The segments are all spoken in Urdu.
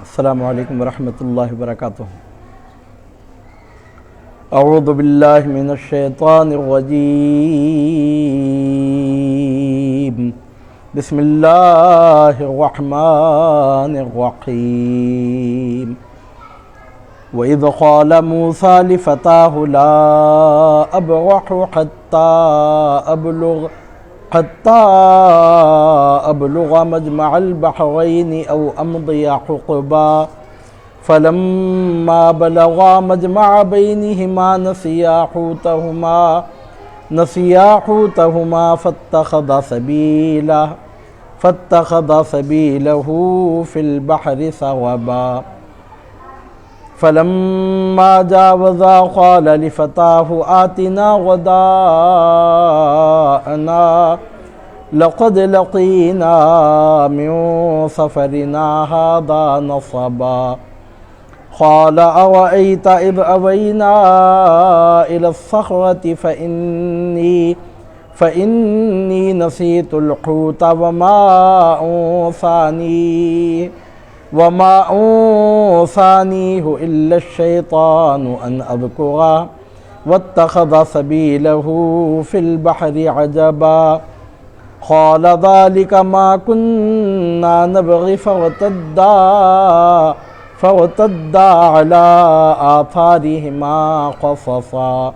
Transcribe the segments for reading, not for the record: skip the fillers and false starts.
السلام علیکم ورحمۃ اللہ وبرکاتہ۔ اعوذ باللہ من الشیطان الرجیم، بسم اللہ الرحمن الرحیم۔ وَإِذْ قَالَ مُوسَىٰ لِفَتَاهُ لَا أَبْرَحُ حَتَّىٰ أَبْلُغَ مَجْمَعَ الْبَحْرَيْنِ أَوْ أَمْضِيَ حُقُبًا فَلَمَّا بَلَغَا مَجْمَعَ بَيْنِهِمَا نسيا حوتهما فاتخذ سبيله في البحر سربا فلما جاوزا قال لفتاه آتنا غداءنا لقد لقينا من سفرنا هذا نصبا قال أرأيت إذ أوينا إلى الصخرة فإني نسيت الحوت وما أنسانيه إلا الشيطان أن أذكره واتخذ سبيله في البحر عجبا قال ذلك ما كنا نبغي فارتدا على آثارهما قصصا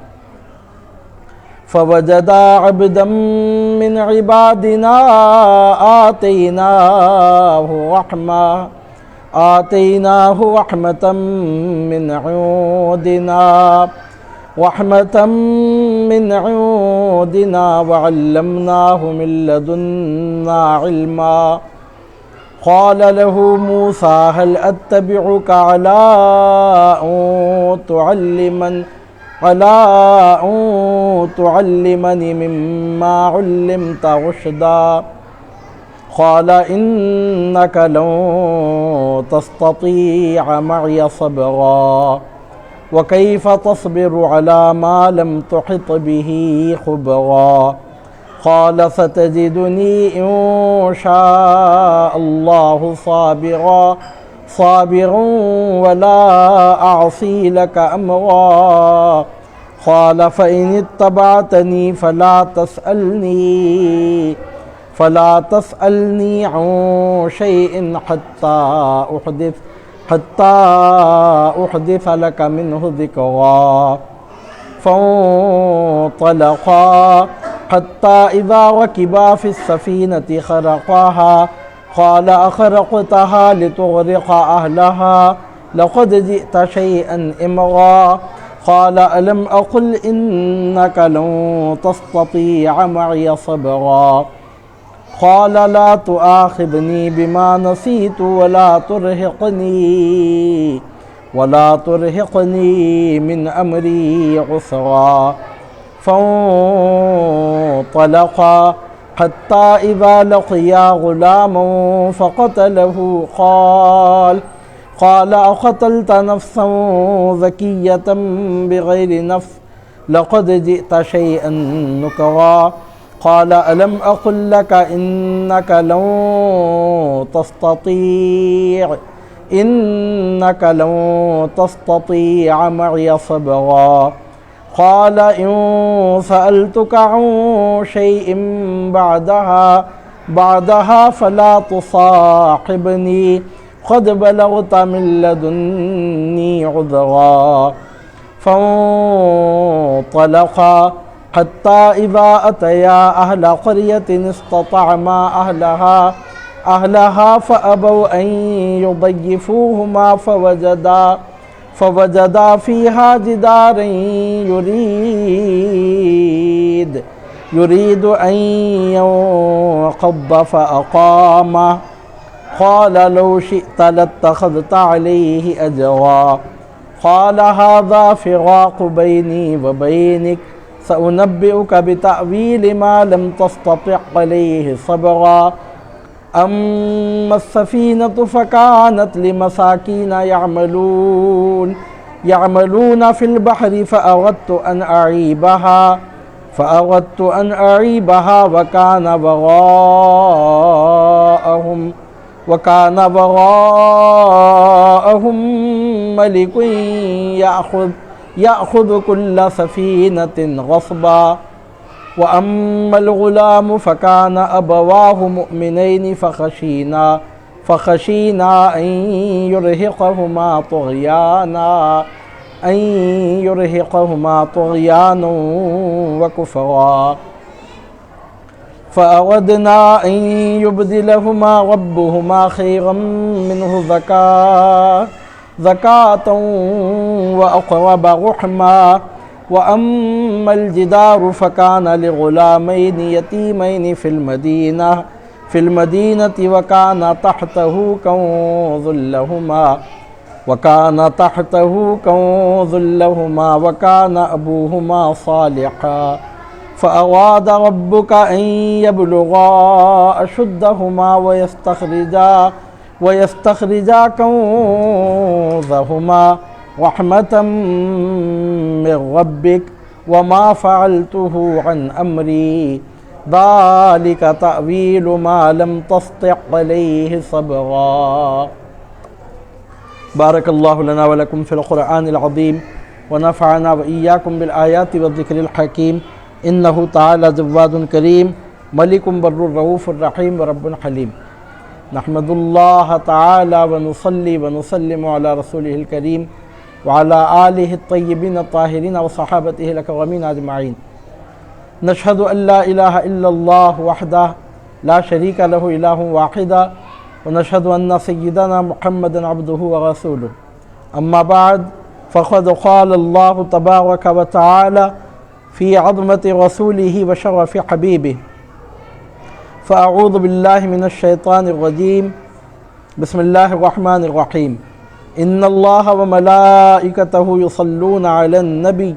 فوجدا عبدا من عبادنا آتيناه رحمة من عندنا وعلمناه من لدنا علما قال له موسى هل أتبعك على أن تعلمني مما علمت رشدا قال إنك لن تستطيع معي صبرا وكيف تصبر على ما لم تحط به خبرا قال ستجدني إن شاء الله صابرا ولا أعصي لك أمرا قال فإن اتبعتني فلا تسألني عن شيء حتى أحدث لك منه ذكرا فانطلقا حتى إذا ركبا في السفينة خرقاها قال أخرقتها لتغرق أهلها لقد جئت شيئا إمرا قال ألم أقل إنك لن تستطيع معي صبرا قال لا تؤاخذني بما نسيت ولا ترهقني من أمري عسرا فانطلقا حتى إذا لقيا غلاما فقتله قال أقتلت نفسا زكية بغير نفس لقد جئت شيئا نكرا قال ألم أقل لك إنك لن تستطيع معي صبرا قال إن سألتك عن شيء بعدها فلا تصاحبني قد بلغت من لدني عذرا فانطلقا حتى إذا أتيا أهل قرية استطعما أهلها فأبوا أن يضيفوهما فوجدا فيها جدارا يريد أن ينقض فأقامه قال لو شئت لاتخذت عليه أجرا قال هذا فراق بيني وبينك سأنبئك بتأويل ما لم تستطع عليه صبرا أما السفينة فكانت لمساكين يعملون في البحر فأردت أن أعيبها وكان وراءهم وَكَانَ وَرَاءَهُم مَلِكٌ يَأْخُذُ كُلَّ سَفِينَةٍ غَصْبًا وَأَمَّا الْغُلَامُ فَكَانَ أَبَوَاهُ مُؤْمِنَيْنِ فَخَشِينَا أَن يُرْهِقَهُمَا طُغْيَانًا وَكُفْرًا فَأَرَدْنَا أَن يُبْدِلَهُمَا رَبُّهُمَا خَيْرًا مِّنْهُ زَكَاةً وَأَقْرَبَ رُحْمًا وَأَمَّا الْجِدَارُ فَكَانَ لِغُلَامَيْنِ يَتِيمَيْنِ فِي الْمَدِينَةِ وَكَانَ تَحْتَهُ كَنْزٌ لَهُمَا وَكَانَ أَبُوهُمَا صَالِحًا فَأَرَادَ رَبُّكَ أَن يَبْلُغَا أَشُدَّهُمَا وَيَسْتَخْرِجَا كَنْزَهُمَا رَحْمَةً مِّن رَّبِّكَ وَمَا فَعَلْتُهُ عَنْ أَمْرِي ذَلِكَ تَأْوِيلُ مَا لَمْ تَسْطِع عَلَيْهِ صَبْرًا۔ بارک اللہ لنا ولکم فی القرآن العظیم ونفعنا وإیاکم بالآیات والذکر الحکیم انہ تعالی جواد کریم ملک بر الرؤوف الرحیم ورب حلیم۔ نحمد اللہ تعالی ونصلی ونسلم علی رسولہ الکریم وعلی آلہ الطیبین الطاہرین وصحابتہ الاکرمین اجمعین۔ نشہد ان لا الہ الا اللہ وحدہ لا شریک لہ الہ واحدہ ونشهد أن سيدنا محمدا عبده ورسوله أما بعد فقد قال الله تبارك وتعالى في عظمة رسوله وشرف حبيبه فأعوذ بالله من الشيطان الرجيم بسم الله الرحمن الرحيم إن الله وملائكته يصلون على النبي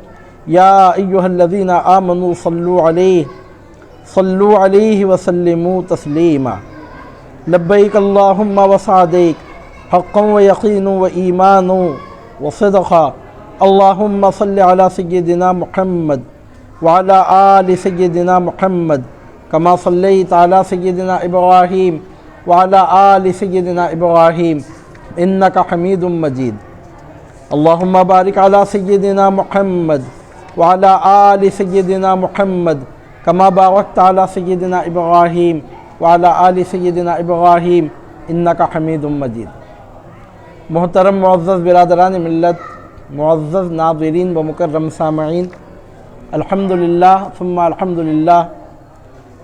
يا أيها الذين آمنوا صلوا عليه وسلموا تسليما لبیک اللہم وسعدیک حقا و یقین و ایمان و صدقا اللہم صل علی سیدنا محمد وعلی آل سیدنا محمد کما صلیت علی سیدنا ابراہیم وعلی آل سیدنا ابراہیم انکا حمید مجید اللہم بارک علی سیدنا محمد وعلی آل سیدنا محمد کما بارکت علی سیدنا ابراہیم وعلی آل سیدنا ابراہیم انکا حمید مجید۔ محترم معزز برادران ملت، معزز ناظرین و مکرم سامعین، الحمدللہ ثم الحمدللہ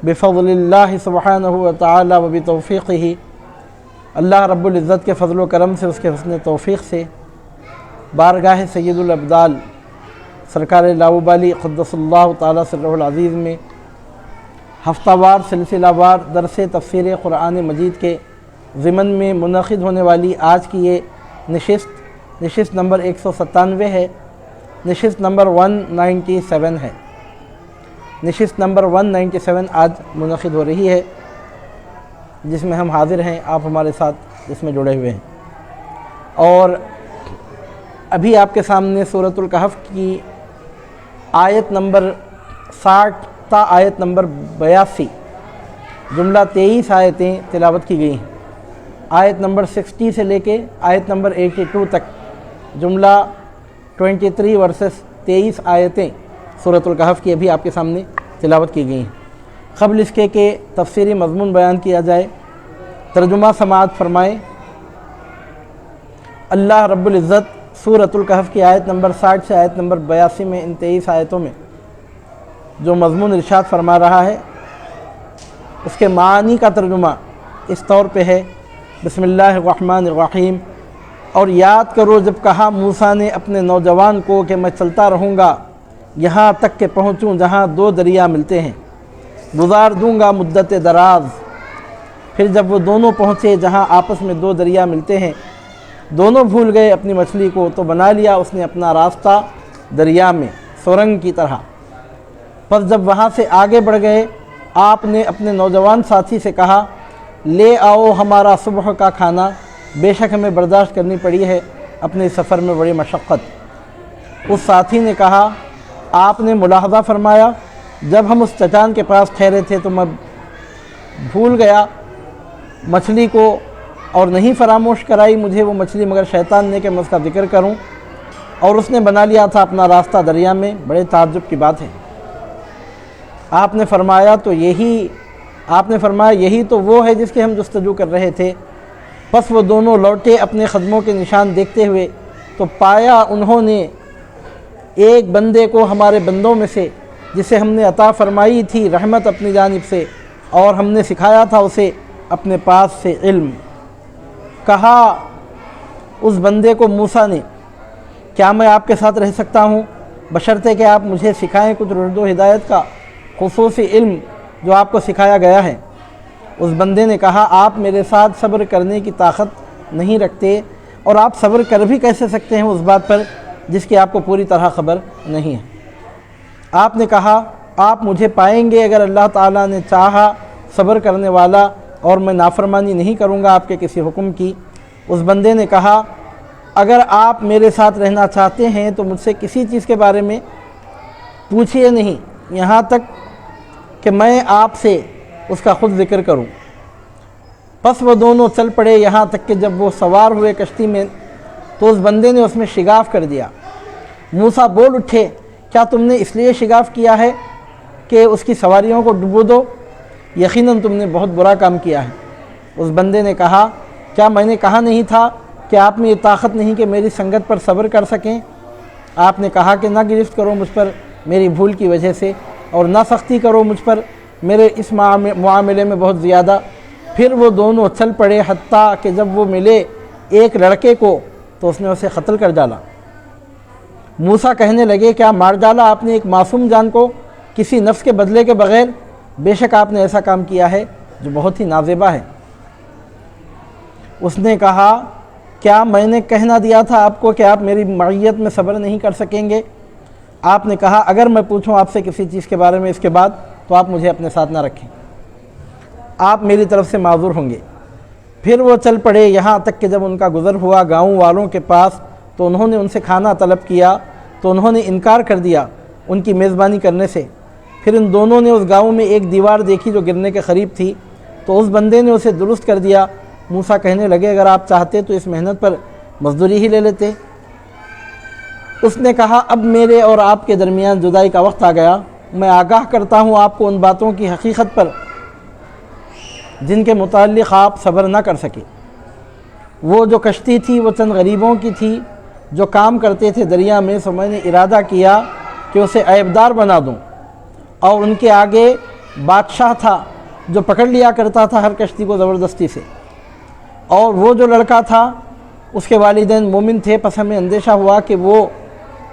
بفضل اللہ سبحانہ وتعالی و بتوفیقہ، اللہ رب العزت کے فضل و کرم سے، اس کے حسن توفیق سے بارگاہ سید الابدال سرکار لاؤبالی قدس اللہ تعالی سرہ العزیز میں ہفتہ وار سلسلہ وار درس تفسیر قرآن مجید کے ضمن میں منعقد ہونے والی آج کی یہ نشست نمبر 197 ہے، نشست نمبر 197 ہے، نشست نمبر 197 آج منعقد ہو رہی ہے، جس میں ہم حاضر ہیں، آپ ہمارے ساتھ اس میں جڑے ہوئے ہیں۔ اور ابھی آپ کے سامنے سورۃ الکہف کی آیت نمبر 60 تا آیت نمبر 82 جملہ 23 آیتیں تلاوت کی گئی ہیں۔ آیت نمبر 60 سے لے کے آیت نمبر 82 تک جملہ 23 ورسز 23 آیتیں سورۃ الکہف کی ابھی آپ کے سامنے تلاوت کی گئی ہیں۔ قبل اس کے کہ تفسیری مضمون بیان کیا جائے، ترجمہ سماعت فرمائیں۔ اللہ رب العزت سورۃ الکہف کی آیت نمبر 60 سے آیت نمبر 82 میں، ان 23 آیتوں میں جو مضمون ارشاد فرما رہا ہے، اس کے معانی کا ترجمہ اس طور پہ ہے: بسم اللہ الرحمن الرحیم۔ اور یاد کرو جب کہا موسیٰ نے اپنے نوجوان کو کہ میں چلتا رہوں گا یہاں تک کہ پہنچوں جہاں دو دریا ملتے ہیں، گزار دوں گا مدت دراز۔ پھر جب وہ دونوں پہنچے جہاں آپس میں دو دریا ملتے ہیں، دونوں بھول گئے اپنی مچھلی کو، تو بنا لیا اس نے اپنا راستہ دریا میں سرنگ کی طرح۔ پس جب وہاں سے آگے بڑھ گئے، آپ نے اپنے نوجوان ساتھی سے کہا، لے آؤ ہمارا صبح کا کھانا، بے شک ہمیں برداشت کرنی پڑی ہے اپنے سفر میں بڑی مشقت۔ اس ساتھی نے کہا، آپ نے ملاحظہ فرمایا جب ہم اس چٹان کے پاس ٹھہرے تھے تو میں بھول گیا مچھلی کو اور نہیں فراموش کرائی مجھے وہ مچھلی مگر شیطان نے کہ میں اس کا ذکر کروں، اور اس نے بنا لیا تھا اپنا راستہ دریا میں۔ بڑے تعجب کی بات ہے۔ آپ نے فرمایا یہی تو وہ ہے جس کی ہم جستجو کر رہے تھے۔ پس وہ دونوں لوٹے اپنے قدموں کے نشان دیکھتے ہوئے، تو پایا انہوں نے ایک بندے کو ہمارے بندوں میں سے جسے ہم نے عطا فرمائی تھی رحمت اپنی جانب سے، اور ہم نے سکھایا تھا اسے اپنے پاس سے علم۔ کہا اس بندے کو موسیٰ نے، کیا میں آپ کے ساتھ رہ سکتا ہوں بشرطے کہ آپ مجھے سکھائیں کچھ رشد و ہدایت کا خصوصی علم جو آپ کو سکھایا گیا ہے۔ اس بندے نے کہا، آپ میرے ساتھ صبر کرنے کی طاقت نہیں رکھتے، اور آپ صبر کر بھی کیسے سکتے ہیں اس بات پر جس کی آپ کو پوری طرح خبر نہیں ہے۔ آپ نے کہا، آپ مجھے پائیں گے اگر اللہ تعالیٰ نے چاہا صبر کرنے والا، اور میں نافرمانی نہیں کروں گا آپ کے کسی حکم کی۔ اس بندے نے کہا، اگر آپ میرے ساتھ رہنا چاہتے ہیں تو مجھ سے کسی چیز کے بارے میں پوچھئے نہیں، یہاں تک کہ میں آپ سے اس کا خود ذکر کروں۔ پس وہ دونوں چل پڑے، یہاں تک کہ جب وہ سوار ہوئے کشتی میں تو اس بندے نے اس میں شگاف کر دیا۔ موسیٰ بول اٹھے، کیا تم نے اس لیے شگاف کیا ہے کہ اس کی سواریوں کو ڈبو دو؟ یقیناً تم نے بہت برا کام کیا ہے۔ اس بندے نے کہا، کیا میں نے کہا نہیں تھا کہ آپ میں یہ طاقت نہیں کہ میری سنگت پر صبر کر سکیں؟ آپ نے کہا کہ نہ گرفت کرو مجھ پر میری بھول کی وجہ سے، اور نہ سختی کرو مجھ پر میرے اس معاملے میں بہت زیادہ۔ پھر وہ دونوں چل پڑے، حتیٰ کہ جب وہ ملے ایک لڑکے کو تو اس نے اسے قتل کر ڈالا۔ موسیٰ کہنے لگے، کیا مار ڈالا آپ نے ایک معصوم جان کو کسی نفس کے بدلے کے بغیر؟ بے شک آپ نے ایسا کام کیا ہے جو بہت ہی نازیبا ہے۔ اس نے کہا، کیا میں نے کہنا دیا تھا آپ کو کہ آپ میری معیت میں صبر نہیں کر سکیں گے؟ آپ نے کہا، اگر میں پوچھوں آپ سے کسی چیز کے بارے میں اس کے بعد تو آپ مجھے اپنے ساتھ نہ رکھیں، آپ میری طرف سے معذور ہوں گے۔ پھر وہ چل پڑے، یہاں تک کہ جب ان کا گزر ہوا گاؤں والوں کے پاس تو انہوں نے ان سے کھانا طلب کیا تو انہوں نے انکار کر دیا ان کی میزبانی کرنے سے۔ پھر ان دونوں نے اس گاؤں میں ایک دیوار دیکھی جو گرنے کے قریب تھی، تو اس بندے نے اسے درست کر دیا۔ موسیٰ کہنے لگے، اگر آپ چاہتے تو اس محنت پر مزدوری ہی لے لیتے۔ اس نے کہا، اب میرے اور آپ کے درمیان جدائی کا وقت آ گیا، میں آگاہ کرتا ہوں آپ کو ان باتوں کی حقیقت پر جن کے متعلق آپ صبر نہ کر سکے۔ وہ جو کشتی تھی وہ چند غریبوں کی تھی جو کام کرتے تھے دریا میں، سو میں نے ارادہ کیا کہ اسے عیبدار بنا دوں، اور ان کے آگے بادشاہ تھا جو پکڑ لیا کرتا تھا ہر کشتی کو زبردستی سے، اور وہ جو لڑکا تھا اس کے والدین مومن تھے۔ پس ہمیں اندیشہ ہوا کہ وہ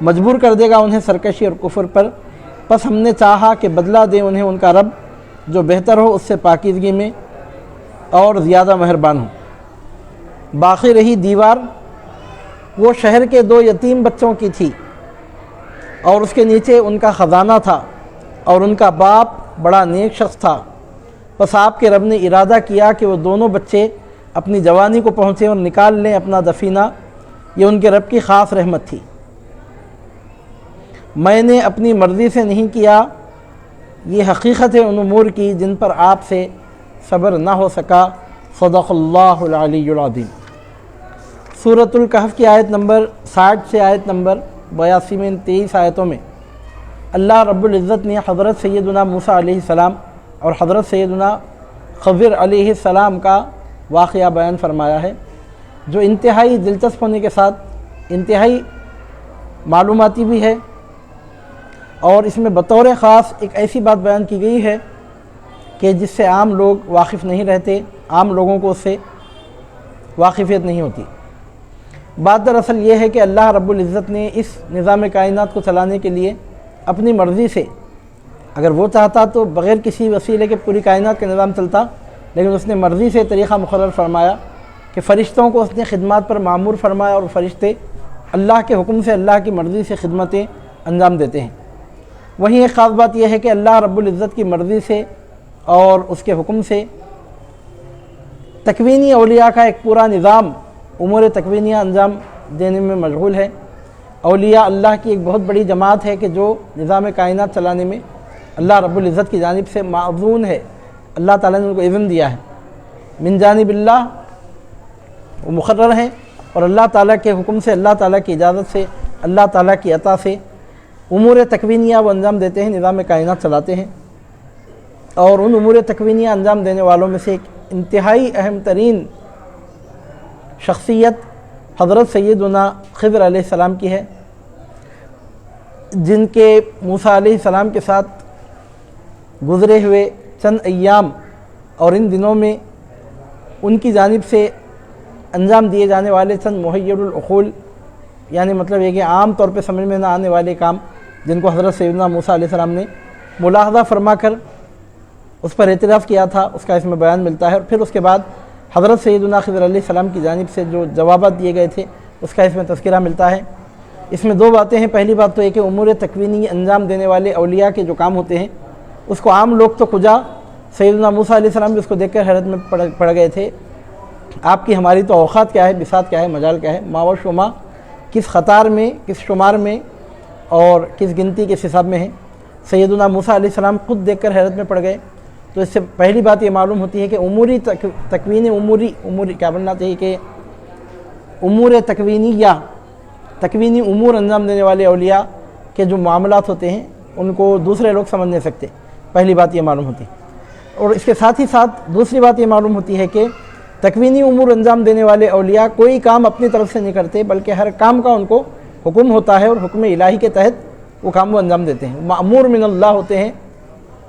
مجبور کر دے گا انہیں سرکشی اور کفر پر، پس ہم نے چاہا کہ بدلہ دے انہیں ان کا رب جو بہتر ہو اس سے پاکیزگی میں اور زیادہ مہربان ہو۔ باقی رہی دیوار، وہ شہر کے 2 یتیم بچوں کی تھی، اور اس کے نیچے ان کا خزانہ تھا، اور ان کا باپ بڑا نیک شخص تھا۔ پس آپ کے رب نے ارادہ کیا کہ وہ دونوں بچے اپنی جوانی کو پہنچے اور نکال لیں اپنا دفینہ، یہ ان کے رب کی خاص رحمت تھی۔ میں نے اپنی مرضی سے نہیں کیا، یہ حقیقت ہے ان امور کی جن پر آپ سے صبر نہ ہو سکا۔ صدق اللہ العلی العظیم۔ سورۃ الکہف کی آیت نمبر 60 سے آیت نمبر 82 میں، 23 آیتوں میں اللہ رب العزت نے حضرت سیدنا موسیٰ علیہ السلام اور حضرت سیدنا خضر علیہ السلام کا واقعہ بیان فرمایا ہے، جو انتہائی دلچسپ ہونے کے ساتھ انتہائی معلوماتی بھی ہے، اور اس میں بطور خاص ایک ایسی بات بیان کی گئی ہے کہ جس سے عام لوگ واقف نہیں رہتے، عام لوگوں کو اس سے واقفیت نہیں ہوتی۔ بات دراصل یہ ہے کہ اللہ رب العزت نے اس نظام کائنات کو چلانے کے لیے اپنی مرضی سے، اگر وہ چاہتا تو بغیر کسی وسیلے کے پوری کائنات کا نظام چلتا، لیکن اس نے مرضی سے طریقہ مقرر فرمایا کہ فرشتوں کو اس نے خدمات پر معمور فرمایا، اور فرشتے اللہ کے حکم سے اللہ کی مرضی سے خدمتیں انجام دیتے ہیں۔ وہیں ایک خاص بات یہ ہے کہ اللہ رب العزت کی مرضی سے اور اس کے حکم سے تکوینی اولیاء کا ایک پورا نظام امور تکوینیہ انجام دینے میں مشغول ہے۔ اولیاء اللہ کی ایک بہت بڑی جماعت ہے کہ جو نظام کائنات چلانے میں اللہ رب العزت کی جانب سے معذون ہے، اللہ تعالیٰ نے ان کو اذن دیا ہے۔ من جانب اللہ وہ مقرر ہیں اور اللہ تعالیٰ کے حکم سے، اللہ تعالیٰ کی اجازت سے، اللہ تعالیٰ کی عطا سے امور تکوینیہ وہ انجام دیتے ہیں، نظام کائنات چلاتے ہیں۔ اور ان امور تکوینیہ انجام دینے والوں میں سے ایک انتہائی اہم ترین شخصیت حضرت سیدنا خضر علیہ السلام کی ہے، جن کے موسیٰ علیہ السلام کے ساتھ گزرے ہوئے چند ایام اور ان دنوں میں ان کی جانب سے انجام دیے جانے والے چند محیر العقول، یعنی مطلب یہ کہ عام طور پہ سمجھ میں نہ آنے والے کام جن کو حضرت سیدنا موسیٰ علیہ السلام نے ملاحظہ فرما کر اس پر اعتراف کیا تھا، اس کا اس میں بیان ملتا ہے۔ اور پھر اس کے بعد حضرت سیدنا خضر علیہ السلام کی جانب سے جو جوابات دیے گئے تھے اس کا اس میں تذکرہ ملتا ہے۔ اس میں دو باتیں ہیں، پہلی بات تو یہ کہ امور تکوینی انجام دینے والے اولیاء کے جو کام ہوتے ہیں اس کو عام لوگ تو کجا، سیدنا موسیٰ علیہ السلام بھی اس کو دیکھ کر حیرت میں پڑ گئے تھے۔ آپ کی ہماری تو اوقات کیا ہے، بساط کیا ہے، مجال کیا ہے، ما و شما کس خطار میں، کس شمار میں اور کس گنتی کس حساب میں ہے، سیدنا موسیٰ علیہ السلام خود دیکھ کر حیرت میں پڑ گئے۔ تو اس سے پہلی بات یہ معلوم ہوتی ہے کہ اموری تکوین اموری کیا بننا چاہیے کہ امور تکوینی امور انجام دینے والے اولیاء کے جو معاملات ہوتے ہیں ان کو دوسرے لوگ سمجھ نہیں سکتے، پہلی بات یہ معلوم ہوتی ہے۔ اور اس کے ساتھ ہی ساتھ دوسری بات یہ معلوم ہوتی ہے کہ تکوینی امور انجام دینے والے اولیاء کوئی کام اپنی طرف سے نہیں کرتے، بلکہ ہر کام کا ان کو حکم ہوتا ہے اور حکم الہی کے تحت وہ کام وہ انجام دیتے ہیں۔ مأمور من اللہ ہوتے ہیں،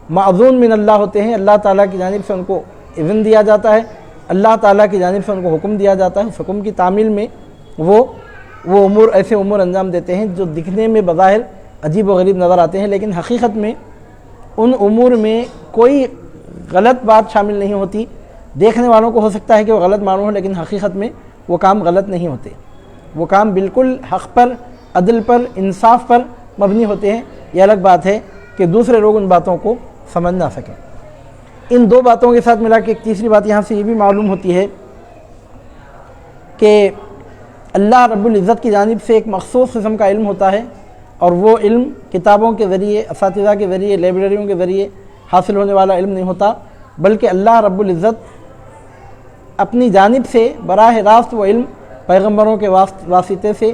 معذون من اللہ ہوتے ہیں، اللہ تعالیٰ کی جانب سے ان کو اذن دیا جاتا ہے، اللہ تعالیٰ کی جانب سے ان کو حکم دیا جاتا ہے۔ اس حکم کی تعمیل میں وہ امور ایسے امور انجام دیتے ہیں جو دکھنے میں بظاہر عجیب و غریب نظر آتے ہیں، لیکن حقیقت میں ان امور میں کوئی غلط بات شامل نہیں ہوتی۔ دیکھنے والوں کو ہو سکتا ہے کہ وہ غلط معلوم ہو، لیکن حقیقت میں وہ کام غلط نہیں ہوتے، وہ کام بالکل حق پر، عدل پر، انصاف پر مبنی ہوتے ہیں۔ یہ الگ بات ہے کہ دوسرے لوگ ان باتوں کو سمجھ نہ سکیں۔ ان دو باتوں کے ساتھ ملا کے ایک تیسری بات یہاں سے یہ بھی معلوم ہوتی ہے کہ اللہ رب العزت کی جانب سے ایک مخصوص قسم کا علم ہوتا ہے، اور وہ علم کتابوں کے ذریعے، اساتذہ کے ذریعے، لائبریریوں کے ذریعے حاصل ہونے والا علم نہیں ہوتا، بلکہ اللہ رب العزت اپنی جانب سے براہ راست وہ علم پیغمبروں کے واسطے سے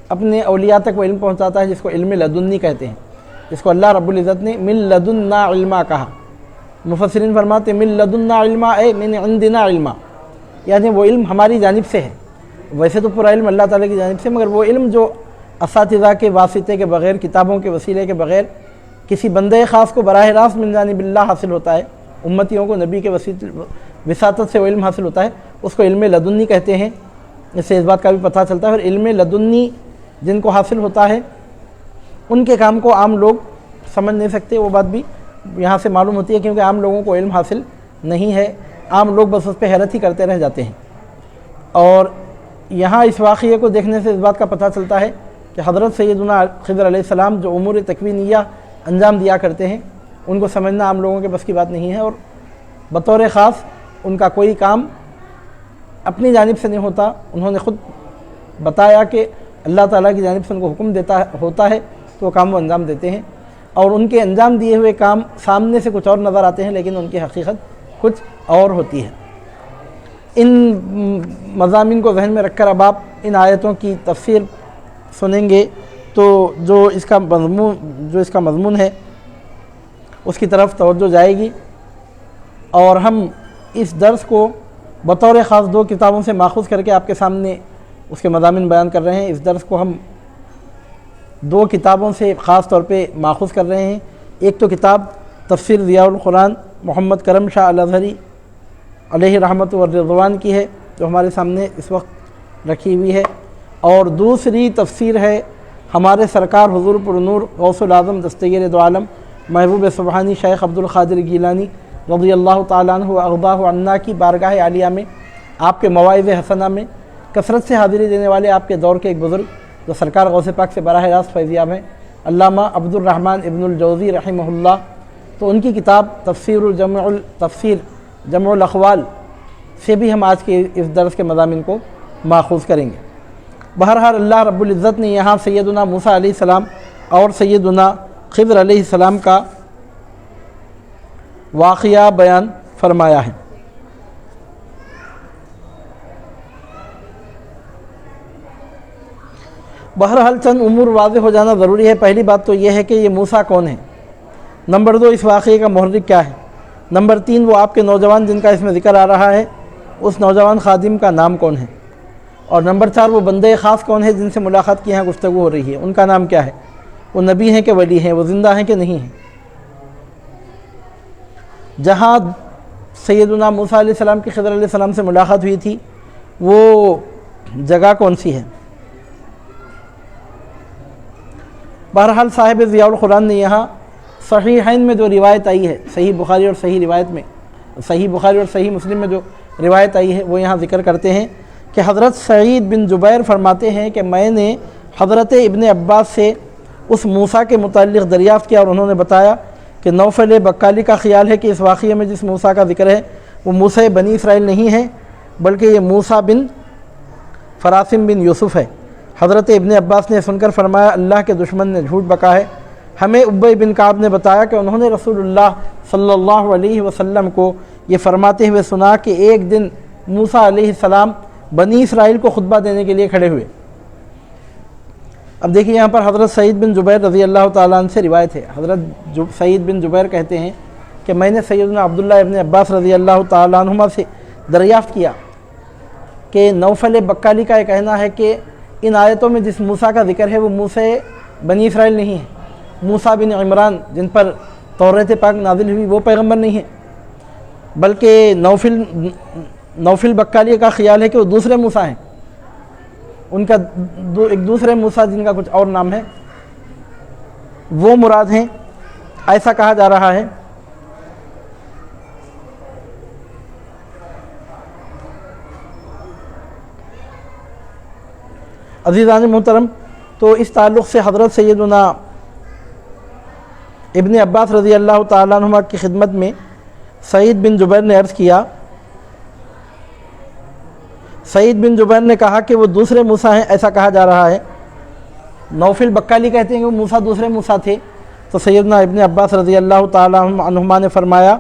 اپنے اولیاء تک وہ علم پہنچاتا ہے، جس کو علم لدنی کہتے ہیں، جس کو اللہ رب العزت نے من لدنا علما کہا۔ مفسرین فرماتے من لدنا علما اے من عندنا علما، یعنی وہ علم ہماری جانب سے ہے۔ ویسے تو پورا علم اللہ تعالیٰ کی جانب سے، مگر وہ علم جو اساتذہ کے واسطے کے بغیر، کتابوں کے وسیلے کے بغیر کسی بندے خاص کو براہ راست من جانب اللہ حاصل ہوتا ہے، امتیوں کو نبی کے وساطت سے وہ علم حاصل ہوتا ہے، اس کو علم لدنی کہتے ہیں۔ اس سے اس بات کا بھی پتہ چلتا ہے، اور علم لدنی جن کو حاصل ہوتا ہے ان کے کام کو عام لوگ سمجھ نہیں سکتے۔ وہ بات بھی یہاں سے معلوم ہوتی ہے، کیونکہ عام لوگوں کو علم حاصل نہیں ہے، عام لوگ بس اس پہ حیرت ہی کرتے رہ جاتے ہیں۔ اور یہاں اس واقعے کو دیکھنے سے اس بات کا پتہ چلتا ہے کہ حضرت سیدنا خضر علیہ السلام جو امور تکوینیہ انجام دیا کرتے ہیں ان کو سمجھنا عام لوگوں کے بس کی بات نہیں ہے، اور بطور خاص ان کا کوئی کام اپنی جانب سے نہیں ہوتا۔ انہوں نے خود بتایا کہ اللہ تعالیٰ کی جانب سے ان کو حکم ہوتا ہے تو وہ کام وہ انجام دیتے ہیں، اور ان کے انجام دیے ہوئے کام سامنے سے کچھ اور نظر آتے ہیں، لیکن ان کی حقیقت کچھ اور ہوتی ہے۔ ان مضامین کو ذہن میں رکھ کر اب آپ ان آیتوں کی تفسیر سنیں گے تو جو اس کا مضمون ہے اس کی طرف توجہ جائے گی، اور ہم اس درس کو بطور خاص دو کتابوں سے ماخوذ کر کے آپ کے سامنے اس کے مضامین بیان کر رہے ہیں۔ اس درس کو ہم دو کتابوں سے خاص طور پہ ماخوذ کر رہے ہیں۔ ایک تو کتاب تفسیر ضیاء القرآن محمد کرم شاہ الازہری علیہ رحمت و رضوان کی ہے، جو ہمارے سامنے اس وقت رکھی ہوئی ہے، اور دوسری تفسیر ہے ہمارے سرکار حضور پرنور غوث العظم دستگیر دو عالم محبوب سبحانی شیخ عبد القادر گیلانی رضی اللہ تعالیٰ عنہ و ارضاہ عنا کی بارگاہ عالیہ میں آپ کے مواعظ حسنہ میں کثرت سے حاضری دینے والے آپ کے دور کے ایک بزرگ جو سرکار غوث پاک سے براہ راست فیضیاب ہیں، علامہ عبد الرحمن ابن الجوزی رحمہ اللہ، تو ان کی کتاب تفسیر جمع الاقوال سے بھی ہم آج کے اس درس کے مضامین کو ماخوذ کریں گے۔ بہرحال اللہ رب العزت نے یہاں سیدنا موسیٰ علیہ السلام اور سیدنا خضر علیہ السلام کا واقعہ بیان فرمایا ہے۔ بہرحال چند امور واضح ہو جانا ضروری ہے۔ پہلی بات تو یہ ہے کہ یہ موسیٰ کون ہے، نمبر 2 اس واقعے کا محرک کیا ہے، نمبر 3 وہ آپ کے نوجوان جن کا اس میں ذکر آ رہا ہے اس نوجوان خادم کا نام کون ہے، اور نمبر 4 وہ بندے خاص کون ہے جن سے ملاقات کی یہاں گفتگو ہو رہی ہے، ان کا نام کیا ہے، وہ نبی ہیں کہ ولی ہیں، وہ زندہ ہیں کہ نہیں ہیں۔ جہاں سیدنا موسیٰ علیہ السلام کی خضر علیہ السلام سے ملاقات ہوئی تھی وہ جگہ کون سی ہے؟ بہرحال صاحب ضیاء القرآن نے یہاں صحیحین میں جو روایت آئی ہے، صحیح بخاری اور صحیح روایت میں، صحیح بخاری اور صحیح مسلم میں جو روایت آئی ہے وہ یہاں ذکر کرتے ہیں کہ حضرت سعید بن جبیر فرماتے ہیں کہ میں نے حضرت ابن عباس سے اس موسیٰ کے متعلق دریافت کیا اور انہوں نے بتایا کہ نوفل بکالی کا خیال ہے کہ اس واقعے میں جس موسیٰ کا ذکر ہے وہ موسیٰ بنی اسرائیل نہیں ہے بلکہ یہ موسیٰ بن فراسم بن یوسف ہے۔ حضرت ابن عباس نے سن کر فرمایا اللہ کے دشمن نے جھوٹ بکا ہے۔ ہمیں ابی بن کعب نے بتایا کہ انہوں نے رسول اللہ صلی اللہ علیہ وسلم کو یہ فرماتے ہوئے سنا کہ ایک دن موسیٰ علیہ السلام بنی اسرائیل کو خطبہ دینے کے لیے کھڑے ہوئے۔ اب دیکھیے یہاں پر حضرت سعید بن جبیر رضی اللہ تعالیٰ عنہ سے روایت ہے۔ حضرت سعید بن جبیر کہتے ہیں کہ میں نے سیدنا عبداللہ ابن عباس رضی اللہ تعالیٰ عنہما سے دریافت کیا کہ نوفل بکالی کا یہ کہنا ہے کہ ان آیتوں میں جس موسیٰ کا ذکر ہے وہ موسیٰ بنی اسرائیل نہیں ہے، موسیٰ بن عمران جن پر تورات پاک نازل ہوئی وہ پیغمبر نہیں ہے، بلکہ نوفل بکالی کا خیال ہے کہ وہ دوسرے موسیٰ ہیں، ان کا ایک دوسرے موسیٰ جن کا کچھ اور نام ہے وہ مراد ہیں، ایسا کہا جا رہا ہے۔ عزیزان محترم، تو اس تعلق سے حضرت سیدنا ابن عباس رضی اللہ تعالیٰ عنہ کی خدمت میں سعید بن جبیر نے عرض کیا، سعید بن جبیر نے کہا کہ وہ دوسرے موسیٰ ہیں، ایسا کہا جا رہا ہے۔ نوفل بکالی کہتے ہیں کہ وہ موسیٰ دوسرے موسیٰ تھے، تو سیدنا ابن عباس رضی اللہ تعالیٰ عنہما نے فرمایا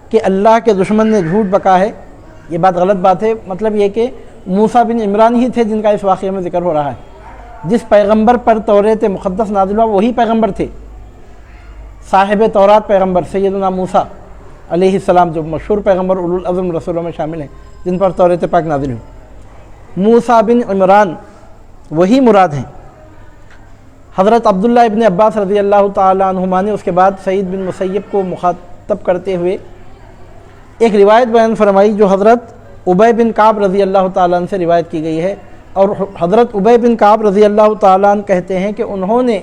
کہ اللہ کے دشمن نے جھوٹ بکا ہے، یہ بات غلط بات ہے، مطلب یہ کہ موسیٰ بن عمران ہی تھے جن کا اس واقعے میں ذکر ہو رہا ہے، جس پیغمبر پر تورات مقدس نازل ہوا وہی پیغمبر تھے، صاحب تورات پیغمبر سیدنا موسیٰ علیہ السلام جو مشہور پیغمبر اولو العزم رسولوں میں شامل ہیں جن پر تورات پاک نازل ہوئی، موسیٰ بن عمران وہی مراد ہیں۔ حضرت عبداللہ ابن عباس رضی اللہ تعالیٰ عنہما نے اس کے بعد سعید بن مسیب کو مخاطب کرتے ہوئے ایک روایت بیان فرمائی جو حضرت ابی بن کعب رضی اللہ تعالیٰ عنہ سے روایت کی گئی ہے، اور حضرت ابی بن کعب رضی اللہ تعالیٰ عنہ کہتے ہیں کہ انہوں نے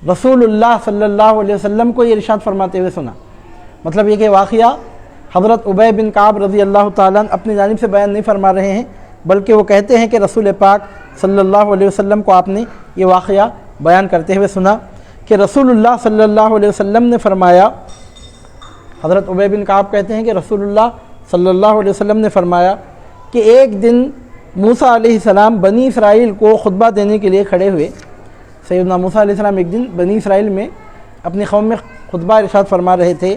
رسول اللہ صلی اللہ علیہ وسلم کو یہ ارشاد فرماتے ہوئے سنا، مطلب یہ کہ واقعہ حضرت ابی بن کعب رضی اللہ تعالیٰ عنہ اپنی جانب سے بیان نہیں فرما رہے ہیں بلکہ وہ کہتے ہیں کہ رسول پاک صلی اللہ علیہ وسلم کو آپ نے یہ واقعہ بیان کرتے ہوئے سنا کہ رسول اللہ صلی اللہ علیہ وسلم نے فرمایا، حضرت ابی بن کعب کہتے ہیں کہ رسول اللہ صلی اللہ علیہ وسلم نے فرمایا کہ ایک دن موسیٰ علیہ السلام بنی اسرائیل کو خطبہ دینے کے لیے کھڑے ہوئے۔ سیدنا موسیٰ علیہ السلام ایک دن بنی اسرائیل میں اپنی قوم میں خطبہ ارشاد فرما رہے تھے،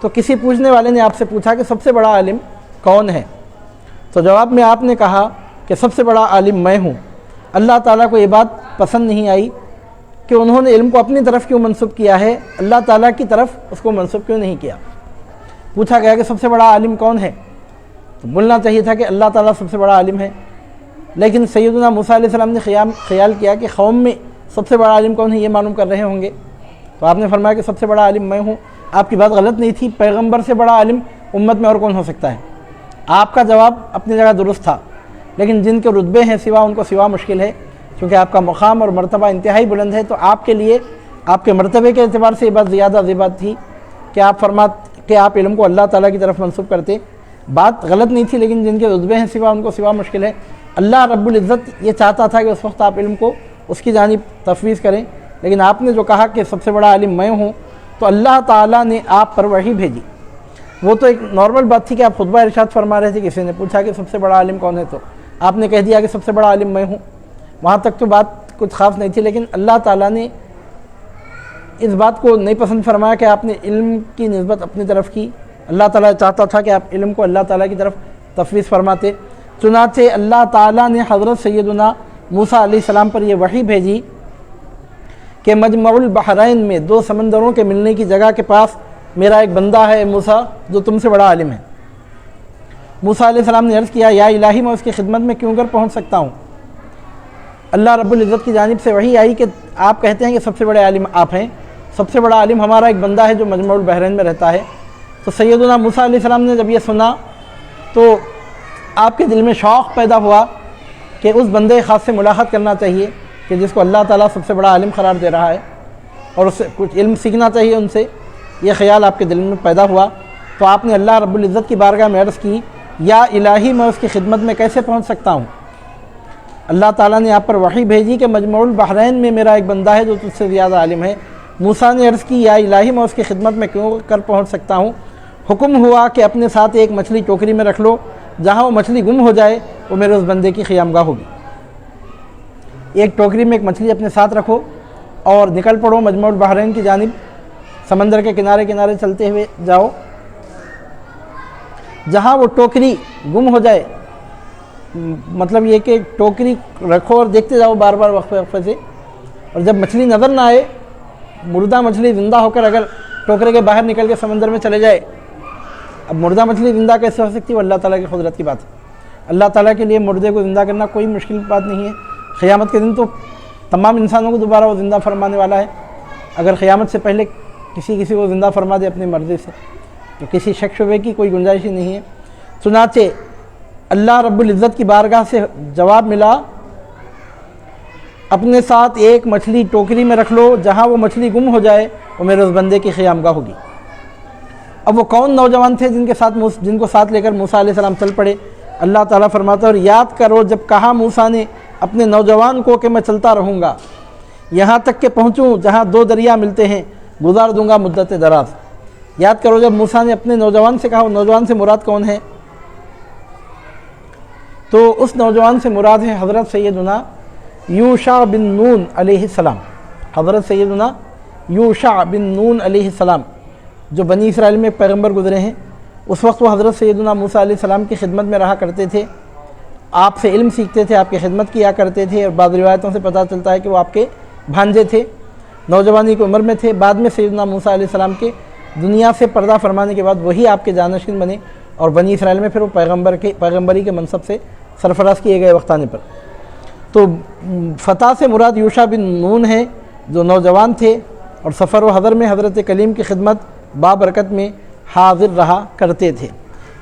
تو کسی پوچھنے والے نے آپ سے پوچھا کہ سب سے بڑا عالم کون ہے؟ تو جواب میں آپ نے کہا کہ سب سے بڑا عالم میں ہوں۔ اللہ تعالیٰ کو یہ بات پسند نہیں آئی کہ انہوں نے علم کو اپنی طرف کیوں منسوب کیا ہے، اللہ تعالیٰ کی طرف اس کو منسوب کیوں نہیں کیا۔ پوچھا گیا کہ سب سے بڑا عالم کون ہے، تو بولنا چاہیے تھا کہ اللہ تعالیٰ سب سے بڑا عالم ہے، لیکن سیدنا موسیٰ علیہ السلام نے خیال کیا کہ قوم میں سب سے بڑا عالم کون ہے یہ معلوم کر رہے ہوں گے، تو آپ نے فرمایا کہ سب سے بڑا عالم میں ہوں۔ آپ کی بات غلط نہیں تھی، پیغمبر سے بڑا عالم امت میں اور کون ہو سکتا ہے؟ آپ کا جواب اپنی جگہ درست تھا، لیکن جن کے رتبے ہیں سوا ان کو سوا مشکل ہے، کیونکہ آپ کا مقام اور مرتبہ انتہائی بلند ہے، تو آپ کے لیے آپ کے مرتبے کے اعتبار سے یہ بات زیادہ بات تھی کہ آپ علم کو اللہ تعالیٰ کی طرف منسوب کرتے۔ بات غلط نہیں تھی، لیکن جن کے رتبے ہیں سوا ان کو سوا مشکل ہے۔ اللہ رب العزت یہ چاہتا تھا کہ اس وقت آپ علم کو اس کی جانب تفویض کریں، لیکن آپ نے جو کہا کہ سب سے بڑا عالم میں ہوں، تو اللہ تعالیٰ نے آپ پر وحی بھیجی۔ وہ تو ایک نارمل بات تھی کہ آپ خطبہ ارشاد فرما رہے تھے، کسی نے پوچھا کہ سب سے بڑا عالم کون ہے، تو آپ نے کہہ دیا کہ سب سے بڑا عالم میں ہوں، وہاں تک تو بات کچھ خاص نہیں تھی، لیکن اللہ تعالیٰ نے اس بات کو نہیں پسند فرمایا کہ آپ نے علم کی نسبت اپنی طرف کی۔ اللہ تعالیٰ چاہتا تھا کہ آپ علم کو اللہ تعالیٰ کی طرف تفویض فرماتے، چنانچہ اللہ تعالیٰ نے حضرت سیدنا موسیٰ علیہ السلام پر یہ وحی بھیجی کہ مجمع البحرین میں دو سمندروں کے ملنے کی جگہ کے پاس میرا ایک بندہ ہے موسیٰ جو تم سے بڑا عالم ہے۔ موسیٰ علیہ السلام نے عرض کیا یا الہی میں اس کی خدمت میں کیوں کر پہنچ سکتا ہوں؟ اللہ رب العزت کی جانب سے وحی آئی کہ آپ کہتے ہیں کہ سب سے بڑے عالم آپ ہیں، سب سے بڑا عالم ہمارا ایک بندہ ہے جو مجمع البحرین میں رہتا ہے۔ تو سیدنا موسیٰ علیہ السلام نے جب یہ سنا تو آپ کے دل میں شوق پیدا ہوا کہ اس بندے خاص سے ملاقات کرنا چاہیے کہ جس کو اللہ تعالیٰ سب سے بڑا عالم قرار دے رہا ہے، اور اس سے کچھ علم سیکھنا چاہیے ان سے۔ یہ خیال آپ کے دل میں پیدا ہوا تو آپ نے اللہ رب العزت کی بارگاہ میں عرض کی یا الہی میں اس کی خدمت میں کیسے پہنچ سکتا ہوں؟ اللہ تعالیٰ نے آپ پر وحی بھیجی کہ مجمع البحرین میں میرا ایک بندہ ہے جو تجھ سے زیادہ عالم ہے۔ موسیٰ نے عرض کی یا الہی میں اس کی خدمت میں کیوں کر پہنچ سکتا ہوں؟ حکم ہوا کہ اپنے ساتھ ایک مچھلی ٹوکری میں رکھ لو، جہاں وہ مچھلی گم ہو جائے وہ میرے اس بندے کی خیامگاہ ہوگی۔ ایک ٹوکری میں ایک مچھلی اپنے ساتھ رکھو اور نکل پڑو مجمع البحرین کی جانب، سمندر کے کنارے کنارے چلتے ہوئے جاؤ، جہاں وہ ٹوکری گم ہو جائے، مطلب یہ کہ ٹوکری رکھو اور دیکھتے جاؤ بار بار وقفے وقفے سے، اور جب مچھلی نظر نہ آئے، مردہ مچھلی زندہ ہو کر اگر ٹوکرے کے باہر نکل کے سمندر میں چلے جائے، اب مردہ مچھلی زندہ کیسے ہو سکتی ہے؟ وہ اللہ تعالیٰ کی قدرت کی بات ہے۔ اللہ تعالیٰ کے لیے مردے کو زندہ کرنا کوئی مشکل بات نہیں ہے۔ قیامت کے دن تو تمام انسانوں کو دوبارہ وہ زندہ فرمانے والا ہے۔ اگر قیامت سے پہلے کسی کو زندہ فرما دے اپنی مرضی سے تو کسی شک شبے کی کوئی گنجائش ہی نہیں ہے۔ چنانچہ اللہ رب العزت کی بارگاہ سے جواب ملا اپنے ساتھ ایک مچھلی ٹوکری میں رکھ لو، جہاں وہ مچھلی گم ہو جائے وہ میرے اس بندے کی خیامگاہ ہوگی۔ اب وہ کون نوجوان تھے جن کو ساتھ لے کر موسیٰ علیہ السلام چل پڑے؟ اللہ تعالیٰ فرماتا ہے اور یاد کرو جب کہا موسیٰ نے اپنے نوجوان کو کہ میں چلتا رہوں گا یہاں تک کہ پہنچوں جہاں دو دریا ملتے ہیں، گزار دوں گا مدت دراز۔ یاد کرو جب موسیٰ نے اپنے نوجوان سے کہا، نوجوان سے مراد کون ہے؟ تو اس نوجوان سے مراد ہے حضرت سیدنا یوشع بن نون علیہ السلام۔ حضرت سیدنا یوشع بن نون علیہ السلام جو بنی اسرائیل میں پیغمبر گزرے ہیں، اس وقت وہ حضرت سیدنا موسیٰ علیہ السلام کی خدمت میں رہا کرتے تھے، آپ سے علم سیکھتے تھے، آپ کی خدمت کیا کرتے تھے، اور بعض روایتوں سے پتہ چلتا ہے کہ وہ آپ کے بھانجے تھے، نوجوانی کی عمر میں تھے۔ بعد میں سیدنا موسیٰ علیہ السلام کے دنیا سے پردہ فرمانے کے بعد وہی آپ کے جانشین بنے، اور بنی اسرائیل میں پھر وہ پیغمبری کے منصب سے سرفراز کیے گئے وقت آنے پر۔ تو فتح سے مراد یوشع بن نون ہے جو نوجوان تھے اور سفر و حضر میں حضرت کلیم کی خدمت بابرکت میں حاضر رہا کرتے تھے۔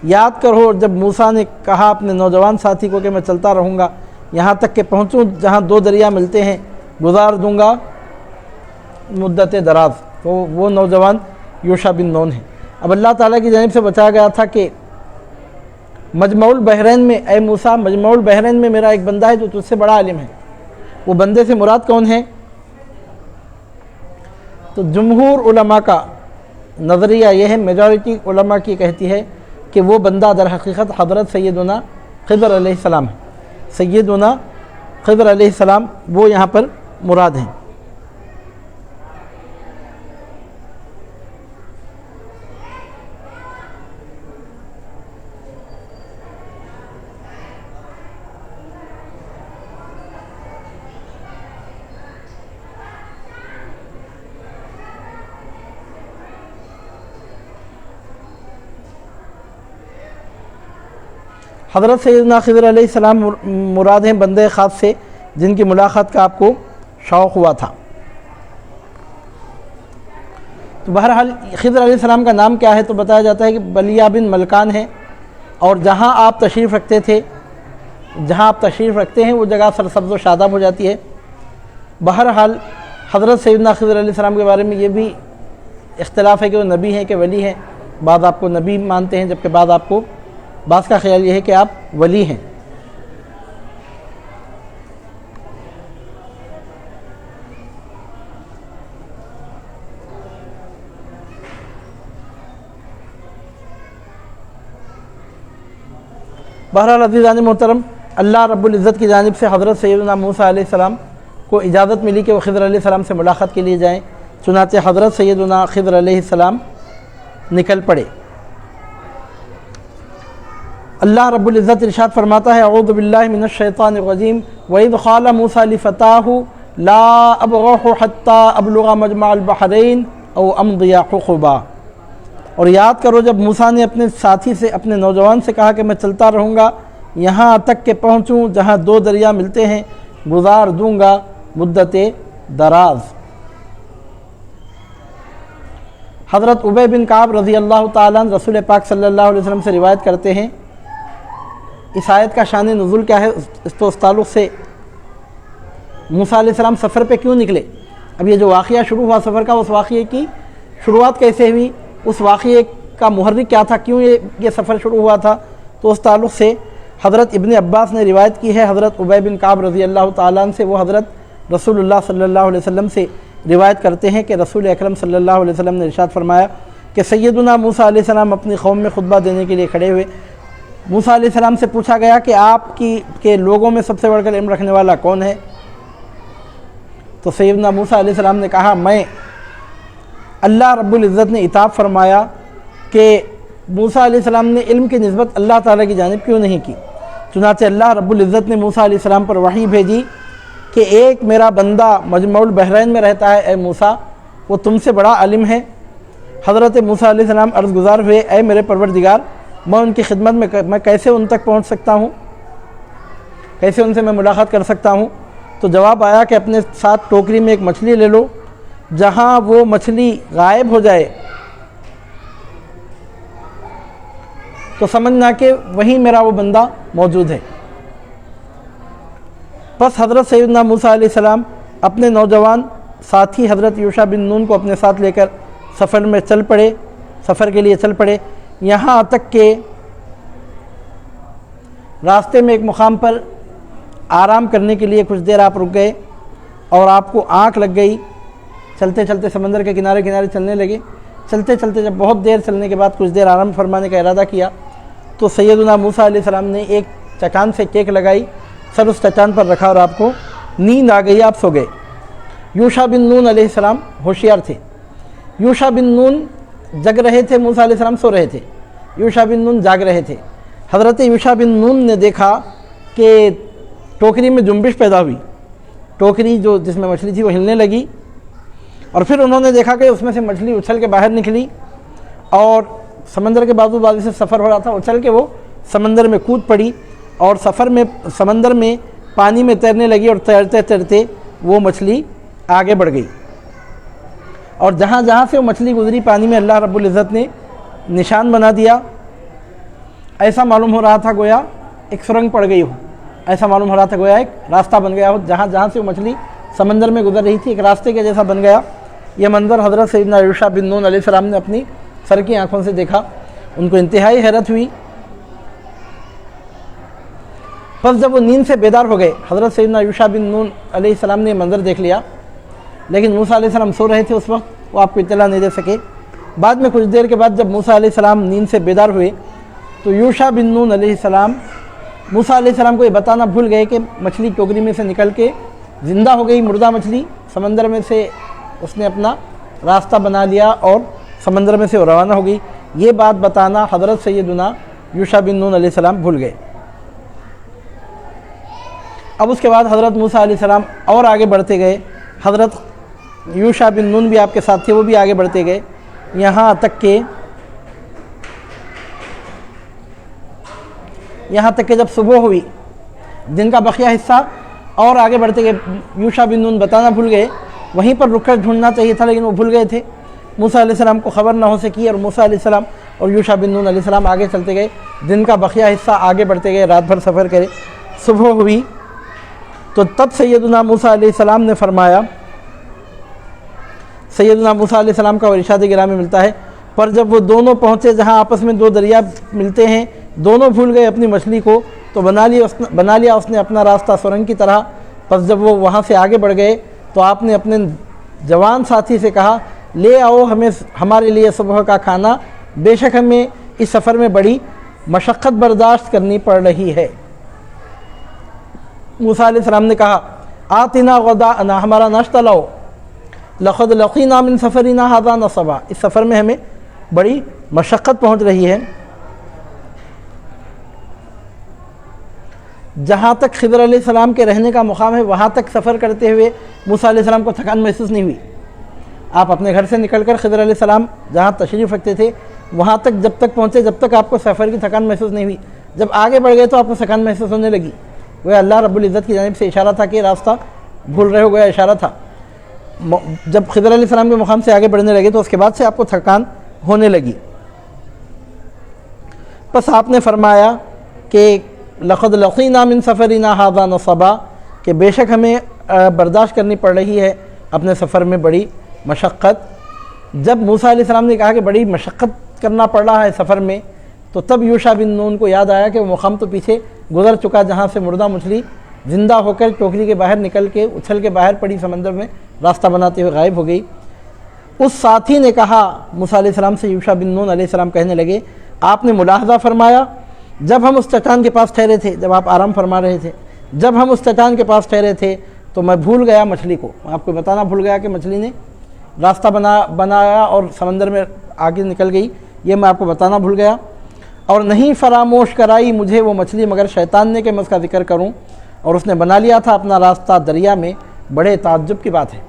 یاد کرو جب موسیٰ نے کہا اپنے نوجوان ساتھی کو کہ میں چلتا رہوں گا یہاں تک کہ پہنچوں جہاں دو دریا ملتے ہیں، گزار دوں گا مدت دراز، تو وہ نوجوان یوشع بن نون ہے۔ اب اللہ تعالیٰ کی جانب سے بتایا گیا تھا کہ مجمع البحرین میں اے موسیٰ مجمع البحرین میں میرا ایک بندہ ہے جو تجھ سے بڑا عالم ہے۔ وہ بندے سے مراد کون ہے؟ تو جمہور علماء کا نظریہ یہ ہے، میجورٹی علماء کی کہتی ہے کہ وہ بندہ در حقیقت حضرت سیدنا خضر علیہ السلام ہے۔ سیدنا خضر علیہ السلام وہ یہاں پر مراد ہیں۔ حضرت سیدنا خضر علیہ السلام مراد ہیں بندے خاص سے جن کی ملاقات کا آپ کو شوق ہوا تھا۔ تو بہرحال خضر علیہ السلام کا نام کیا ہے؟ تو بتایا جاتا ہے کہ بلیہ بن ملکان ہے، اور جہاں آپ تشریف رکھتے ہیں وہ جگہ سرسبز و شاداب ہو جاتی ہے۔ بہرحال حضرت سیدنا خضر علیہ السلام کے بارے میں یہ بھی اختلاف ہے کہ وہ نبی ہیں کہ ولی ہیں۔ بعض آپ کو نبی مانتے ہیں جبکہ بعض کا خیال یہ ہے کہ آپ ولی ہیں۔ بہرحال عزیزان محترم، اللہ رب العزت کی جانب سے حضرت سیدنا موسیٰ علیہ السلام کو اجازت ملی کہ وہ خضر علیہ السلام سے ملاقات کے لیے جائیں، چنانچہ حضرت سیدنا خضر علیہ السلام نکل پڑے۔ اللہ رب العزت ارشاد فرماتا ہے اعوذ باللہ من الشیطان الرجیم وَإِذْ قَالَ مُوسَىٰ لِفَتَاهُ لَا أَبْرَحُ حَتَّىٰ أَبْلُغَ مَجْمَعَ الْبَحْرَيْنِ أَوْ أَمْضِيَ حُقُبًا۔ اور یاد کرو جب موسیٰ نے اپنے ساتھی سے، اپنے نوجوان سے کہا کہ میں چلتا رہوں گا یہاں تک کہ پہنچوں جہاں دو دریا ملتے ہیں، گزار دوں گا مدت دراز۔ حضرت ابی بن کعب رضی اللہ تعالیٰ عنہ رسول پاک صلی اللہ علیہ وسلم سے روایت کرتے ہیں، اس آیت کا شان نزول کیا ہے، اس تعلق سے موسیٰ علیہ السلام سفر پہ کیوں نکلے۔ اب یہ جو واقعہ شروع ہوا سفر کا، اس واقعے کی شروعات کیسے ہوئی، اس واقعے کا محرک کیا تھا، کیوں یہ سفر شروع ہوا تھا، تو اس تعلق سے حضرت ابن عباس نے روایت کی ہے حضرت ابی بن کعب رضی اللہ تعالیٰ عنہ سے، وہ حضرت رسول اللہ صلی اللہ علیہ وسلم سے روایت کرتے ہیں کہ رسول اکرم صلی اللہ علیہ وسلم نے ارشاد فرمایا کہ سیدنا موسیٰ علیہ السلام اپنی قوم میں خطبہ دینے کے لیے کھڑے ہوئے۔ موسیٰ علیہ السلام سے پوچھا گیا کہ آپ کے لوگوں میں سب سے بڑھ کر علم رکھنے والا کون ہے؟ تو سیدنا موسیٰ علیہ السلام نے کہا میں۔ اللہ رب العزت نے عتاب فرمایا کہ موسیٰ علیہ السلام نے علم کی نسبت اللہ تعالیٰ کی جانب کیوں نہیں کی؟ چنانچہ اللہ رب العزت نے موسیٰ علیہ السلام پر وحی بھیجی کہ ایک میرا بندہ مجمع البحرین میں رہتا ہے، اے موسیٰ وہ تم سے بڑا عالم ہے۔ حضرت موسیٰ علیہ السلام عرض گزار ہوئے، اے میرے پروردگار میں ان کی خدمت میں کیسے ان تک پہنچ سکتا ہوں، کیسے ان سے میں ملاقات کر سکتا ہوں؟ تو جواب آیا کہ اپنے ساتھ ٹوکری میں ایک مچھلی لے لو، جہاں وہ مچھلی غائب ہو جائے تو سمجھنا کہ وہیں میرا وہ بندہ موجود ہے۔ پس حضرت سیدنا موسیٰ علیہ السلام اپنے نوجوان ساتھی حضرت یوشع بن نون کو اپنے ساتھ لے کر سفر کے لیے چل پڑے، یہاں تک کہ راستے میں ایک مقام پر آرام کرنے کے لیے کچھ دیر آپ رک گئے اور آپ کو آنکھ لگ گئی۔ چلتے چلتے سمندر کے کنارے چلنے لگے، چلتے چلتے جب بہت دیر چلنے کے بعد کچھ دیر آرام فرمانے کا ارادہ کیا تو سیدنا موسیٰ علیہ السلام نے ایک چٹان سے کیک لگائی، سر اس چٹان پر رکھا اور آپ کو نیند آ گئی، آپ سو گئے۔ یوشع بن نون علیہ السلام ہوشیار تھے، یوشع بن نون جگ رہے تھے، موسیٰ علیہ السلام سو رہے تھے، یوشع بن نون جاگ رہے تھے۔ حضرت یوشع بن نون نے دیکھا کہ ٹوکری میں جنبش پیدا ہوئی، ٹوکری جس میں مچھلی تھی وہ ہلنے لگی، اور پھر انہوں نے دیکھا کہ اس میں سے مچھلی اچھل کے باہر نکلی اور سمندر کے بازو بازو سے سفر ہو رہا تھا، اچھل کے وہ سمندر میں کود پڑی اور سمندر میں پانی میں تیرنے لگی، اور تیرتے تیرتے وہ مچھلی آگے بڑھ گئی، اور جہاں جہاں سے وہ مچھلی گزری پانی میں اللہ رب العزت نے نشان بنا دیا۔ ایسا معلوم ہو رہا تھا گویا ایک سرنگ پڑ گئی ہو، ایسا معلوم ہو رہا تھا گویا ایک راستہ بن گیا ہو، جہاں جہاں سے وہ مچھلی سمندر میں گزر رہی تھی ایک راستے کے جیسا بن گیا۔ یہ منظر حضرت سیدنا یوشع بن نون علیہ السلام نے اپنی سر کی آنکھوں سے دیکھا، ان کو انتہائی حیرت ہوئی۔ پس جب وہ نیند سے بیدار ہو گئے، حضرت سیدنا یوشع بن نون علیہ السلام نے منظر دیکھ لیا، لیکن موسیٰ علیہ السلام سو رہے تھے اس وقت، وہ آپ کو اطلاع نہیں دے سکے۔ بعد میں کچھ دیر کے بعد جب موسیٰ علیہ السلام نیند سے بیدار ہوئے تو یوشع بن نون علیہ السلام موسیٰ علیہ السلام کو یہ بتانا بھول گئے کہ مچھلی ٹوکری میں سے نکل کے زندہ ہو گئی، مردہ مچھلی سمندر میں سے اس نے اپنا راستہ بنا لیا اور سمندر میں سے روانہ ہو گئی۔ یہ بات بتانا حضرت سیدنا یوشع بن نون علیہ السلام بھول گئے۔ اب اس کے بعد حضرت موسیٰ علیہ السلام اور آگے بڑھتے گئے، حضرت یوشع بن نون بھی آپ کے ساتھ تھے، وہ بھی آگے بڑھتے گئے، یہاں تک کہ جب صبح ہوئی، دن کا بقیہ حصہ اور آگے بڑھتے گئے، یوشع بن نون بتانا بھول گئے، وہیں پر رک کر ڈھونڈنا چاہیے تھا لیکن وہ بھول گئے تھے، موسیٰ علیہ السلام کو خبر نہ ہو سکی، اور موسیٰ علیہ السلام اور یوشع بن نون علیہ السلام آگے چلتے گئے، دن کا بقیہ حصہ آگے بڑھتے گئے، رات بھر سفر کرے۔ صبح ہوئی تو تب سیدنا موسیٰ علیہ السلام نے فرمایا، سیدنا موسیٰ علیہ السلام کا ارشاد گرامی ملتا ہے، پر جب وہ دونوں پہنچے جہاں آپس میں دو دریا ملتے ہیں، دونوں بھول گئے اپنی مچھلی کو، تو بنا لیا اس نے اپنا راستہ سرنگ کی طرح۔ پس جب وہ وہاں سے آگے بڑھ گئے تو آپ نے اپنے جوان ساتھی سے کہا، لے آؤ ہمارے لیے صبح کا کھانا، بے شک ہمیں اس سفر میں بڑی مشقت برداشت کرنی پڑ رہی ہے۔ موسیٰ علیہ السلام نے کہا، آتنا غداءنا، ہمارا ناشتہ لاؤ، لقد لقینا من سفرنا ھذا نصبا، اس سفر میں ہمیں بڑی مشقت پہنچ رہی ہے۔ جہاں تک خضر علیہ السلام کے رہنے کا مقام ہے وہاں تک سفر کرتے ہوئے موسیٰ علیہ السلام کو تھکان محسوس نہیں ہوئی۔ آپ اپنے گھر سے نکل کر خضر علیہ السلام جہاں تشریف رکھتے تھے وہاں تک جب تک پہنچے جب تک آپ کو سفر کی تھکان محسوس نہیں ہوئی، جب آگے بڑھ گئے تو آپ کو تھکان محسوس ہونے لگی۔ وہ اللہ رب العزت کی جانب سے اشارہ تھا کہ راستہ بھول رہے ہو گیا، اشارہ تھا۔ جب خضر علیہ السلام کے مقام سے آگے بڑھنے لگے تو اس کے بعد سے آپ کو تھکان ہونے لگی۔ پس آپ نے فرمایا کہ لقد لقینا من سفرنا ھذا نصبا، کہ بے شک ہمیں برداشت کرنی پڑ رہی ہے اپنے سفر میں بڑی مشقت۔ جب موسیٰ علیہ السلام نے کہا کہ بڑی مشقت کرنا پڑ رہا ہے سفر میں، تو تب یوشع بن نون کو یاد آیا کہ وہ مقام تو پیچھے گزر چکا جہاں سے مردہ مچھلی زندہ ہو کر ٹوکری کے باہر نکل کے اچھل کے باہر پڑی سمندر میں راستہ بناتے ہوئے غائب ہو گئی۔ اس ساتھی نے کہا موسیٰ علیہ السلام سے، یوشع بن نون علیہ السلام کہنے لگے، آپ نے ملاحظہ فرمایا جب ہم اس چٹان کے پاس ٹھہرے تھے، جب آپ آرام فرما رہے تھے، جب ہم اس چٹان کے پاس ٹھہرے تھے تو میں بھول گیا مچھلی کو، آپ کو بتانا بھول گیا کہ مچھلی نے راستہ بنایا اور سمندر میں آگے نکل گئی، یہ میں آپ کو بتانا بھول گیا۔ اور نہیں فراموش کرائی مجھے وہ مچھلی مگر شیطان نے کہ میں اس کا ذکر کروں، اور اس نے بنا لیا تھا اپنا راستہ دریا میں۔ بڑے تعجب کی بات ہے،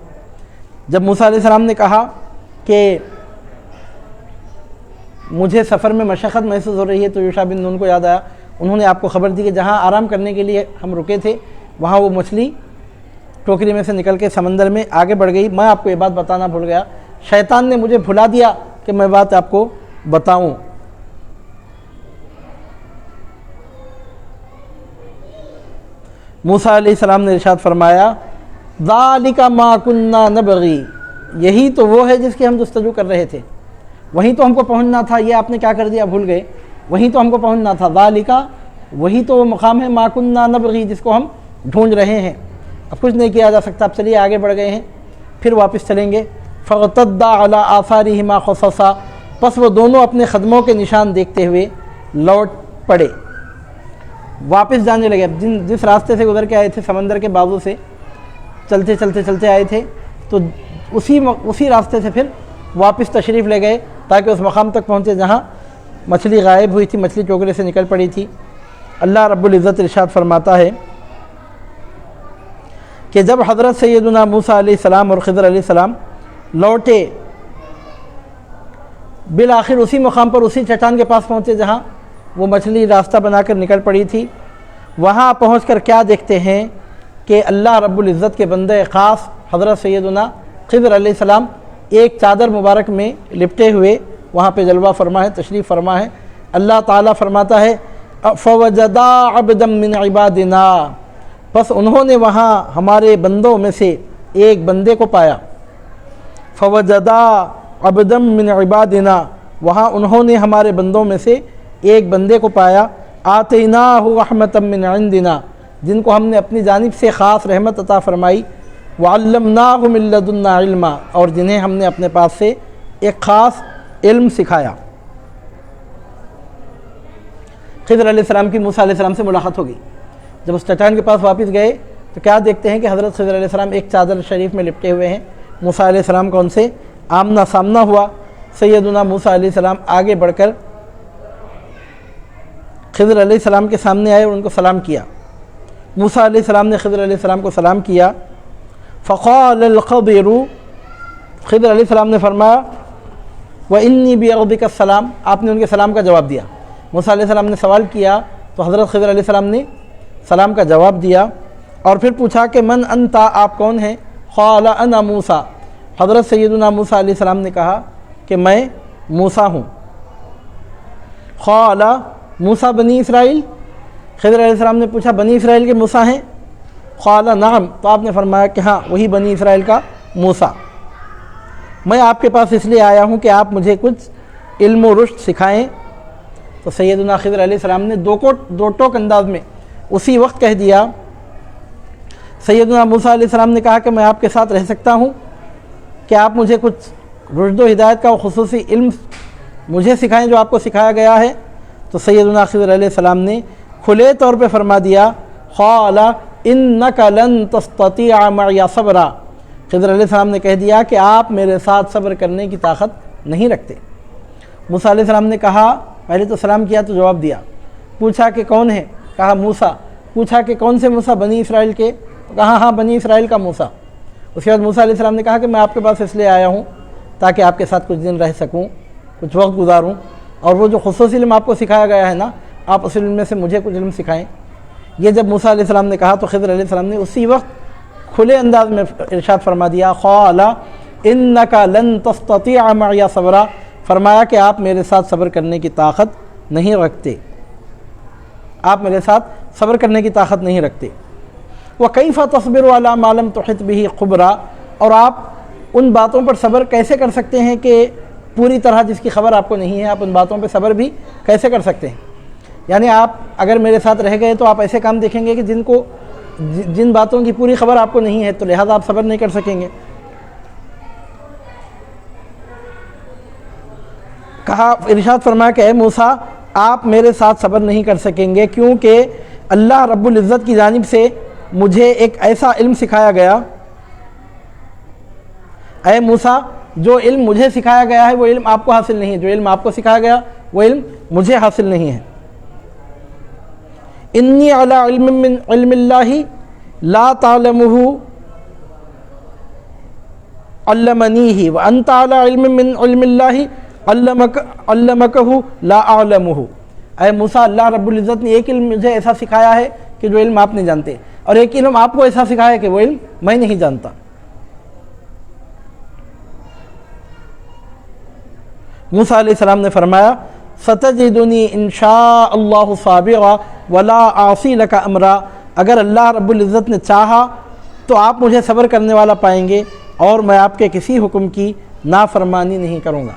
جب موسیٰ علیہ السلام نے کہا کہ مجھے سفر میں مشقت محسوس ہو رہی ہے تو یوشع بن نون کو یاد آیا، انہوں نے آپ کو خبر دی کہ جہاں آرام کرنے کے لیے ہم رکے تھے وہاں وہ مچھلی ٹوکری میں سے نکل کے سمندر میں آگے بڑھ گئی۔ میں آپ کو یہ بات بتانا بھول گیا، شیطان نے مجھے بھلا دیا کہ میں بات آپ کو بتاؤں۔ موسیٰ علیہ السلام نے ارشاد فرمایا، ذَلِكَ مَا كُنَّا نَبْغِي، یہی تو وہ ہے جس کی ہم جستجو کر رہے تھے، وہیں تو ہم کو پہنچنا تھا، یہ آپ نے کیا کر دیا، بھول گئے، وہیں تو ہم کو پہنچنا تھا۔ ذَلِكَ، وہی تو وہ مقام ہے، مَا كُنَّا نَبْغِي، جس کو ہم ڈھونڈ رہے ہیں۔ اب کچھ نہیں کیا جا سکتا، اب چلیے آگے بڑھ گئے ہیں، پھر واپس چلیں گے۔ فَاغْتَدَّ عَلَىٰ آثَارِهِمَا قَصَصًا، پس وہ دونوں اپنے قدموں کے نشان دیکھتے ہوئے لوٹ پڑے، واپس جانے لگے۔ جس راستے سے گزر کے آئے تھے سمندر کے بازو سے چلتے چلتے چلتے آئے تھے، تو اسی راستے سے پھر واپس تشریف لے گئے تاکہ اس مقام تک پہنچے جہاں مچھلی غائب ہوئی تھی، مچھلی ٹوکرے سے نکل پڑی تھی۔ اللہ رب العزت ارشاد فرماتا ہے کہ جب حضرت سیدنا موسیٰ علیہ السلام اور خضر علیہ السلام لوٹے، بالآخر اسی مقام پر اسی چٹان کے پاس پہنچے جہاں وہ مچھلی راستہ بنا کر نکل پڑی تھی۔ وہاں پہنچ کر کیا دیکھتے ہیں کہ اللہ رب العزت کے بندہ خاص حضرت سیدنا خضر علیہ السلام ایک چادر مبارک میں لپٹے ہوئے وہاں پہ جلوہ فرما ہے، تشریف فرما ہے۔ اللہ تعالیٰ فرماتا ہے، فَوَجَدَا عَبْدًا مِّنْ عِبَادِنَا، پس انہوں نے وہاں ہمارے بندوں میں سے ایک بندے کو پایا۔ فَوَجَدَا عَبْدًا مِّنْ عِبَادِنَا، وہاں انہوں نے ہمارے بندوں میں سے ایک بندے کو پایا، آتَيْنَاهُ رَحْمَةً مِّنْ عِنْدِنَا، جن کو ہم نے اپنی جانب سے خاص رحمت عطا فرمائی، وَعَلَّمْنَاهُ مِن لَّدُنَّا عِلْمًا، اور جنہیں ہم نے اپنے پاس سے ایک خاص علم سکھایا۔ خضر علیہ السلام کی موسیٰ علیہ السلام سے ملاقات ہوگی۔ جب اس چٹان کے پاس واپس گئے تو کیا دیکھتے ہیں کہ حضرت خضر علیہ السلام ایک چادر شریف میں لپٹے ہوئے ہیں۔ موسیٰ علیہ السلام کا ان سے آمنا سامنا ہوا۔ سیدنا موسیٰ علیہ السلام آگے بڑھ کر خضر علیہ السلام کے سامنے آئے اور ان کو سلام کیا۔ موسیٰ علیہ السلام نے خضر علیہ السلام کو سلام کیا۔ فقال الخضر، خضر علیہ السلام نے فرمایا، وَإِنِّي بِأَرْضِكَ السلام، آپ نے ان کے سلام کا جواب دیا۔ موسیٰ علیہ السلام نے سوال کیا تو حضرت خضر علیہ السلام نے سلام کا جواب دیا، اور پھر پوچھا کہ من انتا، آپ کون ہیں؟ قال انا موسیٰ، حضرت سیدنا موسیٰ علیہ السلام نے کہا کہ میں موسیٰ ہوں۔ قال موسیٰ بنی اسرائیل، خضر علیہ السلام نے پوچھا بنی اسرائیل کے موسیٰ ہیں؟ قال نعم، تو آپ نے فرمایا کہ ہاں وہی بنی اسرائیل کا موسیٰ۔ میں آپ کے پاس اس لیے آیا ہوں کہ آپ مجھے کچھ علم و رشد سکھائیں۔ تو سیدنا خضر علیہ السلام نے دو ٹوک انداز میں اسی وقت کہہ دیا۔ سیدنا موسیٰ علیہ السلام نے کہا کہ میں آپ کے ساتھ رہ سکتا ہوں، کہ آپ مجھے کچھ رشد و ہدایت کا خصوصی علم مجھے سکھائیں جو آپ کو سکھایا گیا ہے۔ تو سیدنا خضر علیہ السلام نے کھلے طور پہ فرما دیا، قال انک لن تستطیع معی صبرا، خضر علیہ السلام نے کہہ دیا کہ آپ میرے ساتھ صبر کرنے کی طاقت نہیں رکھتے۔ موسیٰ علیہ السلام نے کہا، پہلے تو سلام کیا تو جواب دیا، پوچھا کہ کون ہے؟ کہا موسیٰ۔ پوچھا کہ کون سے موسیٰ؟ بنی اسرائیل کے؟ کہا ہاں بنی اسرائیل کا موسیٰ۔ اس کے بعد موسیٰ علیہ السلام نے کہا کہ میں آپ کے پاس اس لیے آیا ہوں تاکہ آپ کے ساتھ کچھ دن رہ سکوں، کچھ وقت گزاروں، اور وہ جو خصوصی علم آپ کو سکھایا گیا ہے نا، آپ اس علم میں سے مجھے کچھ علم سکھائیں۔ یہ جب موسیٰ علیہ السلام نے کہا تو خضر علیہ السلام نے اسی وقت کھلے انداز میں ارشاد فرما دیا، قال انک لن تستطیع معی صبرا، فرمایا کہ آپ میرے ساتھ صبر کرنے کی طاقت نہیں رکھتے، آپ میرے ساتھ صبر کرنے کی طاقت نہیں رکھتے۔ وَكَيْفَ تَصْبِرُ عَلَىٰ مَا لَمْ تُحِطْ بِهِ خُبْرًا، اور آپ ان باتوں پر صبر کیسے کر سکتے ہیں کہ پوری طرح جس کی خبر آپ کو نہیں ہے، آپ ان باتوں پہ صبر بھی کیسے کر سکتے ہیں؟ یعنی آپ اگر میرے ساتھ رہ گئے تو آپ ایسے کام دیکھیں گے کہ جن باتوں کی پوری خبر آپ کو نہیں ہے، تو لہذا آپ صبر نہیں کر سکیں گے۔ کہا، ارشاد فرمایا کہ اے موسیٰ آپ میرے ساتھ صبر نہیں کر سکیں گے، کیونکہ اللہ رب العزت کی جانب سے مجھے ایک ایسا علم سکھایا گیا، اے موسیٰ جو علم مجھے سکھایا گیا ہے وہ علم آپ کو حاصل نہیں ہے، جو علم آپ کو سکھایا گیا وہ علم مجھے حاصل نہیں ہے۔ انی علی علم من علم اللہ لا تعلمہ علمنیہ وانت علی علم من علم اللہ علمکہ لا اعلمہ، اے موسیٰ اللہ رب العزت نے ایک علم مجھے ایسا سکھایا ہے کہ جو علم آپ نہیں جانتے، اور ایک علم آپ کو ایسا سکھایا ہے کہ وہ علم میں نہیں جانتا۔ موسیٰ علیہ السلام نے فرمایا ستجدنی انشاء اللہ صابرا ولا اعصی لک امرا، اگر اللہ رب العزت نے چاہا تو آپ مجھے صبر کرنے والا پائیں گے اور میں آپ کے کسی حکم کی نافرمانی نہیں کروں گا۔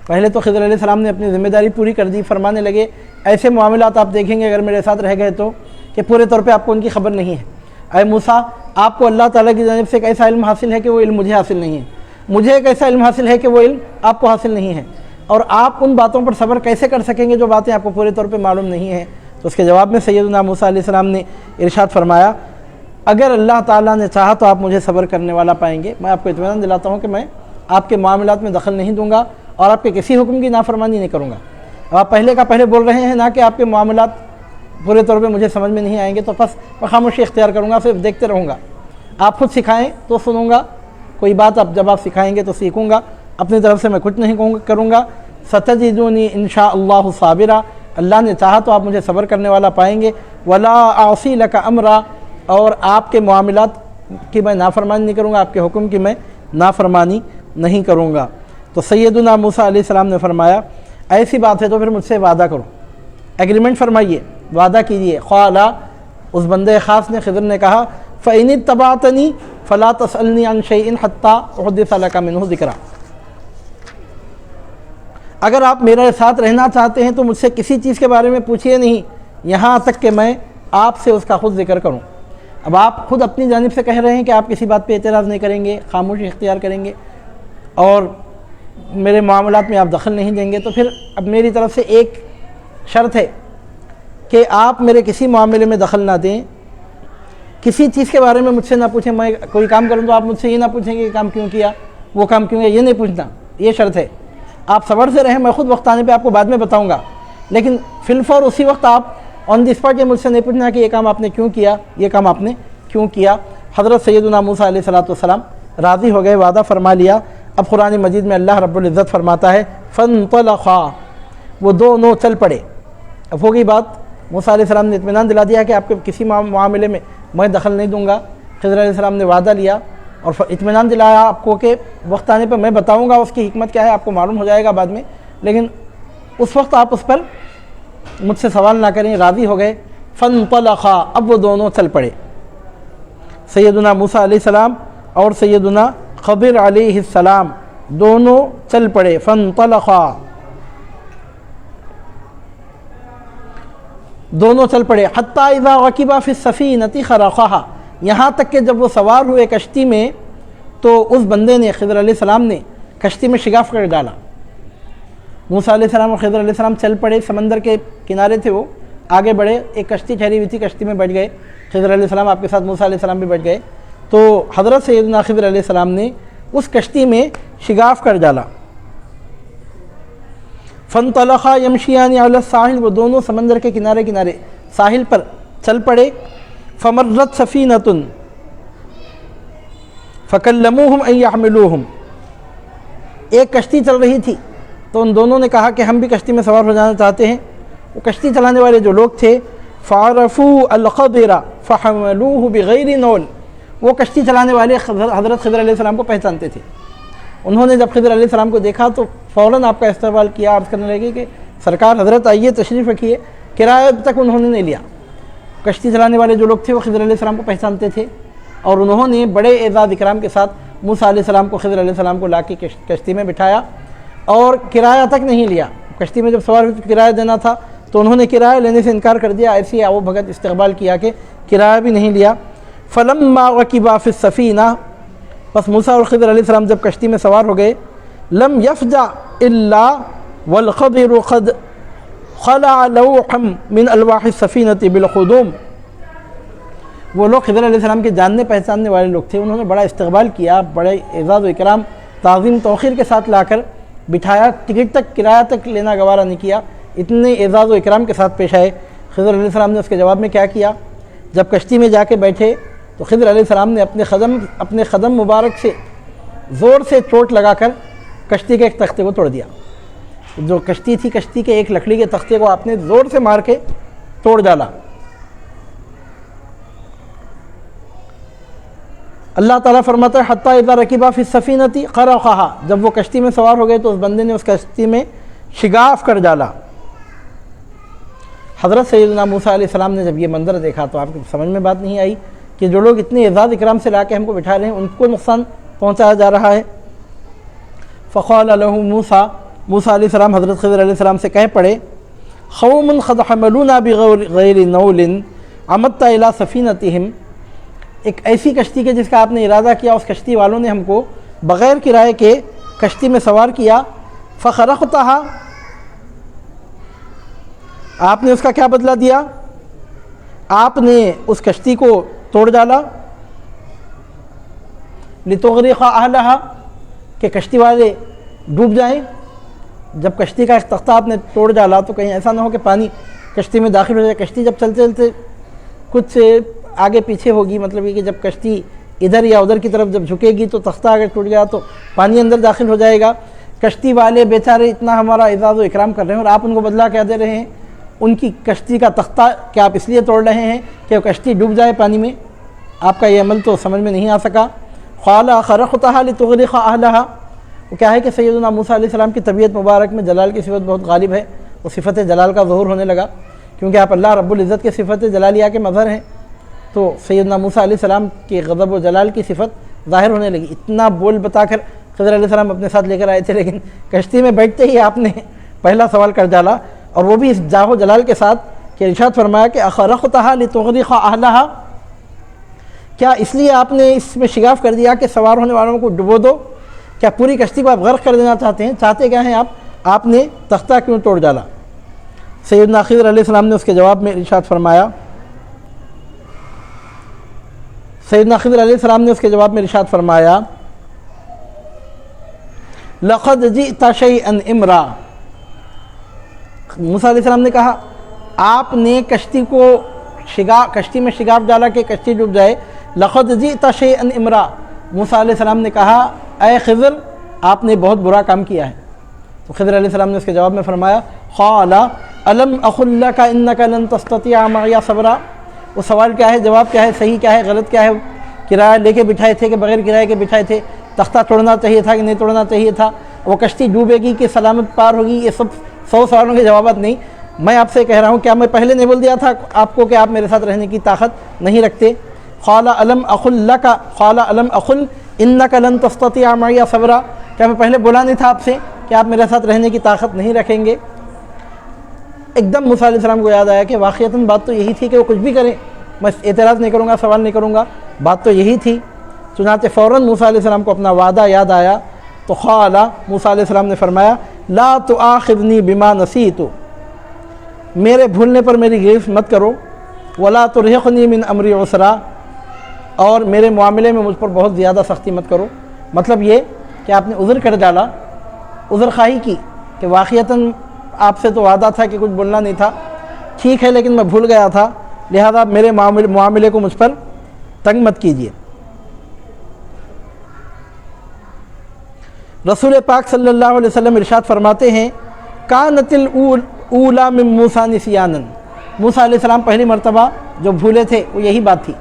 پہلے تو خضر علیہ السلام نے اپنی ذمہ داری پوری کر دی، فرمانے لگے ایسے معاملات آپ دیکھیں گے اگر میرے ساتھ رہ گئے تو کہ پورے طور پہ آپ کو ان کی خبر نہیں ہے۔ اے موسیٰ آپ کو اللہ تعالیٰ کی جانب سے ایک ایسا علم حاصل ہے کہ وہ علم مجھے حاصل نہیں ہے، مجھے ایک ایسا علم حاصل ہے کہ وہ علم آپ کو حاصل نہیں ہے، اور آپ ان باتوں پر صبر کیسے کر سکیں گے جو باتیں آپ کو پورے طور پہ معلوم نہیں ہیں؟ تو اس کے جواب میں سیدنا موسیٰ علیہ السلام نے ارشاد فرمایا اگر اللہ تعالیٰ نے چاہا تو آپ مجھے صبر کرنے والا پائیں گے، میں آپ کو اطمینان دلاتا ہوں کہ میں آپ کے معاملات میں دخل نہیں دوں گا اور آپ کے کسی حکم کی نافرمانی نہیں کروں گا۔ اب آپ پہلے کا پہلے بول رہے ہیں نا کہ آپ کے معاملات پورے طور پہ مجھے سمجھ میں نہیں آئیں گے، تو بس میں خاموشی اختیار کروں گا، صرف دیکھتے رہوں گا، آپ خود سکھائیں تو سنوں گا، کوئی بات جب آپ سکھائیں گے تو سیکھوں گا، اپنی طرف سے میں کچھ نہیں کروں گا۔ ستجدونی انشاء اللہ صابرا، اللہ نے چاہا تو آپ مجھے صبر کرنے والا پائیں گے، ولا اعصی لک امرا، اور آپ کے معاملات کی میں نافرمانی نہیں کروں گا، آپ کے حکم کی میں نافرمانی نہیں کروں گا۔ تو سیدنا موسیٰ علیہ السلام نے فرمایا ایسی بات ہے تو پھر مجھ سے وعدہ کرو، ایگریمنٹ فرمائیے، وعدہ کیجیے۔ قال، اس بندے خاص نے خضر نے کہا فإن اتبعتنی فلا تسألنی عن شیء حتی احدث لک منہ ذکرا، اگر آپ میرے ساتھ رہنا چاہتے ہیں تو مجھ سے کسی چیز کے بارے میں پوچھئے نہیں یہاں تک کہ میں آپ سے اس کا خود ذکر کروں۔ اب آپ خود اپنی جانب سے کہہ رہے ہیں کہ آپ کسی بات پہ اعتراض نہیں کریں گے، خاموشی اختیار کریں گے اور میرے معاملات میں آپ دخل نہیں دیں گے، تو پھر اب میری طرف سے ایک شرط ہے کہ آپ میرے کسی معاملے میں دخل نہ دیں، کسی چیز کے بارے میں مجھ سے نہ پوچھیں، میں کوئی کام کروں تو آپ مجھ سے یہ نہ پوچھیں کہ یہ کام کیوں کیا، وہ کام کیوں کیا، یہ نہیں پوچھنا، یہ شرط ہے۔ آپ صبر سے رہیں، میں خود وقت آنے پہ آپ کو بعد میں بتاؤں گا، لیکن فی الفور اسی وقت آپ آن دی اسپاٹ یہ مجھ سے نہیں پوچھنا کہ یہ کام آپ نے کیوں کیا، یہ کام آپ نے کیوں کیا۔ حضرت سیدنا موسیٰ علیہ السلام راضی ہو گئے، وعدہ فرما لیا۔ اب قرآن مجید میں اللہ رب العزت فرماتا ہے فانطلقا، وہ دونوں چل پڑے۔ اب ہو گئی بات، موسیٰ علیہ السلام نے اطمینان دلا دیا کہ آپ کے کسی معاملے میں میں دخل نہیں دوں گا، خضر علیہ السلام نے وعدہ لیا اور اطمینان دلایا آپ کو کہ وقت آنے پہ میں بتاؤں گا اس کی حکمت کیا ہے، آپ کو معلوم ہو جائے گا بعد میں، لیکن اس وقت آپ اس پر مجھ سے سوال نہ کریں۔ راضی ہو گئے۔ فانطلقا، اب وہ دونوں چل پڑے، سیدنا موسیٰ علیہ السلام اور سیدنا خضر علیہ السلام دونوں چل پڑے۔ فانطلقا، دونوں چل پڑے۔ حتی اذا رکبا فی السفینۃ خرقھا، یہاں تک کہ جب وہ سوار ہوئے کشتی میں تو اس بندے نے، خضر علیہ السلام نے کشتی میں شگاف کر ڈالا۔ موسیٰ علیہ السلام اور خضر علیہ السلام چل پڑے، سمندر کے کنارے تھے، وہ آگے بڑھے، ایک کشتی ٹھہری ہوئی تھی، کشتی میں بیٹھ گئے، خضر علیہ السلام آپ کے ساتھ موسیٰ علیہ السلام بھی بیٹھ گئے، تو حضرت سیدنا خضر علیہ السلام نے اس کشتی میں شگاف کر ڈالا۔ فانطلقا یمشیان علی الساحل، وہ دونوں سمندر کے کنارے کنارے ساحل پر چل پڑے. فمرت سفینۃ فکلموہم ان یحملوہم، ایک کشتی چل رہی تھی تو ان دونوں نے کہا کہ ہم بھی کشتی میں سوار ہو جانا چاہتے ہیں. وہ کشتی چلانے والے جو لوگ تھے فعرفوا الخضر فحملوہ بغیر نول، وہ کشتی چلانے والے حضرت خضر علیہ السلام کو پہچانتے تھے. انہوں نے جب خضر علیہ السلام کو دیکھا تو فوراً آپ کا استقبال کیا، عرض کرنے لگے کہ سرکار حضرت آئیے تشریف رکھیے. کرایہ تک انہوں نے نہیں لیا. کشتی چلانے والے جو لوگ تھے وہ خضر علیہ السلام کو پہچانتے تھے اور انہوں نے بڑے اعزاز اکرام کے ساتھ موسیٰ علیہ السلام کو خضر علیہ السلام کو لا کے کشتی میں بٹھایا اور کرایہ تک نہیں لیا. کشتی میں جب سوار ہوئے تو کرایہ دینا تھا تو انہوں نے کرایہ لینے سے انکار کر دیا. ایسی آو بھگت استقبال کیا کہ کرایہ بھی نہیں لیا. فلما رکبا فی السفینہ، بس موسیٰ اور خضر علیہ السلام جب کشتی میں سوار ہو گئے، لم یفجع الا والخضر قد خلع لوحا من الواح السفینۃ بالقدوم، وہ لوگ خضر علیہ السلام کے جاننے پہچاننے والے لوگ تھے. انہوں نے بڑا استقبال کیا، بڑے اعزاز و اکرام تعظیم توقیر کے ساتھ لا کر بٹھایا. ٹکٹ تک کرایہ تک لینا گوارہ نہیں کیا، اتنے اعزاز و اکرام کے ساتھ پیش آئے. خضر علیہ السلام نے اس کے جواب میں کیا کیا؟ جب کشتی میں جا کے بیٹھے تو خضر علیہ السلام نے اپنے قدم مبارک سے زور سے چوٹ لگا کر کشتی کے ایک تختے کو توڑ دیا. جو کشتی تھی، کشتی کے ایک لکڑی کے تختے کو آپ نے زور سے مار کے توڑ ڈالا. اللہ تعالیٰ فرماتا ہے حتیٰ اذا رکبا فی السفینۃ غرقھا، جب وہ کشتی میں سوار ہو گئے تو اس بندے نے اس کشتی میں شگاف کر ڈالا. حضرت سیدنا موسیٰ علیہ السلام نے جب یہ منظر دیکھا تو آپ کو سمجھ میں بات نہیں آئی کہ جو لوگ اتنے اعزاز اکرام سے لا کے ہم کو بٹھا رہے ہیں ان کو نقصان پہنچایا جا رہا ہے. فقال له موسیٰ علیہ السلام حضرت خضر علیہ السلام سے کہہ پڑے قوم قد حملونا بغیر نول عمدت الى سفینتہم، ایک ایسی کشتی کے جس کا آپ نے ارادہ کیا اس کشتی والوں نے ہم کو بغیر کرائے کے کشتی میں سوار کیا. فخرقتها، آپ نے اس کا کیا بدلہ دیا؟ آپ نے اس کشتی کو توڑ ڈالا. لتغرق اہلہا، کہ کشتی والے ڈوب جائیں. جب کشتی کا ایک تختہ آپ نے توڑ ڈالا تو کہیں ایسا نہ ہو کہ پانی کشتی میں داخل ہو جائے. کشتی جب چلتے چلتے کچھ آگے پیچھے ہوگی، مطلب یہ کہ جب کشتی ادھر یا ادھر کی طرف جب جھکے گی تو تختہ اگر ٹوٹ گیا تو پانی اندر داخل ہو جائے گا. کشتی والے بیچارے اتنا ہمارا اعزاز و اکرام کر رہے ہیں اور آپ ان کو بدلہ کیا دے رہے ہیں؟ ان کی کشتی کا تختہ کیا آپ اس لیے توڑ رہے ہیں کہ وہ کشتی ڈوب جائے پانی میں؟ آپ کا یہ عمل تو سمجھ میں نہیں آ سکا. قال خرقتها لتغرق اهلها، وہ کیا ہے کہ سیدنا موسیٰ علیہ السلام کی طبیعت مبارک میں جلال کی صفت بہت غالب ہے. وہ صفت جلال کا ظہور ہونے لگا کیونکہ آپ اللہ رب العزت کے صفت جلالیہ کے مظہر ہیں. تو سیدنا موسیٰ علیہ السلام کی غضب و جلال کی صفت ظاہر ہونے لگی. اتنا بول بتا کر خضر علیہ السلام اپنے ساتھ لے کر آئے تھے، لیکن کشتی میں بیٹھتے ہی آپ نے پہلا سوال کر ڈالا، اور وہ بھی اس جاہ و جلال کے ساتھ کہ ارشاد فرمایا کہ اخرقتها لتغرق اهلها، کیا اس لیے آپ نے اس میں شگاف کر دیا کہ سوار ہونے والوں کو ڈبو دو؟ کیا پوری کشتی کو آپ غرق کر دینا چاہتے ہیں؟ چاہتے کیا ہیں آپ نے تختہ کیوں توڑ ڈالا؟ سیدنا خضر علیہ السلام نے اس کے جواب میں ارشاد فرمایا، لقد جئت شیئا امرا، موسیٰ علیہ السلام نے کہا آپ نے کشتی میں شگاف ڈالا کہ کشتی ڈوب جائے. لقد جئت شیئا امرا، موسیٰ علیہ السلام نے کہا اے خضر آپ نے بہت برا کام کیا ہے. تو خضر علیہ السلام نے اس کے جواب میں فرمایا قال الم اقل لک انک لن تستطیع معی صبرا. وہ سوال کیا ہے، جواب کیا ہے، صحیح کیا ہے، غلط کیا ہے؟ کرایہ لے کے بٹھائے تھے کہ بغیر کرایہ کے بٹھائے تھے؟ تختہ توڑنا چاہیے تھا کہ نہیں توڑنا چاہیے تھا؟ وہ کشتی ڈوبے گی کہ سلامت پار ہوگی؟ یہ سب 100 سوالوں کے جوابات نہیں. میں آپ سے کہہ رہا ہوں کیا میں پہلے نہیں بول دیا تھا آپ کو کہ آپ میرے ساتھ رہنے کی طاقت نہیں رکھتے؟ قال الم اقل لک قال الم اقل انک لن تستطیع معی صبرا، کیا میں پہلے بولا نہیں تھا آپ سے کہ آپ میرے ساتھ رہنے کی طاقت نہیں رکھیں گے؟ ایک دم موسیٰ علیہ السلام کو یاد آیا کہ واقعتاً بات تو یہی تھی کہ وہ کچھ بھی کریں، میں اعتراض نہیں کروں گا، سوال نہیں کروں گا، بات تو یہی تھی. چنانچہ فوراً موسیٰ علیہ السلام کو اپنا وعدہ یاد آیا. تو قال موسیٰ علیہ السلام نے فرمایا لا تؤاخذنی بما نسیت، میرے بھولنے پر میری گرفت مت کرو. ولا ترہقنی من امری عسرا، اور میرے معاملے میں مجھ پر بہت زیادہ سختی مت کرو. مطلب یہ کہ آپ نے عذر کر ڈالا، عذر خواہی کی کہ واقعتاً آپ سے تو وعدہ تھا کہ کچھ بولنا نہیں تھا، ٹھیک ہے لیکن میں بھول گیا تھا، لہذا میرے معاملے کو مجھ پر تنگ مت کیجیے۔ رسول پاک صلی اللہ علیہ وسلم ارشاد فرماتے ہیں کانت الاولی من موسیٰ نسیانا، موسیٰ علیہ السلام پہلی مرتبہ جو بھولے تھے وہ یہی بات تھی،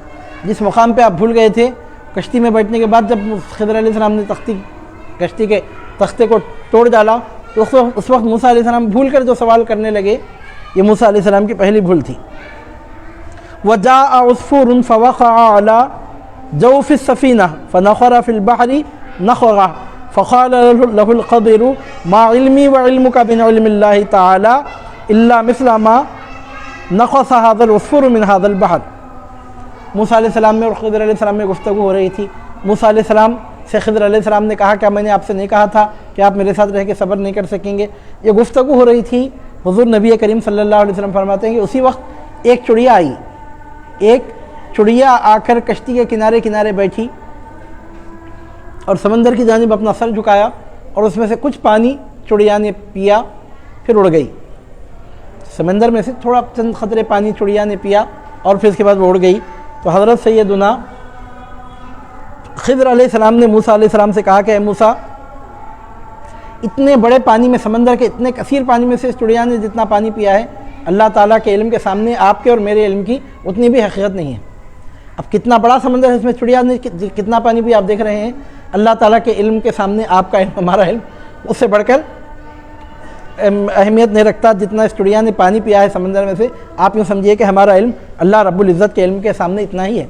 جس مقام پہ آپ بھول گئے تھے کشتی میں بیٹھنے کے بعد، جب خضر علیہ السلام نے کشتی کے تختے کو توڑ ڈالا تو اس وقت موسیٰ علیہ السلام بھول کر جو سوال کرنے لگے، یہ موسیٰ علیہ السلام کی پہلی بھول تھی۔ وَجَاءَ عُصْفُورٌ فَوَقَعَ عَلَى جَوْفِ السَّفِينَةِ فَنَخَرَ فِي الْبَحْرِ نَخَرًا فقال له الخضر ما علمي وعلمك من علم الله تعالى إلا مثل ما نقص هذا العصفور من هذا البحر۔ موسیٰ علیہ السلام میں اور خضر علیہ السلام میں گفتگو ہو رہی تھی۔ موسیٰ علیہ السلام سے خضر علیہ السلام نے کہا کیا میں نے آپ سے نہیں کہا تھا کہ آپ میرے ساتھ رہ کے صبر نہیں کر سکیں گے؟ یہ گفتگو ہو رہی تھی۔ حضور نبی کریم صلی اللہ علیہ وسلم فرماتے ہیں کہ اسی وقت ایک چڑیا آئی، ایک چڑیا آ کر کشتی کے کنارے کنارے بیٹھی اور سمندر کی جانب اپنا سر جھکایا، اور اس میں سے کچھ پانی چڑیا نے پیا، پھر اڑ گئی۔ سمندر میں سے تھوڑا چند قطرے پانی چڑیا نے پیا اور پھر اس کے بعد وہ اڑ گئی۔ تو حضرت سیدنا خضر علیہ السلام نے موسیٰ علیہ السلام سے کہا کہ اے موسیٰ، اتنے بڑے پانی میں، سمندر کے اتنے کثیر پانی میں سے اس چڑیا نے جتنا پانی پیا ہے، اللہ تعالیٰ کے علم کے سامنے آپ کے اور میرے علم کی اتنی بھی حقیقت نہیں ہے۔ اب کتنا بڑا سمندر ہے، اس میں چڑیا نے کتنا پانی پیا آپ دیکھ رہے ہیں، اللہ تعالیٰ کے علم کے سامنے آپ کا علم، ہمارا علم اس سے بڑھ کر اہمیت نہیں رکھتا جتنا اس چڑیا نے پانی پیا ہے سمندر میں سے۔ آپ یوں سمجھیے کہ ہمارا علم اللہ رب العزت کے علم کے سامنے اتنا ہی ہے۔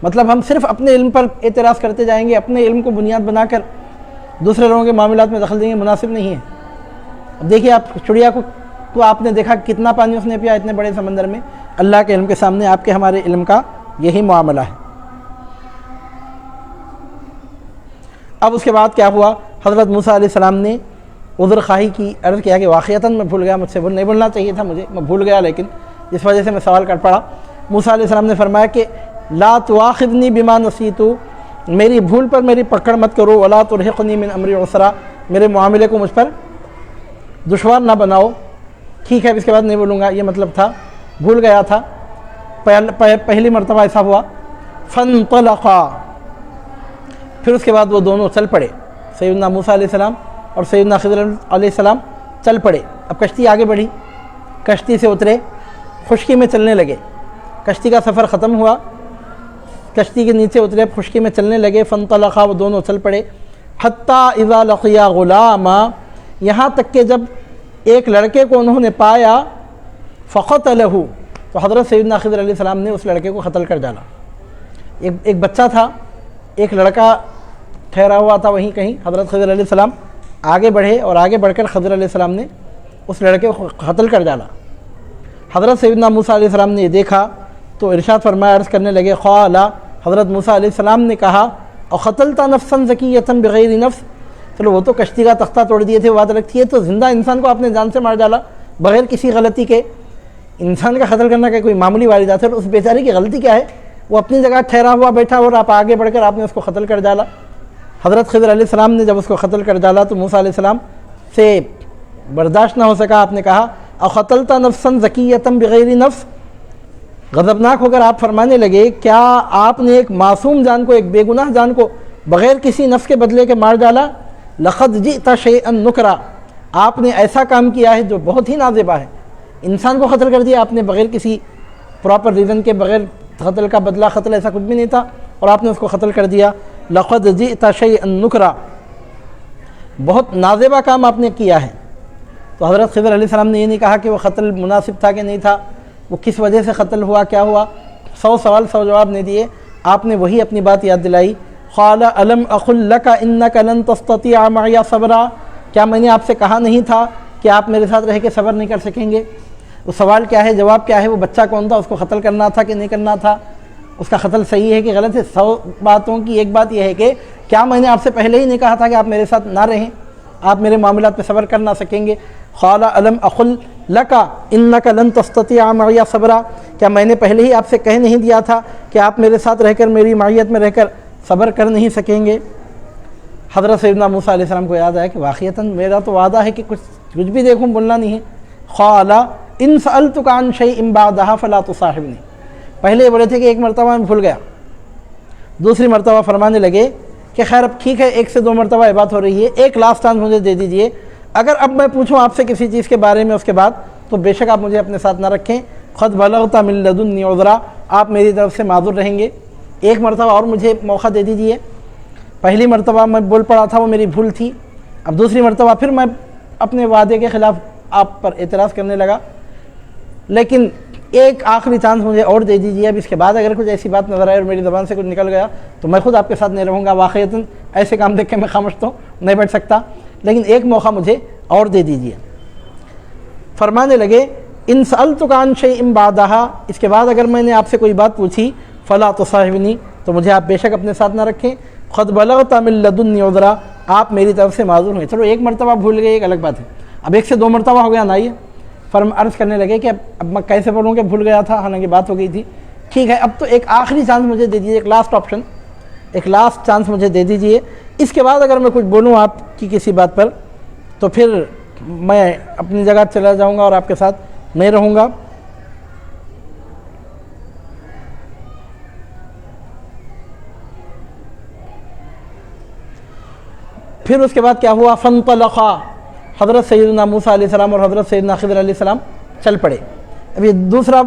مطلب ہم صرف اپنے علم پر اعتراض کرتے جائیں گے، اپنے علم کو بنیاد بنا کر دوسرے لوگوں کے معاملات میں دخل دیں گے، مناسب نہیں ہے۔ اب دیکھیے آپ چڑیا کو آپ نے دیکھا کتنا پانی اس نے پیا اتنے بڑے سمندر میں، اللہ کے علم کے سامنے آپ کے ہمارے علم کا یہی معاملہ ہے۔ اب اس کے بعد کیا ہوا، حضرت موسیٰ علیہ السلام نے عذر خواہی کی، عرض کیا کہ واقعتاً میں بھول گیا، مجھ سے نہیں بولنا چاہیے تھا مجھے، میں بھول گیا، لیکن جس وجہ سے میں سوال کر پڑا۔ موسیٰ علیہ السلام نے فرمایا کہ لا تواخذنی بما نسیت، میری بھول پر میری پکڑ مت کرو، ولا ترہقنی من امری عسرا، میرے معاملے کو مجھ پر دشوار نہ بناؤ۔ ٹھیک ہے، اس کے بعد نہیں بولوں گا، یہ مطلب تھا، بھول گیا تھا، پہلی مرتبہ ایسا ہوا۔ فانطلقا، پھر اس کے بعد وہ دونوں چل پڑے، سیدنا موسیٰ علیہ السلام اور سیدنا خضر علیہ السلام چل پڑے۔ اب کشتی آگے بڑھی، کشتی سے اترے، خشکی میں چلنے لگے، کشتی کا سفر ختم ہوا، کشتی کے نیچے اترے، خشکی میں چلنے لگے۔ فانطلقا، وہ دونوں چل پڑے، حتیٰ اذا لقیا غلاما، یہاں تک کہ جب ایک لڑکے کو انہوں نے پایا، فقتلہ، تو حضرت سیدنا خضر علیہ السلام نے اس لڑکے کو قتل کر ڈالا۔ ایک بچہ تھا، ایک لڑکا ٹھہرا ہوا تھا وہیں کہیں، حضرت خضر علیہ السلام آگے بڑھے اور آگے بڑھ کر خضر علیہ السلام نے اس لڑکے کو قتل کر ڈالا۔ حضرت سیدنا موسیٰ علیہ السلام نے یہ دیکھا تو ارشاد فرمایا، عرض کرنے لگے، قال، حضرت موسیٰ علیہ السلام نے کہا، اقتلت نفسا زکیۃ بغیر نفس، چلو وہ تو کشتی کا تختہ توڑ دیے تھے، وہ بات الگ تھی، تو زندہ انسان کو آپ نے جان سے مار ڈالا بغیر کسی غلطی کے۔ انسان کا قتل کرنا کوئی معمولی واردات ہے، اور اس بیچارے کی غلطی کیا ہے، وہ اپنی جگہ ٹھہرا ہوا بیٹھا اور آپ آگے بڑھ کر آپ نے اس کو قتل کر ڈالا۔ حضرت خضر علیہ السلام نے جب اس کو قتل کر ڈالا تو موسیٰ علیہ السلام سے برداشت نہ ہو سکا، آپ نے کہا، اقتلت نفسا زکیۃ بغیر نفس، غضبناک ہو کر آپ فرمانے لگے، کیا آپ نے ایک معصوم جان کو، ایک بے گناہ جان کو بغیر کسی نفس کے بدلے کے مار ڈالا؟ لقد جئت شیئا نکرا، آپ نے ایسا کام کیا ہے جو بہت ہی نازیبا ہے، انسان کو قتل کر دیا آپ نے بغیر کسی پراپر ریزن کے، بغیر قتل کا بدلہ قتل ایسا کچھ بھی نہیں تھا اور آپ نے اس کو قتل کر دیا۔ لقد جئت شیئا نکرا، بہت نازیبا کام آپ نے کیا ہے۔ تو حضرت خضر علیہ السلام نے یہ نہیں کہا کہ وہ قتل مناسب تھا کہ نہیں تھا، وہ کس وجہ سے قتل ہوا، کیا ہوا، 100 سوال 100 جواب نہیں دیے، آپ نے وہی اپنی بات یاد دلائی۔ قال الم اقل لک انک لن تستطیع معی صبرا، کیا میں نے آپ سے کہا نہیں تھا کہ آپ میرے ساتھ رہ کے صبر نہیں کر سکیں گے؟ وہ سوال کیا ہے، جواب کیا ہے، وہ بچہ کون تھا، اس کو قتل کرنا تھا کہ نہیں کرنا تھا، اس کا قتل صحیح ہے کہ غلط ہے؟ 100 باتوں کی ایک بات یہ ہے کہ کیا میں نے آپ سے پہلے ہی نہیں کہا تھا کہ آپ میرے ساتھ نہ رہیں، آپ میرے معاملات پہ صبر کر نہ سکیں گے؟ قال الم اقل لک انک لن تستطیع معی صبرا، کیا میں نے پہلے ہی آپ سے کہہ نہیں دیا تھا کہ آپ میرے ساتھ رہ کر، میری معیت میں رہ کر صبر کر نہیں سکیں گے؟ حضرت سیدنا موسیٰ علیہ السلام کو یاد آیا کہ واقعتاً میرا تو وعدہ ہے کہ کچھ بھی دیکھوں بولنا نہیں ہے۔ قال ان سألتک عن شیء بعدها فلا تصاحبنی، پہلے یہ بولے تھے کہ ایک مرتبہ میں بھول گیا، دوسری مرتبہ فرمانے لگے کہ خیر اب ٹھیک ہے، 1 سے 2 مرتبہ یہ بات ہو رہی ہے، ایک لاسٹ چانس مجھے دے دیجئے، اگر اب میں پوچھوں آپ سے کسی چیز کے بارے میں اس کے بعد تو بے شک آپ مجھے اپنے ساتھ نہ رکھیں، قد بلغت من لدنی عذرا، آپ میری طرف سے معذور رہیں گے، ایک مرتبہ اور مجھے موقع دے دیجئے۔ پہلی مرتبہ میں بول پڑا تھا، وہ میری بھول تھی، اب دوسری مرتبہ پھر میں اپنے وعدے کے خلاف آپ پر اعتراض کرنے لگا، لیکن ایک آخری چانس مجھے اور دے دیجیے، اب اس کے بعد اگر کچھ ایسی بات نظر آئے اور میری زبان سے کچھ نکل گیا تو میں خود آپ کے ساتھ نہیں رہوں گا، واقعتاً ایسے کام دیکھ کے میں خاموش تو نہیں بیٹھ سکتا، لیکن ایک موقع مجھے اور دے دیجیے۔ فرمانے لگے ان سألتک عن شیء بعدہا، اس کے بعد اگر میں نے آپ سے کوئی بات پوچھی فلا تصاحبنی، تو مجھے آپ بے شک اپنے ساتھ نہ رکھیں، قد بلغت من لدنی عذرا، آپ میری طرف سے معذور ہیں۔ چلو ایک مرتبہ بھول گئے ایک الگ بات ہے، اب 1 سے 2 مرتبہ ہو گیا نا، یہ عرض کرنے لگے کہ اب میں کیسے بولوں کہ بھول گیا تھا، حالانکہ بات ہو گئی تھی، ٹھیک ہے اب تو ایک آخری چانس مجھے دے دیجیے، ایک لاسٹ آپشن، ایک لاسٹ چانس مجھے دے دیجیے، اس کے بعد اگر میں کچھ بولوں آپ کی کسی بات پر تو پھر میں اپنی جگہ چلا جاؤں گا اور آپ کے ساتھ نہیں رہوں گا۔ پھر اس کے بعد کیا ہوا، فانطلقا، حضرت سیدنا موسیٰ علیہ السلام اور حضرت سیدنا خضر علیہ السلام چل پڑے۔ اب یہ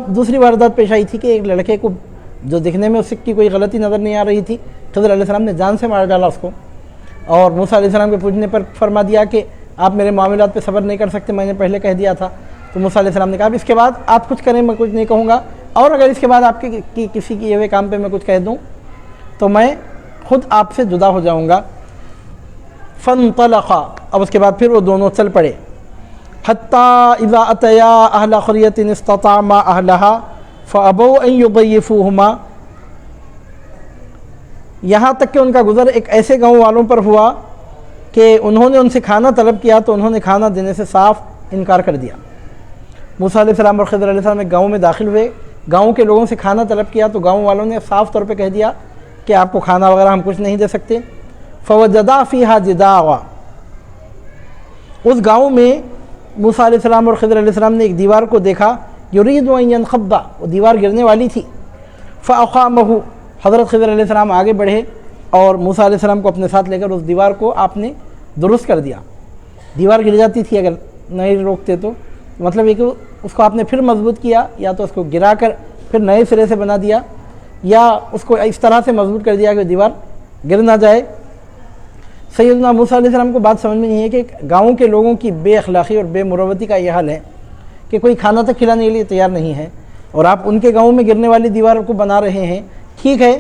دوسری واردات پیش آئی تھی کہ ایک لڑکے کو جو دکھنے میں اس کی کوئی غلطی نظر نہیں آ رہی تھی، خضر علیہ السلام نے جان سے مار ڈالا اس کو، اور موسیٰ علیہ السلام کے پوچھنے پر فرما دیا کہ آپ میرے معاملات پہ صبر نہیں کر سکتے، میں نے پہلے کہہ دیا تھا۔ تو موسیٰ علیہ السلام نے کہا اب اس کے بعد آپ کچھ کریں میں کچھ نہیں کہوں گا، اور اگر اس کے بعد آپ کی کسی کیے ہوئے کام پہ میں کچھ کہہ دوں تو میں خود آپ سے جدا ہو جاؤں گا۔ فانطلقا، اب اس کے بعد پھر وہ دونوں چل پڑے، حتی اذا اتیا اہل قریۃ استطعما اہلہا فابوا ان یضیفوہما، یہاں تک کہ ان کا گزر ایک ایسے گاؤں والوں پر ہوا کہ انہوں نے ان سے کھانا طلب کیا تو انہوں نے کھانا دینے سے صاف انکار کر دیا۔ موسیٰ علیہ السلام اور خضر علیہ السلام ایک گاؤں میں داخل ہوئے، گاؤں کے لوگوں سے کھانا طلب کیا تو گاؤں والوں نے صاف طور پہ کہہ دیا کہ آپ کو کھانا وغیرہ ہم کچھ نہیں دے سکتے۔ فوجدا فیہا جداعا، اس گاؤں میں موسیٰ علیہ السلام اور خضر علیہ السلام نے ایک دیوار کو دیکھا، یرید ان ینخض، وہ دیوار گرنے والی تھی۔ فاقامہ، حضرت خضر علیہ السلام آگے بڑھے اور موسیٰ علیہ السلام کو اپنے ساتھ لے کر اس دیوار کو آپ نے درست کر دیا۔ دیوار گر جاتی تھی اگر نہیں روکتے تو، مطلب یہ کہ اس کو آپ نے پھر مضبوط کیا، یا تو اس کو گرا کر پھر نئے سرے سے بنا دیا، یا اس کو اس طرح سے مضبوط کر دیا کہ دیوار گر نہ جائے۔ سیدنا موسیٰ علیہ السلام کو بات سمجھ میں نہیں ہے کہ گاؤں کے لوگوں کی بے اخلاقی اور بے مروتی کا یہ حال ہے کہ کوئی کھانا تک کھلانے کے لیے تیار نہیں ہے، اور آپ ان کے گاؤں میں گرنے والی دیوار کو بنا رہے ہیں۔ ٹھیک ہے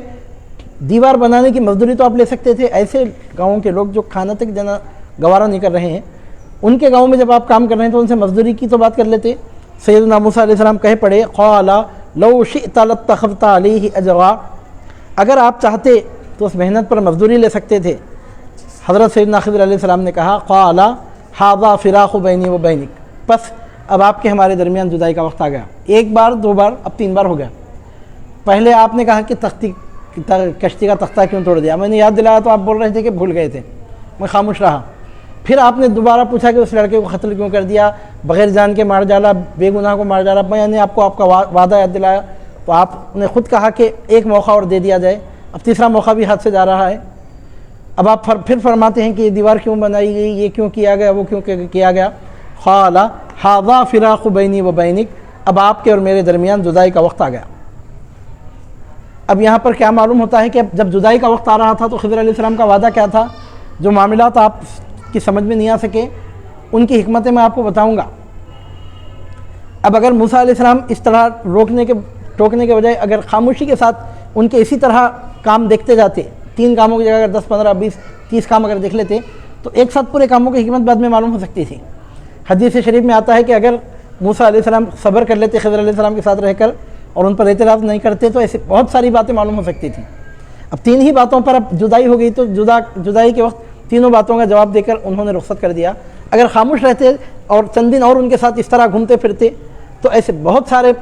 دیوار بنانے کی مزدوری تو آپ لے سکتے تھے، ایسے گاؤں کے لوگ جو کھانا تک جنا گوارہ نہیں کر رہے ہیں، ان کے گاؤں میں جب آپ کام کر رہے ہیں تو ان سے مزدوری کی تو بات کر لیتے۔ سیدنا موسیٰ علیہ السلام کہہ پڑے، قال لو شئت لاتخذت علیہ اجرا، اگر آپ چاہتے تو اس محنت پر مزدوری لے سکتے تھے۔ حضرت سیدنا خضر علیہ السلام نے کہا، قال ھذا فراق بینی و بینک، بس اب آپ کے ہمارے درمیان جدائی کا وقت آ گیا، ایک بار 2 بار اب 3 بار ہو گیا۔ پہلے آپ نے کہا کہ کشتی کا تختہ کیوں توڑ دیا، میں نے یاد دلایا تو آپ بول رہے تھے کہ بھول گئے تھے، میں خاموش رہا۔ پھر آپ نے دوبارہ پوچھا کہ اس لڑکے کو قتل کیوں کر دیا، بغیر جان کے مار ڈالا، بے گناہ کو مار ڈالا، میں نے آپ کو آپ کا وعدہ یاد دلایا تو آپ نے خود کہا کہ ایک موقع اور دے دیا جائے، اب تیسرا موقع بھی ہاتھ سے جا رہا ہے۔ اب آپ پھر فرماتے ہیں کہ یہ دیوار کیوں بنائی گئی، یہ کیوں کیا گیا، وہ کیوں کیا گیا۔ قال ھذا فراق بینی و بینک، اب آپ کے اور میرے درمیان جدائی کا وقت آ گیا۔ اب یہاں پر کیا معلوم ہوتا ہے کہ جب جدائی کا وقت آ رہا تھا تو خضر علیہ السلام کا وعدہ کیا تھا، جو معاملات آپ کی سمجھ میں نہیں آ سکے ان کی حکمتیں میں آپ کو بتاؤں گا۔ اب اگر موسیٰ علیہ السلام اس طرح ٹوکنے کے بجائے اگر خاموشی کے ساتھ ان کے اسی طرح کام دیکھتے جاتے، 3 کاموں کی جگہ اگر 10 15 20 30 کام اگر دیکھ لیتے تو ایک ساتھ پورے کاموں کی حکمت بعد میں معلوم ہو سکتی تھی۔ حدیث شریف میں آتا ہے کہ اگر موسیٰ علیہ السلام صبر کر لیتے خضر علیہ السلام کے ساتھ رہ کر اور ان پر اعتراض نہیں کرتے تو ایسے بہت ساری باتیں معلوم ہو سکتی تھیں۔ اب 3 ہی باتوں پر اب جدائی ہو گئی تو جدائی کے وقت تینوں باتوں کا جواب دے کر انہوں نے رخصت کر دیا۔ اگر خاموش رہتے اور چند دن اور ان کے ساتھ اس طرح گھومتے پھرتے تو ایسے بہت سارے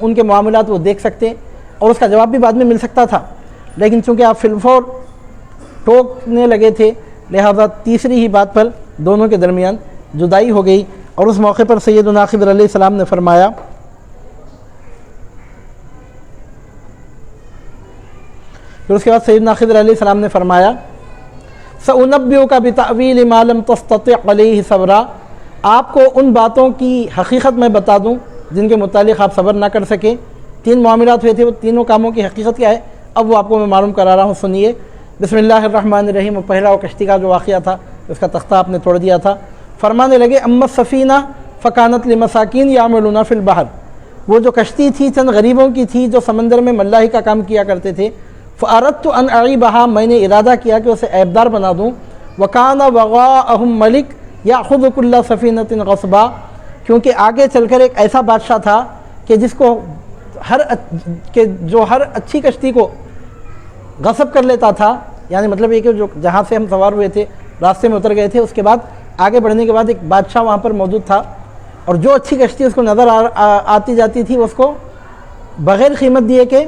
ان کے معاملات وہ دیکھ سکتے اور اس کا جواب بھی بعد میں مل سکتا تھا، لیکن چونکہ آپ فی الفور ٹوکنے لگے تھے لہذا تیسری ہی بات پر دونوں کے درمیان جدائی ہو گئی۔ اور اس موقع پر سیدنا خضر علیہ السلام نے فرمایا، پھر اس کے بعد سیدنا خضر علیہ السلام نے فرمایا سأنبئک بتأویل ما لم تستطع علیہ صبرا، آپ کو ان باتوں کی حقیقت میں بتا دوں جن کے متعلق آپ صبر نہ کر سکیں۔ 3 معاملات ہوئے تھے، وہ تینوں کاموں کی حقیقت کیا ہے اب وہ آپ کو میں معلوم کرا رہا ہوں، سنیے۔ بسم اللہ الرحمن الرحیم۔ وہ پہلا وہ کشتی کا جو واقعہ تھا، اس کا تختہ آپ نے توڑ دیا تھا۔ فرمانے لگے اما السفینہ فکانت لمساکین یعملون فی البحر، وہ جو کشتی تھی چند غریبوں کی تھی جو سمندر میں ملاحی کا کام کیا کرتے تھے۔ فاردت ان اعیبھا، میں نے ارادہ کیا کہ اسے عیبدار بنا دوں۔ وکان وغاءہم ملک یاخذ کل سفینۃ غصبا، کیونکہ آگے چل کر ایک ایسا بادشاہ تھا کہ جس کو جو ہر اچھی کشتی کو غصب کر لیتا تھا، یعنی مطلب یہ کہ جو جہاں سے ہم سوار ہوئے تھے راستے میں اتر گئے تھے، اس کے بعد آگے بڑھنے کے بعد ایک بادشاہ وہاں پر موجود تھا، اور جو اچھی کشتی اس کو نظر آتی جاتی تھی اس کو بغیر قیمت دیے کہ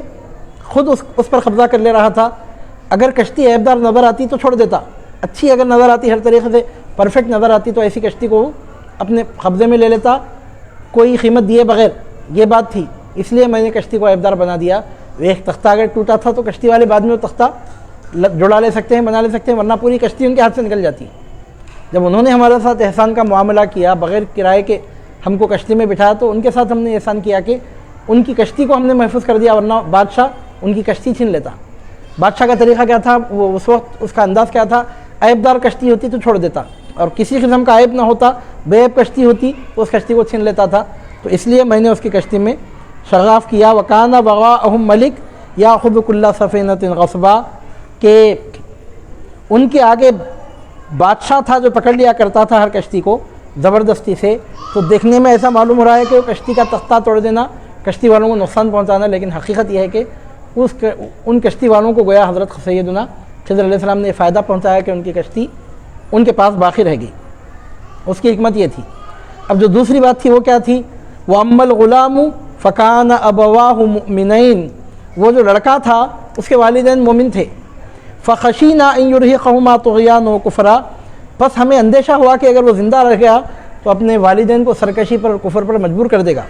خود اس پر قبضہ کر لے رہا تھا۔ اگر کشتی عیبدار نظر آتی تو چھوڑ دیتا، اچھی اگر نظر آتی، ہر طریقے سے پرفیکٹ نظر آتی، تو ایسی کشتی کو اپنے قبضے میں لے لیتا کوئی قیمت دیے بغیر۔ یہ بات تھی، اس لیے میں نے کشتی کو عیبدار بنا دیا۔ ایک تختہ اگر ٹوٹا تھا تو کشتی والے بعد میں وہ تختہ جڑا لے سکتے ہیں، بنا لے سکتے ہیں، ورنہ پوری کشتی ان کے ہاتھ سے نکل جاتی۔ جب انہوں نے ہمارے ساتھ احسان کا معاملہ کیا، بغیر کرائے کے ہم کو کشتی میں بٹھایا، تو ان کے ساتھ ہم نے احسان کیا کہ ان کی کشتی کو ہم نے محفوظ کر دیا، ورنہ بادشاہ ان کی کشتی چھین لیتا۔ بادشاہ کا طریقہ کیا تھا، وہ اس وقت اس کا انداز کیا تھا، عیبدار کشتی ہوتی تو چھوڑ دیتا، اور کسی قسم کا عیب نہ ہوتا، بے عیب کشتی ہوتی تو اس کشتی کو چھین لیتا تھا۔ تو اس لیے میں نے اس کی کشتی میں شغاف کیا۔ وکان وغاءہم ملک یاخذ کل سفینۃ غصبا، کہ ان کے آگے بادشاہ تھا جو پکڑ لیا کرتا تھا ہر کشتی کو زبردستی سے۔ تو دیکھنے میں ایسا معلوم ہو رہا ہے کہ وہ کشتی کا تختہ توڑ دینا، کشتی والوں کو نقصان پہنچانا، لیکن حقیقت یہ ہے کہ ان کشتی والوں کو گویا حضرت سیدنا خضر علیہ السلام نے فائدہ پہنچایا کہ ان کی کشتی ان کے پاس باقی رہ گئی۔ اس کی حکمت یہ تھی۔ اب جو دوسری بات تھی وہ کیا تھی، وَأَمَّا الْغُلَامُ فَكَانَ أَبَوَاهُ مُؤْمِنَيْنِ، وہ جو لڑکا تھا اس کے والدین مومن تھے۔ فَخَشِينَا أَن يُرْهِقَهُمَا طُغْيَانًا وَكُفْرًا، بس ہمیں اندیشہ ہوا کہ اگر وہ زندہ رہ گیا تو اپنے والدین کو سرکشی پر اور کفر پر مجبور کر دے گا،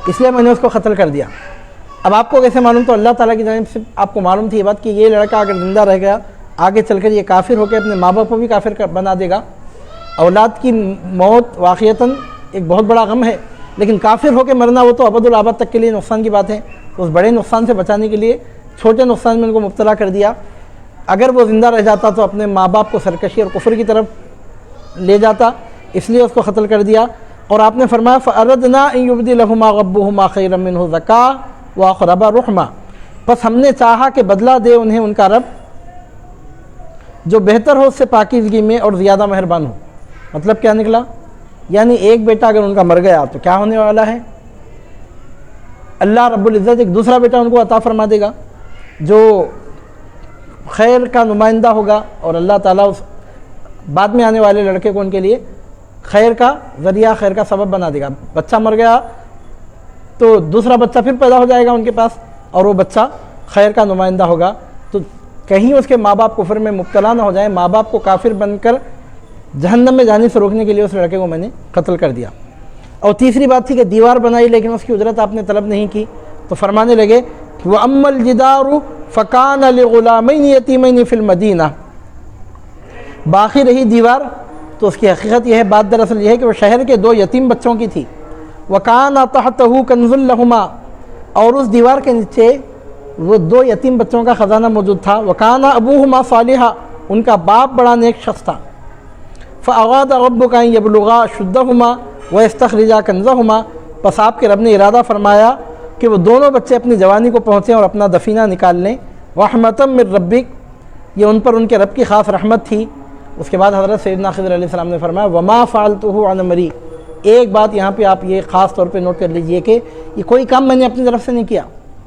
اس لیے میں نے اس کو قتل کر دیا۔ اب آپ کو کیسے معلوم؟ تو اللہ تعالیٰ کی جانب سے آپ کو معلوم تھی یہ بات کہ یہ لڑکا اگر زندہ رہ گیا آگے چل کر یہ کافر ہو کے اپنے ماں باپ کو بھی کافر بنا دے گا۔ اولاد کی موت واقعتاً ایک بہت بڑا غم ہے، لیکن کافر ہو کے مرنا وہ تو ابد الآباد تک کے لیے نقصان کی بات ہے۔ اس بڑے نقصان سے بچانے کے لیے چھوٹے نقصان میں ان کو مبتلا کر دیا۔ اگر وہ زندہ رہ جاتا تو اپنے ماں باپ کو سرکشی اور کفر کی طرف لے جاتا، اس لیے اس کو قتل کر دیا۔ اور آپ نے فرمایا فَأَرَدْنَا أَن يُبْدِلَهُمَا رَبُّهُمَا خَيْرًا مِّنْهُ زَكَاةً وَأَقْرَبَ رُحْمًا، بس ہم نے چاہا کہ بدلہ دے انہیں ان کا رب جو بہتر ہو اس سے پاکیزگی میں اور زیادہ مہربان ہو۔ مطلب کیا نکلا؟ یعنی ایک بیٹا اگر ان کا مر گیا تو کیا ہونے والا ہے، اللہ رب العزت ایک دوسرا بیٹا ان کو عطا فرما دے گا جو خیر کا نمائندہ ہوگا، اور اللہ تعالیٰ اس بعد میں آنے والے لڑکے کو ان کے لیے خیر کا ذریعہ، خیر کا سبب بنا دے گا۔ بچہ مر گیا تو دوسرا بچہ پھر پیدا ہو جائے گا ان کے پاس، اور وہ بچہ خیر کا نمائندہ ہوگا، تو کہیں اس کے ماں باپ کفر میں مبتلا نہ ہو جائیں، ماں باپ کو کافر بن کر جہنم میں جانے سے روکنے کے لیے اس لڑکے کو میں نے قتل کر دیا۔ اور تیسری بات تھی کہ دیوار بنائی لیکن اس کی اجرت آپ نے طلب نہیں کی، تو فرمانے لگے وَأَمَّا الْجِدَارُ فَكَانَ لِغُلَامَيْنِ يَتِيمَيْنِ فِي الْمَدِينَةِ، باقی رہی دیوار تو اس کی حقیقت یہ ہے، بات دراصل یہ ہے کہ وہ شہر کے 2 یتیم بچوں کی تھی۔ وَكَانَ تَحْتَهُ كَنْزٌ لَهُمَا، اور اس دیوار کے نیچے وہ 2 یتیم بچوں کا خزانہ موجود تھا۔ وَكَانَ أَبُوهُمَا صَالِحًا، ان کا باپ بڑا نیک شخص تھا۔ فَأَرَادَ رَبُّكَ أَن يَبْلُغَا أَشُدَّهُمَا وَيَسْتَخْرِجَا كَنْزَهُمَا، پس آپ کے رب نے ارادہ فرمایا کہ وہ دونوں بچے اپنی جوانی کو پہنچیں اور اپنا دفینہ نکال لیں۔ وَرَحْمَةً مِّن رَبِّكَ، یہ ان پر ان کے رب کی خاص رحمت تھی۔ اس کے بعد حضرت سیدنا خضر علیہ السلام نے فرمایا وَمَا فَعَلْتُهُ عَنْ أَمْرِي، ایک بات یہاں پہ آپ یہ خاص طور پہ نوٹ کر لیجئے کہ یہ کوئی کام میں نے اپنی طرف سے نہیں کیا۔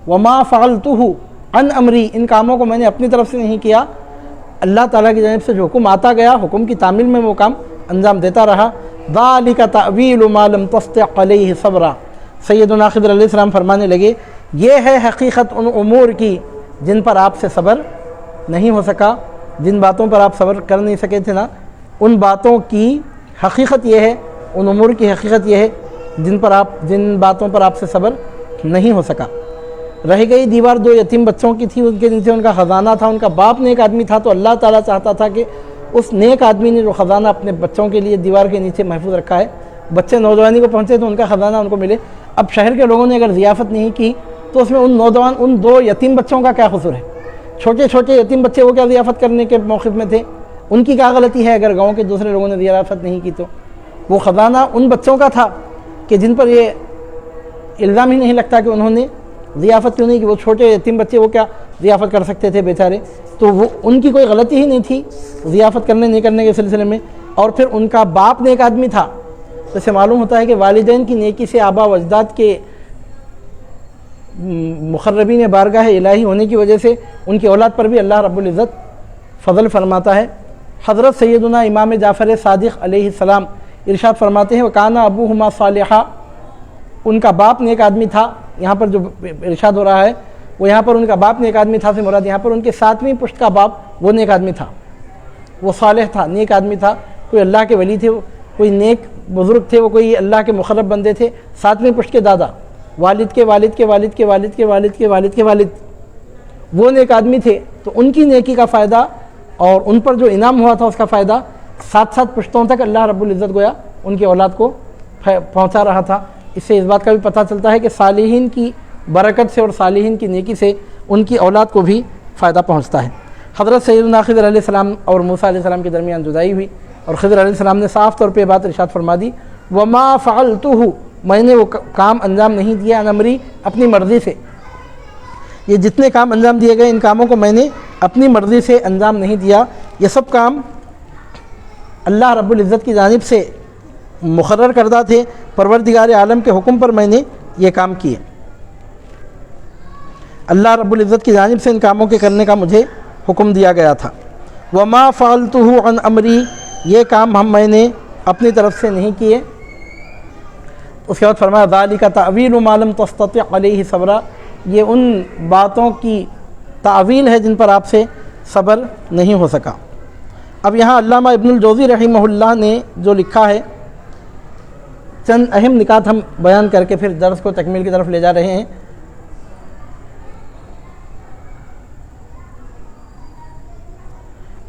وَمَا فَعَلْتُهُ عَنْ أَمْرِي، ان کاموں کو میں نے اپنی طرف سے نہیں کیا، اللہ تعالیٰ کی جانب سے جو حکم آتا گیا حکم کی تعمیل میں وہ کام انجام دیتا رہا۔ ذَلِكَ تَأْوِيلُ مَا لَمْ تَسْطِع عَلَيْهِ صَبْرًا، سیدنا خضر علیہ السلام فرمانے لگے یہ ہے حقیقت ان امور کی جن پر آپ سے صبر نہیں ہو سکا، جن باتوں پر آپ صبر کر نہیں سکے تھے نا، ان باتوں کی حقیقت یہ ہے، ان امور کی حقیقت یہ ہے جن باتوں پر آپ سے صبر نہیں ہو سکا۔ رہ گئی دیوار 2 یتیم بچوں کی تھی، ان کے نیچے ان کا خزانہ تھا، ان کا باپ نیک آدمی تھا، تو اللہ تعالیٰ چاہتا تھا کہ اس نیک آدمی نے جو خزانہ اپنے بچوں کے لیے دیوار کے نیچے محفوظ رکھا ہے، بچے نوجوانی کو پہنچے تو ان کا خزانہ ان کو ملے۔ اب شہر کے لوگوں نے اگر ضیافت نہیں کی تو اس میں ان 2 یتیم بچوں کا کیا قصور ہے؟ چھوٹے چھوٹے یتیم بچے وہ کیا ضیافت کرنے کے موقف میں تھے؟ ان کی کیا غلطی ہے اگر گاؤں کے دوسرے لوگوں نے ضیافت نہیں کی؟ تو وہ خزانہ ان بچوں کا تھا کہ جن پر یہ الزام ہی نہیں لگتا کہ انہوں نے ضیافت کیوں نہیں کی۔ وہ چھوٹے یتیم بچے وہ کیا ضیافت کر سکتے تھے بیچارے؟ تو وہ ان کی کوئی غلطی ہی نہیں تھی ضیافت کرنے نہیں کرنے کے سلسلے میں۔ اور پھر ان کا باپ نیک آدمی تھا، جیسے معلوم ہوتا ہے کہ والدین کی نیکی سے آبا و اجداد کے مقربین بارگاہ الہی ہونے کی وجہ سے ان کی اولاد پر بھی اللہ رب العزت فضل فرماتا ہے۔ حضرت سیدنا امام جعفر صادق علیہ السلام ارشاد فرماتے ہیں وَكَانَ أَبُوهُمَا صَالِحًا، ان کا باپ نیک آدمی تھا۔ یہاں پر جو ارشاد ہو رہا ہے وہ یہاں پر ان کا باپ نیک آدمی تھا سے مراد یہاں پر ان کے 7ویں پشت کا باپ وہ نیک آدمی تھا، وہ صالح تھا، نیک آدمی تھا، کوئی اللہ کے ولی تھے، کوئی نیک بزرگ تھے، وہ کوئی اللہ کے مقرب بندے تھے۔ 7ویں پشت کے دادا، والد کے والد کے والد کے والد کے والد کے والد کے والد، وہ نیک آدمی تھے۔ تو ان کی نیکی کا فائدہ اور ان پر جو انعام ہوا تھا اس کا فائدہ 7 پشتوں تک اللہ رب العزت گویا ان کی اولاد کو پہنچا رہا تھا۔ اس سے اس بات کا بھی پتہ چلتا ہے کہ صالحین کی برکت سے اور صالحین کی نیکی سے ان کی اولاد کو بھی فائدہ پہنچتا ہے۔ حضرت سیدنا خضر علیہ السلام اور موسیٰ علیہ السلام کے درمیان جدائی ہوئی اور خضر علیہ السلام نے صاف طور پہ بات ارشاد فرما دی وَمَا فَعَلْتُهُ، میں نے وہ کام انجام نہیں دیا عن امری، اپنی مرضی سے۔ یہ جتنے کام انجام دیے گئے ان کاموں کو میں نے اپنی مرضی سے انجام نہیں دیا، یہ سب کام اللہ رب العزت کی جانب سے مقرر کردہ تھے، پروردگار عالم کے حکم پر میں نے یہ کام کیے۔ اللہ رب العزت کی جانب سے ان کاموں کے کرنے کا مجھے حکم دیا گیا تھا۔ وَمَا فَعَلْتُهُ عَنْ أَمْرِي، یہ کام میں نے اپنی طرف سے نہیں کیے۔ اس کے بعد فرمایا ذَلِكَ تَأْوِيلُ مَا لَمْ تَسْتَطِعْ عَلَيْهِ صَبْرًا، یہ ان باتوں کی تعویل ہے جن پر آپ سے صبر نہیں ہو سکا۔ اب یہاں علامہ ابن الجوزی رحمہ اللہ نے جو لکھا ہے، چند اہم نکات ہم بیان کر کے پھر درس کو تکمیل کی طرف لے جا رہے ہیں۔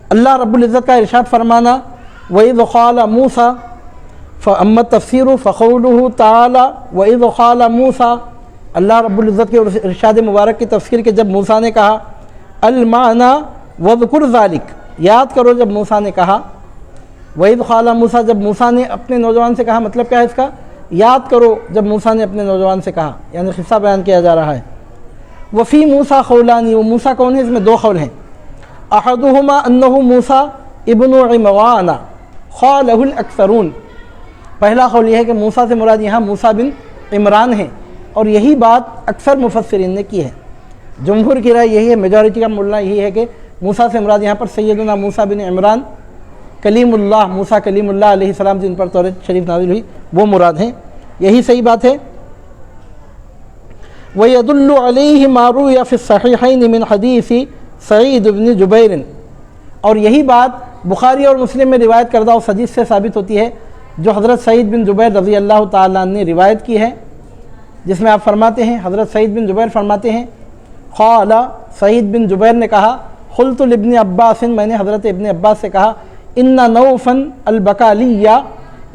اللہ رب العزت کا ارشاد فرمانا وَإِذْ قَالَ مُوسَىٰ، فَأَمَّا التَّفْسِيرُ فَقَوْلُهُ تَعَالَىٰ وَإِذْ قَالَ مُوسَىٰ، اللہ رب العزت کے ارشاد مبارک کی تفسیر کہ جب موسیٰ نے کہا المعنی وَاذْكُرْ ذَلِكَ، یاد کرو جب موسیٰ نے کہا۔ وَإِذْ قَالَ مُوسَىٰ، جب موسیٰ نے اپنے نوجوان سے کہا، مطلب کیا ہے اس کا؟ یاد کرو جب موسیٰ نے اپنے نوجوان سے کہا، یعنی قصہ بیان کیا جا رہا ہے۔ وَفِي مُوسَىٰ قَوْلَانِ، وہ موسیٰ کون ہے؟ اس میں 2 قول ہیں۔ احدہما انہ موسیٰ ابن عمران قالہ الاکثرون، پہلا قول یہ ہے کہ موسیٰ سے مراد یہاں موسیٰ بن عمران ہے، اور یہی بات اکثر مفسرین نے کی ہے۔ جمہور کی رائے یہی ہے، میجورٹی کا مولنا یہی ہے کہ موسیٰ سے مراد یہاں پر سیدنا موسیٰ بن عمران کلیم اللہ، موسیٰ کلیم اللہ علیہ السلام جن پر توریت شریف نازل ہوئی وہ مراد ہیں، یہی صحیح بات ہے۔ وَيَدُلُّ عَلَيْهِ مَا رُوِيَ فِي الصَّحِيحَيْنِ مِنْ حَدِيثِ سعید بن جبیر، اور یہی بات بخاری اور مسلم میں روایت کردہ اس حدیث سے ثابت ہوتی ہے جو حضرت سعید بن جبیر رضی اللہ تعالیٰ عنہ نے روایت کی ہے، جس میں آپ فرماتے ہیں، حضرت سعید بن جبیر فرماتے ہیں قال، سعید بن جبیر نے کہا قلت لابن عباس، میں نے حضرت ابن عباس سے کہا ان نوفا البکالی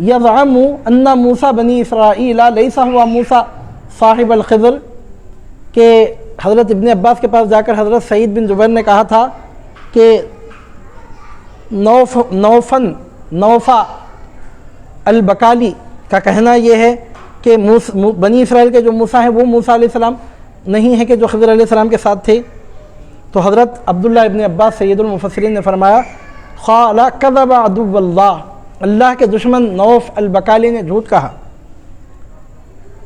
یزعم ان موسیٰ بنی اسرائیل لیس ہوا موسیٰ صاحب الخضر، کہ حضرت ابن عباس کے پاس جا کر حضرت سعید بن جبیر نے کہا تھا کہ نوفا البکالی کا کہنا یہ ہے کہ بنی اسرائیل کے جو موسیٰ ہیں وہ موسیٰ علیہ السلام نہیں ہے کہ جو خضر علیہ السلام کے ساتھ تھے۔ تو حضرت عبداللہ ابن عباس سید المفسرین نے فرمایا قال کذب عدو اللہ، اللہ کے دشمن نوف البکالی نے جھوٹ کہا۔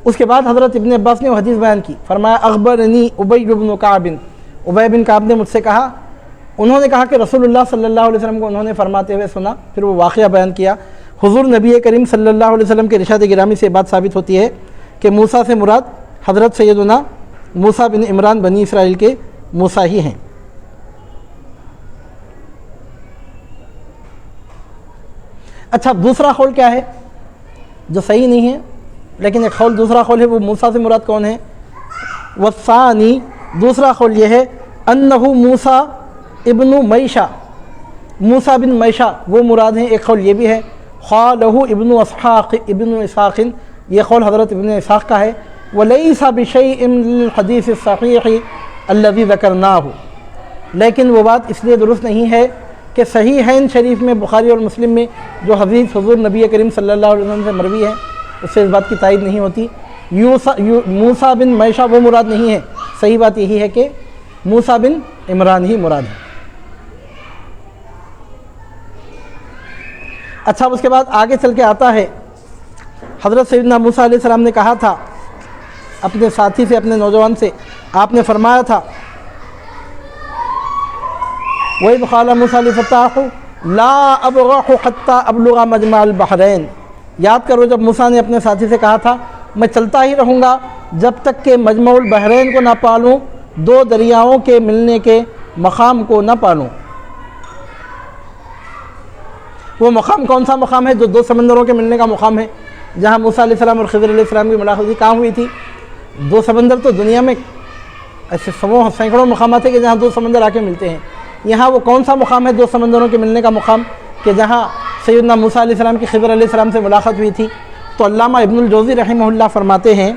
اس کے بعد حضرت ابن عباس نے وہ حدیث بیان کی، فرمایا اخبرنی ابی بن کعب، ابی بن کعب نے مجھ سے کہا، انہوں نے کہا کہ رسول اللہ صلی اللہ علیہ وسلم کو انہوں نے فرماتے ہوئے سنا، پھر وہ واقعہ بیان کیا۔ حضور نبی کریم صلی اللہ علیہ وسلم کے ارشاد گرامی سے بات ثابت ہوتی ہے کہ موسیٰ سے مراد حضرت سیدنا موسیٰ بن عمران بنی اسرائیل کے موسیٰ ہی ہیں۔ اچھا، دوسرا قول کیا ہے جو صحیح نہیں ہے، لیکن ایک قول دوسرا قول ہے، وہ موسیٰ سے مراد کون ہے؟ والثانی دوسرا قول یہ ہے انہو موسیٰ ابن میشہ، موسیٰ بن میشہ وہ مراد ہیں، ایک قول یہ بھی ہے۔ قالہ ابن اسحاق، یہ قول حضرت ابن اسحاق کا ہے۔ ولیس بشیء للحدیث الصحیح الذی ذکرناہ، لیکن وہ بات اس لیے درست نہیں ہے کہ صحیحین شریف میں بخاری اور مسلم میں جو حدیث حضور نبی کریم صلی اللہ علیہ وسلم سے مروی ہے اس سے اس بات کی تائید نہیں ہوتی۔ موسیٰ بن میشہ وہ مراد نہیں ہے، صحیح بات یہی ہے کہ موسیٰ بن عمران ہی مراد ہے۔ اچھا، اس کے بعد آگے چل کے آتا ہے حضرت سیدنا موسیٰ علیہ السلام نے کہا تھا اپنے ساتھی سے، اپنے نوجوان سے، آپ نے فرمایا تھا وَإِذْ قَالَ مُوسَىٰ لِفَتَاهُ لَا أَبْرَحُ حَتَّىٰ أَبْلُغَ مَجْمَعَ الْبَحْرَيْنِ، یاد کرو جب موسیٰ نے اپنے ساتھی سے کہا تھا میں چلتا ہی رہوں گا جب تک کہ مجمع البحرین کو نہ پالوں، دو دریاؤں کے ملنے کے مقام کو نہ پالوں۔ وہ مقام کون سا مقام ہے؟ جو دو سمندروں کے ملنے کا مقام ہے، جہاں موسیٰ علیہ السلام اور خضر علیہ السلام کی ملاقات ہوئی۔ کہاں ہوئی تھی؟ دو سمندر تو دنیا میں ایسے سینکڑوں مقامات ہیں کہ جہاں دو سمندر آ کے ملتے ہیں، یہاں وہ کون سا مقام ہے دو سمندروں کے ملنے کا مقام کہ جہاں سیدنا موسیٰ علیہ السلام کی خضر علیہ السلام سے ملاقات ہوئی تھی؟ تو علامہ ابن الجوزی رحمہ اللہ فرماتے ہیں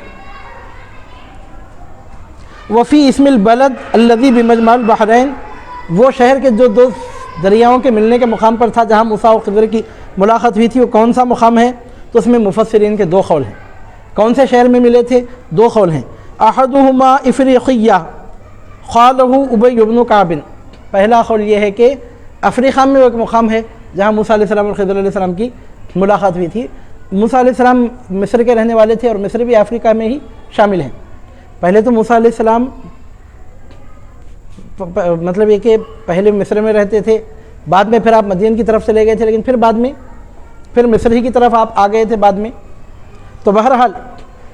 وفی اسم البلد الذی بمجمع البحرین، وہ شہر کے جو دو دریاؤں کے ملنے کے مقام پر تھا جہاں موسیٰ و خضر کی ملاقات ہوئی تھی، وہ کون سا مقام ہے؟ تو اس میں مفسرین کے دو قول ہیں۔ کون سے شہر میں ملے تھے؟ دو قول ہیں۔ احدہما افریقیہ قالہ ابی بن کعب، پہلا قول یہ ہے کہ افریقہ میں وہ ایک مقام ہے جہاں موسیٰ علیہ السلام اور خضر علیہ السلام کی ملاقات ہوئی تھی۔ موسیٰ علیہ السلام مصر کے رہنے والے تھے اور مصر بھی افریقہ میں ہی شامل ہیں۔ پہلے تو موسیٰ علیہ السلام مطلب یہ کہ پہلے مصر میں رہتے تھے، بعد میں پھر آپ مدین کی طرف سے لے گئے تھے، لیکن پھر بعد میں پھر مصر ہی کی طرف آپ آ گئے تھے بعد میں۔ تو بہرحال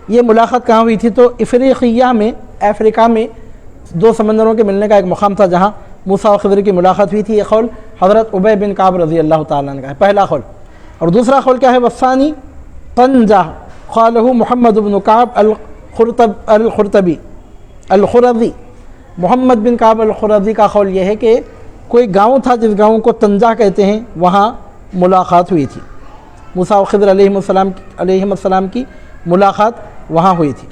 یہ ملاقات کہاں ہوئی تھی؟ تو افریقیہ میں، افریقہ میں دو سمندروں کے ملنے کا ایک مقام تھا جہاں موسیٰ و خضر کی ملاقات ہوئی تھی۔ یہ قول حضرت ابی بن کعب رضی اللہ تعالیٰ عنہ کا ہے، پہلا قول۔ اور دوسرا قول کیا ہے؟ والثانی طنجہ قالہ محمد بن کعب الخرظی، محمد بن کعب الخرظی کا قول یہ ہے کہ کوئی گاؤں تھا جس گاؤں کو طنجہ کہتے ہیں، وہاں ملاقات ہوئی تھی، موسیٰ و خضر علیہ السلام کی ملاقات وہاں ہوئی تھی۔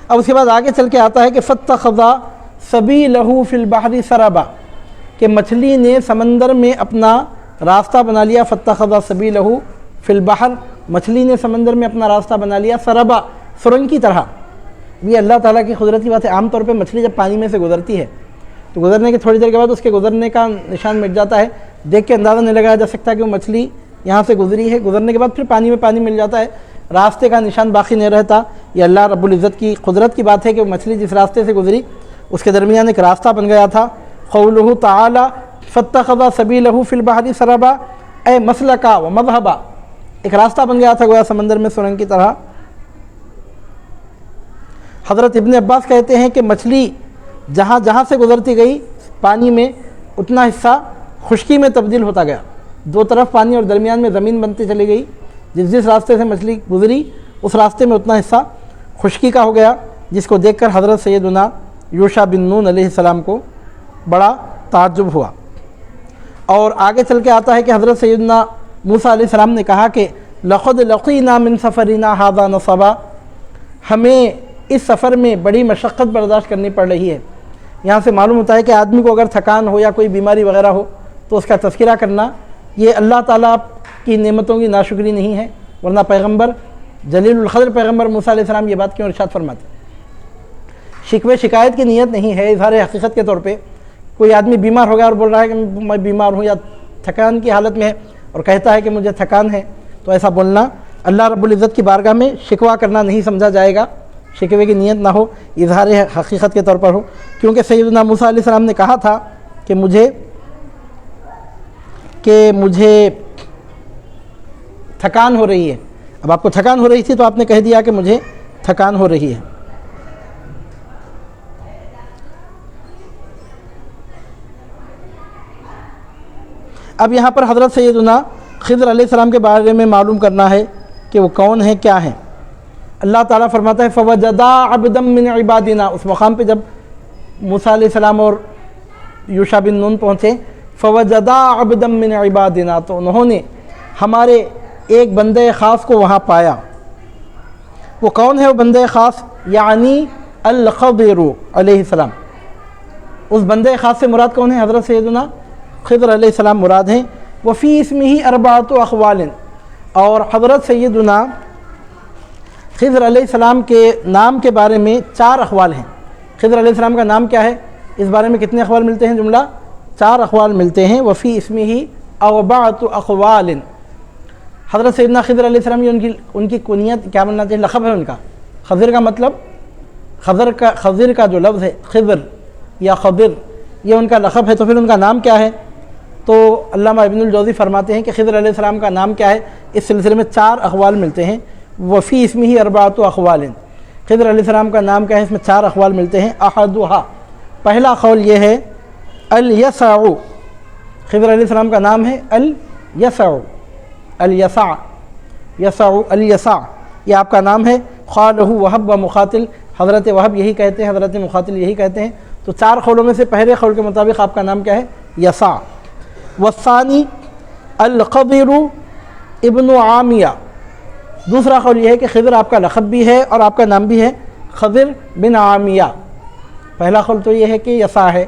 اب اس کے بعد آگے چل کے آتا ہے کہ فاتخذ سبیلہ فی البحر سربا، کہ مچھلی نے سمندر میں اپنا راستہ بنا لیا۔ فاتخذ سبیلہ فی البحر، مچھلی نے سمندر میں اپنا راستہ بنا لیا سربا، سرنگ کی طرح۔ یہ اللہ تعالیٰ کی قدرت کی بات ہے۔ عام طور پہ مچھلی جب پانی میں سے گزرتی ہے تو گزرنے کی تھوڑی دیر کے بعد اس کے گزرنے کا نشان مٹ جاتا ہے، دیکھ کے اندازہ نہیں لگایا جا سکتا کہ وہ مچھلی یہاں سے گزری ہے۔ گزرنے کے بعد پھر پانی میں پانی مل جاتا ہے، راستے کا نشان باقی نہیں رہتا۔ یہ اللہ رب العزت کی قدرت کی بات ہے کہ وہ مچھلی جس راستے سے گزری اس کے درمیان ایک راستہ بن گیا تھا۔ قولہ تعالی فاتخذ سبیلہ فی البحر سربا اے مسلکا و مذہبا، ایک راستہ بن گیا تھا گویا سمندر میں سرنگ کی طرح۔ حضرت ابن عباس کہتے ہیں کہ مچھلی جہاں جہاں سے گزرتی گئی پانی میں اتنا حصہ خشکی میں تبدیل ہوتا گیا، دو طرف پانی اور درمیان میں زمین بنتی چلی گئی۔ جس راستے سے مچھلی گزری اس راستے میں اتنا حصہ خشکی کا ہو گیا، جس کو دیکھ کر حضرت سیدنا یوشع بن نون علیہ السلام کو بڑا تعجب ہوا۔ اور آگے چل کے آتا ہے کہ حضرت سیدنا موسیٰ علیہ السلام نے کہا کہ لقد لقینا من سفرنا ھذا نصبا، ہمیں اس سفر میں بڑی مشقت برداشت کرنی پڑ رہی ہے۔ یہاں سے معلوم ہوتا ہے کہ آدمی کو اگر تھکان ہو یا کوئی بیماری وغیرہ ہو تو اس کا تذکرہ کرنا یہ اللہ تعالیٰ کی نعمتوں کی ناشکری نہیں ہے، ورنہ پیغمبر جلیل القدر پیغمبر موسیٰ علیہ السلام یہ بات کیوں ارشاد فرماتے؟ شکوے شکایت کی نیت نہیں ہے، اظہار حقیقت کے طور پہ کوئی آدمی بیمار ہو گیا اور بول رہا ہے کہ میں بیمار ہوں یا تھکان کی حالت میں ہے اور کہتا ہے کہ مجھے تھکان ہے، تو ایسا بولنا اللہ رب العزت کی بارگاہ میں شکوہ کرنا نہیں سمجھا جائے گا۔ شکوے کی نیت نہ ہو، اظہار حقیقت کے طور پر ہو، کیونکہ سیدنا موسیٰ علیہ السلام نے کہا تھا کہ مجھے تھکان ہو رہی ہے۔ اب آپ کو تھکان ہو رہی تھی تو آپ نے کہہ دیا کہ مجھے تھکان ہو رہی ہے۔ اب یہاں پر حضرت سیدنا خضر علیہ السلام کے بارے میں معلوم کرنا ہے کہ وہ کون ہیں، کیا ہیں۔ اللہ تعالیٰ فرماتا ہے فوجدا عبدا من عبادنا، اس مقام پہ جب موسیٰ علیہ السلام اور یوشع بن نون پہنچے، فوجدا عبدا من عبادنا، تو انہوں نے ہمارے ایک بندہ خاص کو وہاں پایا۔ وہ کون ہے وہ بندہ خاص؟ یعنی الخضر علیہ السلام۔ اس بندہ خاص سے مراد کون ہے؟ حضرت سیدنا خضر علیہ السلام مراد ہیں۔ وفی اسمہ اربعۃ اقوال، اور حضرت سیدنا خضر علیہ السلام کے نام کے بارے میں 4 اقوال ہیں۔ خضر علیہ السلام کا نام کیا ہے، اس بارے میں کتنے اقوال ملتے ہیں؟ جملہ 4 اقوال ملتے ہیں۔ وفی اسمہ اربعۃ اقوال، حضرت سیدنا خضر علیہ السلام یہ ان کی کنیت کیا بننا چاہیے؟ لقب ہے ان کا۔ خضر کا مطلب، خضر کا جو لفظ ہے خضر یا خضر، یہ ان کا لقب ہے، تو پھر ان کا نام کیا ہے؟ تو علامہ ابن الجوزی فرماتے ہیں کہ خضر علیہ السلام کا نام کیا ہے؟ اس سلسلے میں 4 اقوال ملتے ہیں۔ وفی اسمہ اربعۃ اقوال، خضر علیہ السلام کا نام کیا ہے؟ اس میں 4 اقوال ملتے ہیں۔ احدھا، پہلا قول یہ ہے الیسع، خضر علیہ السلام کا نام ہے الیسع، الیسع، یسع، الیسع، یہ آپ کا نام ہے۔ قالہ وہب و مقاتل، حضرت وہب یہی کہتے ہیں، حضرت مقاتل یہی کہتے ہیں۔ تو 4 قولوں میں سے پہلے قول کے مطابق آپ کا نام کیا ہے؟ یسع۔ والثانی الخضر ابن عامیہ، دوسرا قول یہ ہے کہ خضر آپ کا لقب بھی ہے اور آپ کا نام بھی ہے خضر بن عامیہ۔ پہلا قول تو یہ ہے کہ یسع ہے،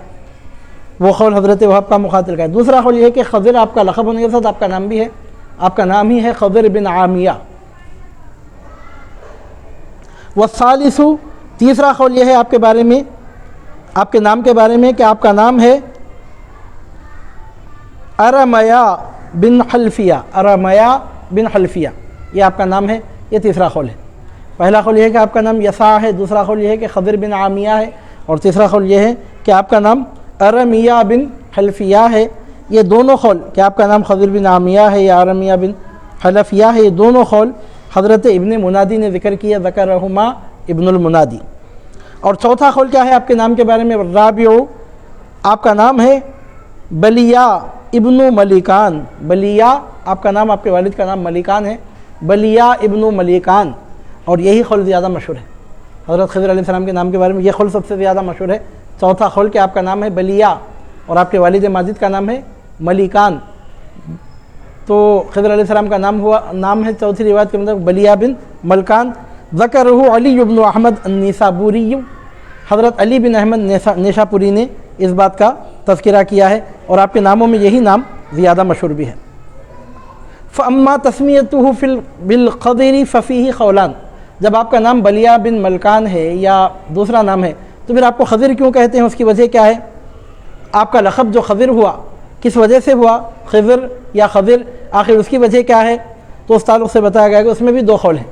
وہ قول حضرت وہب کا مقاتل کا ہے۔ دوسرا قول یہ ہے کہ خضر آپ کا لقب ہونے کے ساتھ آپ کا نام بھی ہے، آپ کا نام ہی ہے خضر بن عامیہ۔ والثالث، تیسرا قول یہ ہے آپ کے بارے میں، آپ کے نام کے بارے میں، کہ آپ کا نام ہے ارمیہ بن حلفیہ، ارمیہ بن حلفیہ، یہ آپ کا نام ہے۔ یہ تیسرا قول ہے۔ پہلا قول یہ ہے کہ آپ کا نام یسع ہے، دوسرا قول یہ ہے کہ خضر بن عامیہ ہے، اور تیسرا قول یہ ہے کہ آپ کا نام ارمیہ بن حلفیہ ہے۔ یہ دونوں قول کہ آپ کا نام خضر بن عامیہ ہے یا ارمیہ بن حلفیہ ہے، یہ دونوں قول حضرت ابن منادی نے ذکر کیا، ذکرہما ابن المنادی۔ اور چوتھا قول کیا ہے آپ کے نام کے بارے میں؟ الرابع، آپ کا نام ہے بلیہ ابن ملیکان، بلیہ آپ کا نام، آپ کے والد کا نام ملیکان ہے، بلیہ ابن ملیکان، اور یہی قول زیادہ مشہور ہے حضرت خضر علیہ السلام کے نام کے بارے میں، یہ قول سب سے زیادہ مشہور ہے۔ چوتھا قول کہ آپ کا نام ہے بلیہ اور آپ کے والد ماجد کا نام ہے ملیکان، تو خضر علیہ السلام کا نام ہے چوتھی روایت کے مطابق بلیہ بن ملکان۔ ذکرہ علی بن احمد النیسابوری، حضرت علی بن احمد نیشاپوری نے اس بات کا تذکرہ کیا ہے، اور آپ کے ناموں میں یہی نام زیادہ مشہور بھی ہے۔ فاما تسمیتہ بالخضر ففیہ قولان، جب آپ کا نام بلیہ بن ملکان ہے یا دوسرا نام ہے تو پھر آپ کو خضر کیوں کہتے ہیں؟ اس کی وجہ کیا ہے؟ آپ کا لقب جو خضر ہوا کس وجہ سے ہوا؟ خضر یا خضر، آخر اس کی وجہ کیا ہے؟ تو اس تعلق سے بتایا گیا کہ اس میں بھی 2 قول ہیں۔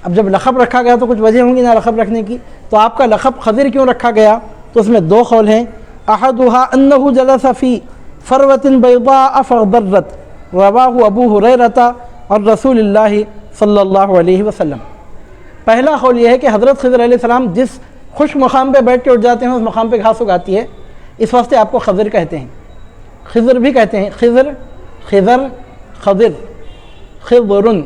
اب جب لقب رکھا گیا تو کچھ وجہ ہوں گی نا لقب رکھنے کی، تو آپ کا لقب خضر کیوں رکھا گیا؟ تو اس میں 2 قول ہیں۔ احدھا انہ جلس فی فروۃ بیضاء فاخضرت، رواہ ابو ہریرہ اور رسول اللہ صلی اللہ علیہ وسلم۔ پہلا قول یہ ہے کہ حضرت خضر علیہ السلام جس خشک مقام پہ بیٹھ کے اٹھ جاتے ہیں اس مقام پہ گھاس اگاتی ہے، اس واسطے آپ کو خضر کہتے ہیں، خضر بھی کہتے ہیں، خضر، خضر، خضر، خضرن،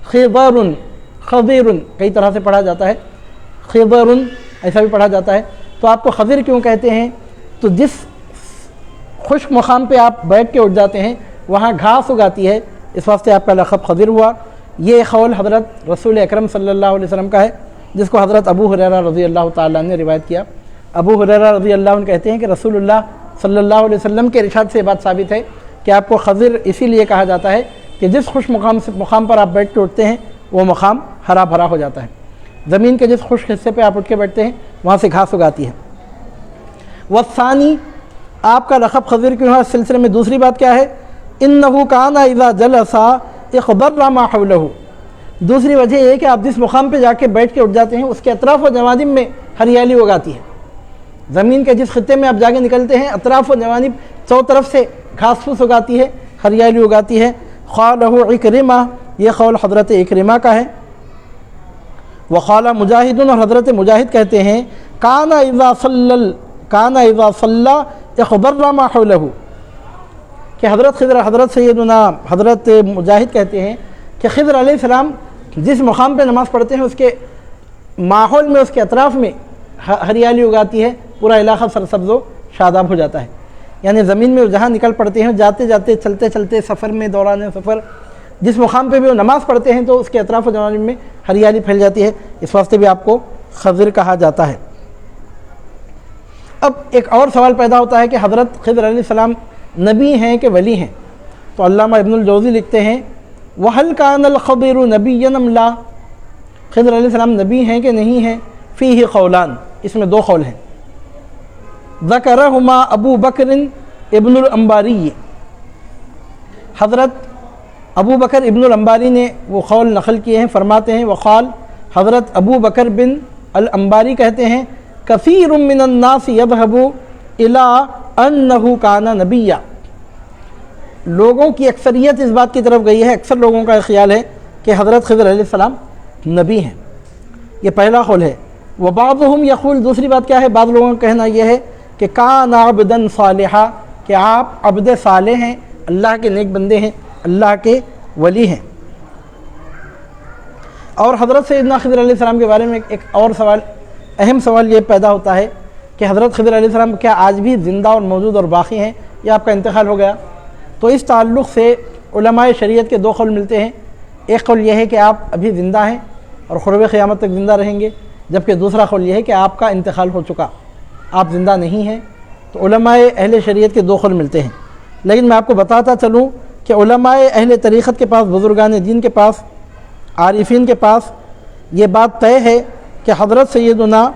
خضرن، خضرن، کئی طرح سے پڑھا جاتا ہے، خضرن ایسا بھی پڑھا جاتا ہے۔ تو آپ کو خضر کیوں کہتے ہیں؟ تو جس خشک مقام پہ آپ بیٹھ کے اٹھ جاتے ہیں وہاں گھاس اگاتی ہے، اس واسطے آپ کا لقب خضر ہوا۔ یہ قول حضرت رسول اکرم صلی اللہ علیہ وسلم کا ہے، جس کو حضرت ابو ہریرہ رضی اللہ تعالیٰ نے روایت کیا۔ ابو ہریرہ رضی اللہ عنہ کہتے ہیں کہ رسول اللہ صلی اللہ علیہ وسلم کے ارشاد سے یہ بات ثابت ہے کہ آپ کو خضر اسی لیے کہا جاتا ہے کہ جس خشک مقام پر آپ بیٹھ کے اٹھتے ہیں وہ مقام ہرا بھرا ہو جاتا ہے، زمین کے جس خشک حصے پہ آپ اٹھ کے بیٹھتے ہیں وہاں سے گھاس اگاتی ہے۔ والثانی، آپ کا لقب خضر کیوں ہے؟ اس سلسلے میں دوسری بات کیا ہے؟ انہ کان اذا جلس اخضر ما حولہ، دوسری وجہ یہ ہے کہ آپ جس مقام پہ جا کے بیٹھ کے اٹھ جاتے ہیں اس کے اطراف و جوانب میں ہریالی اگاتی ہے، زمین کے جس خطے میں آپ جا کے نکلتے ہیں اطراف و جوانب چو طرف سے گھاس پھوس اگاتی ہے، ہریالی اگاتی ہے۔ قالہ اکرمہ، یہ قول حضرت اکرمہ کا ہے۔ وقال مجاہد، اور حضرت مجاہد کہتے ہیں کان اذا صلی اخبر ما حولہ، کہ حضرت سیدنا حضرت مجاہد کہتے ہیں کہ خضر علیہ السلام جس مقام پہ نماز پڑھتے ہیں اس کے ماحول میں، اس کے اطراف میں ہریالی اگاتی ہے، پورا علاقہ سرسبز و شاداب ہو جاتا ہے. یعنی زمین میں جہاں نکل پڑتے ہیں، جاتے جاتے چلتے چلتے سفر میں، دوران سفر جس مقام پہ بھی وہ نماز پڑھتے ہیں تو اس کے اطراف و جوانب میں ہریالی پھیل جاتی ہے، اس واسطے بھی آپ کو خضر کہا جاتا ہے. اب ایک اور سوال پیدا ہوتا ہے کہ حضرت خضر علیہ السلام نبی ہیں کہ ولی ہیں؟ تو علامہ ابن الجوزی لکھتے ہیں وَهَلْ كَانَ الْخَضِرُ نَبِيًّا أَمْ لَا، خضر علیہ السلام نبی ہیں کہ نہیں ہیں؟ فیہ قولان، اس میں دو قول ہیں. ذکرہما ابو بکر ابن الانباری، حضرت ابو بکر ابن الانباری نے وہ قول نقل کیے ہیں. فرماتے ہیں وقال، حضرت ابو بکر بن الانباری کہتے ہیں کثیر من الناس یذهب الى انہ کان نبیا، لوگوں کی اکثریت اس بات کی طرف گئی ہے، اکثر لوگوں کا خیال ہے کہ حضرت خضر علیہ السلام نبی ہیں. یہ پہلا قول ہے. وبعضهم یقول، دوسری بات کیا ہے؟ بعض لوگوں کا کہنا یہ ہے کہ کان عبدا صالحا، کہ آپ عبد صالح ہیں، اللہ کے نیک بندے ہیں، اللہ کے ولی ہیں. اور حضرت سیدنا خضر علیہ السلام کے بارے میں ایک اور سوال، اہم سوال یہ پیدا ہوتا ہے کہ حضرت خضر علیہ السلام کیا آج بھی زندہ اور موجود اور باقی ہیں یا آپ کا انتقال ہو گیا؟ تو اس تعلق سے علماء شریعت کے دو قول ملتے ہیں. ایک قول یہ ہے کہ آپ ابھی زندہ ہیں اور قرب قیامت تک زندہ رہیں گے، جبکہ دوسرا قول یہ ہے کہ آپ کا انتقال ہو چکا، آپ زندہ نہیں ہیں. تو علماء اہل شریعت کے دو قول ملتے ہیں. لیکن میں آپ کو بتاتا چلوں کہ علماء اہل طریقت کے پاس، بزرگان دین کے پاس، عارفین کے پاس یہ بات طے ہے کہ حضرت سیدنا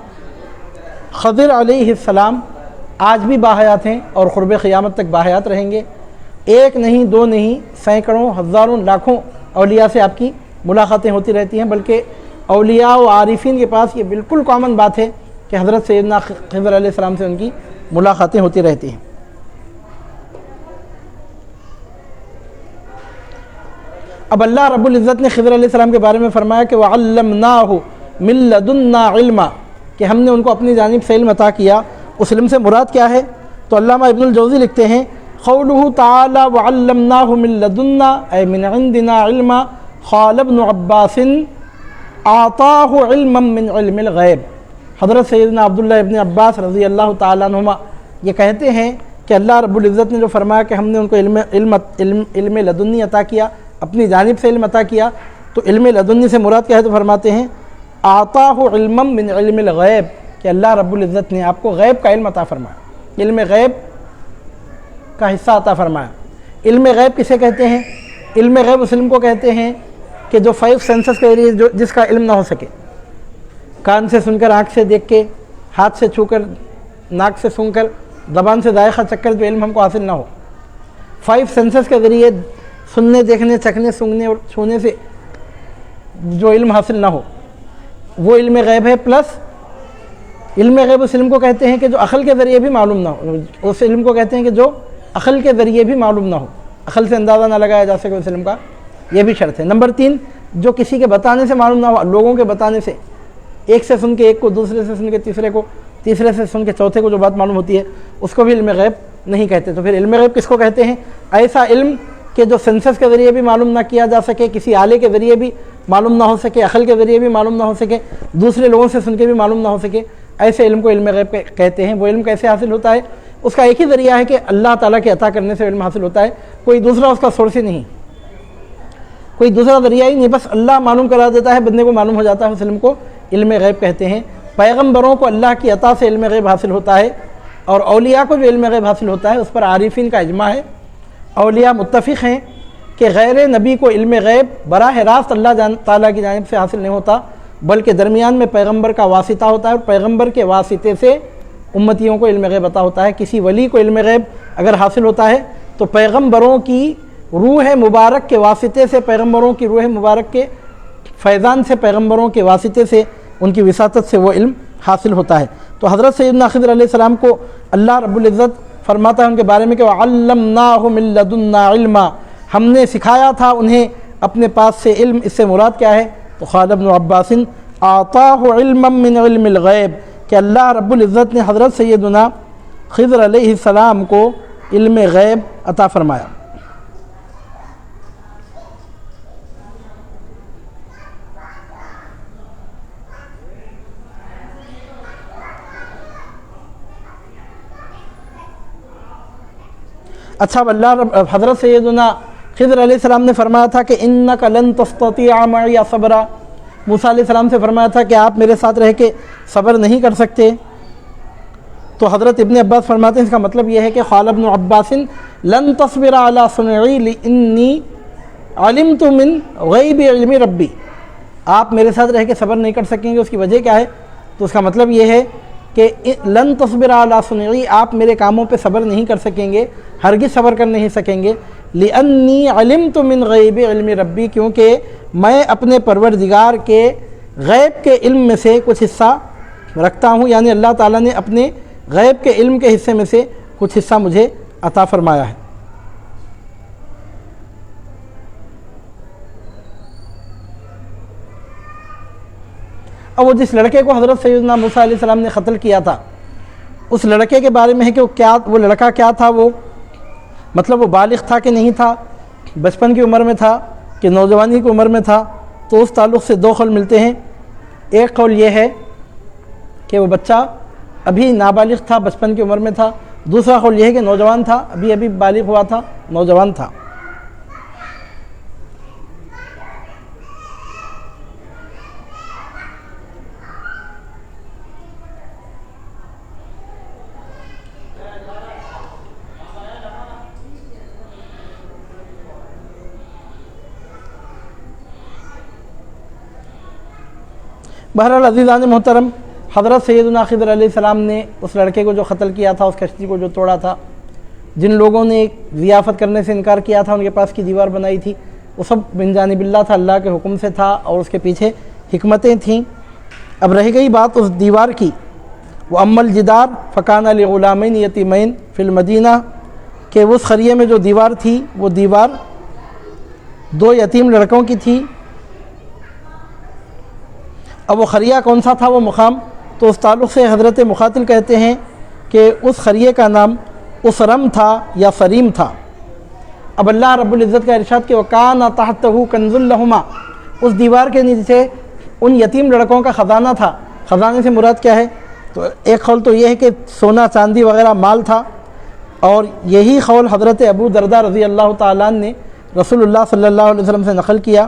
خضر علیہ السلام آج بھی باحیات ہیں اور قرب قیامت تک باحیات رہیں گے. ایک نہیں، دو نہیں، سینکڑوں، ہزاروں، لاکھوں اولیاء سے آپ کی ملاقاتیں ہوتی رہتی ہیں. بلکہ اولیاء و عارفین کے پاس یہ بالکل کامن بات ہے کہ حضرت سیدنا خضر علیہ السلام سے ان کی ملاقاتیں ہوتی رہتی ہیں. اب اللہ رب العزت نے خضر علیہ السلام کے بارے میں فرمایا کہ وَعَلَّمْنَاهُ مِن لَدُنَّا عِلْمًا، کہ ہم نے ان کو اپنی جانب سے علم عطا کیا. اس علم سے مراد کیا ہے؟ تو علامہ ابن الجوزی لکھتے ہیں قولہ تعالی وعلمناہ من لدنا اے من عندنا علما، قال ابن عباس اعطاہ علما من علم الغیب. حضرت سیدنا عبداللہ ابن عباس رضی اللہ تعالیٰ عنہما یہ کہتے ہیں کہ اللہ رب العزت نے جو فرمایا کہ ہم نے ان کو علم لدنی عطا کیا، اپنی جانب سے علم عطا کیا، تو علم لدنی سے مراد کیا ہے؟ تو فرماتے ہیں اعطاہ علما من علم الغیب، کہ اللہ رب العزت نے آپ کو غیب کا علم عطا فرمایا، علم غیب کا حصہ عطا فرمایا. علم غیب کسے کہتے ہیں؟ علم غیب اس علم کو کہتے ہیں کہ جو 5 سینسز کے ذریعے جس کا علم نہ ہو سکے، کان سے سن کر، آنکھ سے دیکھ کے، ہاتھ سے چھو کر، ناک سے سن کر، زبان سے ذائقہ چکھ کر جو علم ہم کو حاصل نہ ہو. 5 سینسز کے ذریعے سننے، دیکھنے، چکھنے، سونگنے اور چھونے سے جو علم حاصل نہ ہو، وہ علم غیب ہے. پلس علم غیب اس علم کو کہتے ہیں کہ جو عقل کے ذریعے بھی معلوم نہ ہو، اس علم کو کہتے ہیں کہ جو عقل کے ذریعے بھی معلوم نہ ہو، عقل سے اندازہ نہ لگایا جا سکے اس علم کا، یہ بھی شرط ہے. نمبر 3، جو کسی کے بتانے سے معلوم نہ ہو، لوگوں کے بتانے سے، ایک سے سن کے ایک کو، دوسرے سے سن کے تیسرے کو، تیسرے سے سن کے چوتھے کو جو بات معلوم ہوتی ہے، اس کو بھی علم غیب نہیں کہتے. تو پھر علم غیب کس کو کہتے ہیں؟ ایسا علم کہ جو سینسز کے ذریعے بھی معلوم نہ کیا جا سکے، کسی آلے کے ذریعے بھی معلوم نہ ہو سکے، عقل کے ذریعے بھی معلوم نہ ہو سکے، دوسرے لوگوں سے سن کے بھی معلوم نہ ہو سکے، ایسے علم کو علم غیب کہتے ہیں. وہ علم کیسے حاصل ہوتا ہے؟ اس کا ایک ہی ذریعہ ہے کہ اللہ تعالیٰ کے عطا کرنے سے علم حاصل ہوتا ہے، کوئی دوسرا اس کا سورس ہی نہیں، کوئی دوسرا ذریعہ ہی نہیں، بس اللہ معلوم کرا دیتا ہے، بندے کو معلوم ہو جاتا ہے. اس علم کو علم غیب کہتے ہیں. پیغمبروں کو اللہ کی عطا سے علم غیب حاصل ہوتا ہے، اور اولیاء کو جو علم غیب حاصل ہوتا ہے اس پر عارفین کا اجماع ہے. اولیاء متفق ہیں کہ غیر نبی کو علم غیب براہ راست اللہ تعالیٰ کی جانب سے حاصل نہیں ہوتا، بلکہ درمیان میں پیغمبر کا واسطہ ہوتا ہے، اور پیغمبر کے واسطے سے امتیوں کو علم غیب عطا ہوتا ہے. کسی ولی کو علم غیب اگر حاصل ہوتا ہے تو پیغمبروں کی روح مبارک کے واسطے سے، پیغمبروں کی روح مبارک کے فیضان سے، پیغمبروں کے واسطے سے، ان کی وساطت سے وہ علم حاصل ہوتا ہے. تو حضرت سیدنا خضر علیہ السلام کو اللہ رب العزت فرماتا ہے ان کے بارے میں کہ وَعَلَّمْنَاهُ مِن لَدُنَّا عِلْمًا، ہم نے سکھایا تھا انہیں اپنے پاس سے علم. اس سے مراد کیا ہے؟ تو قال ابن عباس آتاہ علما من علم الغیب، کہ اللہ رب العزت نے حضرت سیدنا خضر علیہ السلام کو علم غیب عطا فرمایا۔ اچھا، حضرت سیدنا خضر علیہ السلام نے فرمایا تھا کہ انک لن تستطیع معی صبرا، موسیٰ علیہ السلام سے فرمایا تھا کہ آپ میرے ساتھ رہ کے صبر نہیں کر سکتے۔ تو حضرت ابن عباس فرماتے ہیں اس کا مطلب یہ ہے کہ قال ابن عباس لن تصبر علی صنعی لانی علمت من غیب علم ربی، آپ میرے ساتھ رہ کے صبر نہیں کر سکیں گے، اس کی وجہ کیا ہے؟ تو اس کا مطلب یہ ہے کہ لن تصبر علی صنعی، آپ میرے کاموں پہ صبر نہیں کر سکیں گے، ہرگز صبر کر نہیں سکیں گے، لانی علمت من غیب علم ربی، کیونکہ میں اپنے پروردگار کے غیب کے علم میں سے کچھ حصہ رکھتا ہوں، یعنی اللہ تعالیٰ نے اپنے غیب کے علم کے حصے میں سے کچھ حصہ مجھے عطا فرمایا ہے۔ اب وہ جس لڑکے کو حضرت سیدنا موسیٰ علیہ السلام نے قتل کیا تھا، اس لڑکے کے بارے میں ہے کہ وہ لڑکا کیا تھا، وہ مطلب وہ بالغ تھا کہ نہیں تھا، بچپن کی عمر میں تھا کہ نوجوانی کی عمر میں تھا؟ تو اس تعلق سے دو قول ملتے ہیں۔ ایک قول یہ ہے کہ وہ بچہ ابھی نابالغ تھا، بچپن کی عمر میں تھا، دوسرا قول یہ ہے کہ نوجوان تھا، ابھی بالغ ہوا تھا، نوجوان تھا۔ بہرحال عزیزان محترم، حضرت سیدنا خضر علیہ السلام نے اس لڑکے کو جو قتل کیا تھا، اس کشتی کو جو توڑا تھا، جن لوگوں نے ضیافت کرنے سے انکار کیا تھا، ان کے پاس کی دیوار بنائی تھی، وہ سب من جانب اللہ تھا، اللہ کے حکم سے تھا، اور اس کے پیچھے حکمتیں تھیں۔ اب رہ گئی بات اس دیوار کی، وَأَمَّا الْجِدَارُ فَكَانَ لِغُلَامَيْنِ يَتِيمَيْنِ فِي الْمَدِينَةِ، کہ اس خریے میں جو دیوار تھی، وہ دیوار دو یتیم لڑکوں کی تھی۔ اب وہ خریہ کون سا تھا وہ مقام؟ تو اس تعلق سے حضرت مقاتل کہتے ہیں کہ اس خریے کا نام اسرم تھا یا فریم تھا۔ اب اللہ رب العزت کا ارشاد کہ وَكَانَ تَحْتَهُ كَنْزٌ لَهُمَا، اس دیوار کے نیچے ان یتیم لڑکوں کا خزانہ تھا۔ خزانے سے مراد کیا ہے؟ تو ایک قول تو یہ ہے کہ سونا چاندی وغیرہ مال تھا، اور یہی قول حضرت ابو درداء رضی اللہ تعالیٰ عنہ نے رسول اللہ صلی اللہ علیہ وسلم سے نقل کیا۔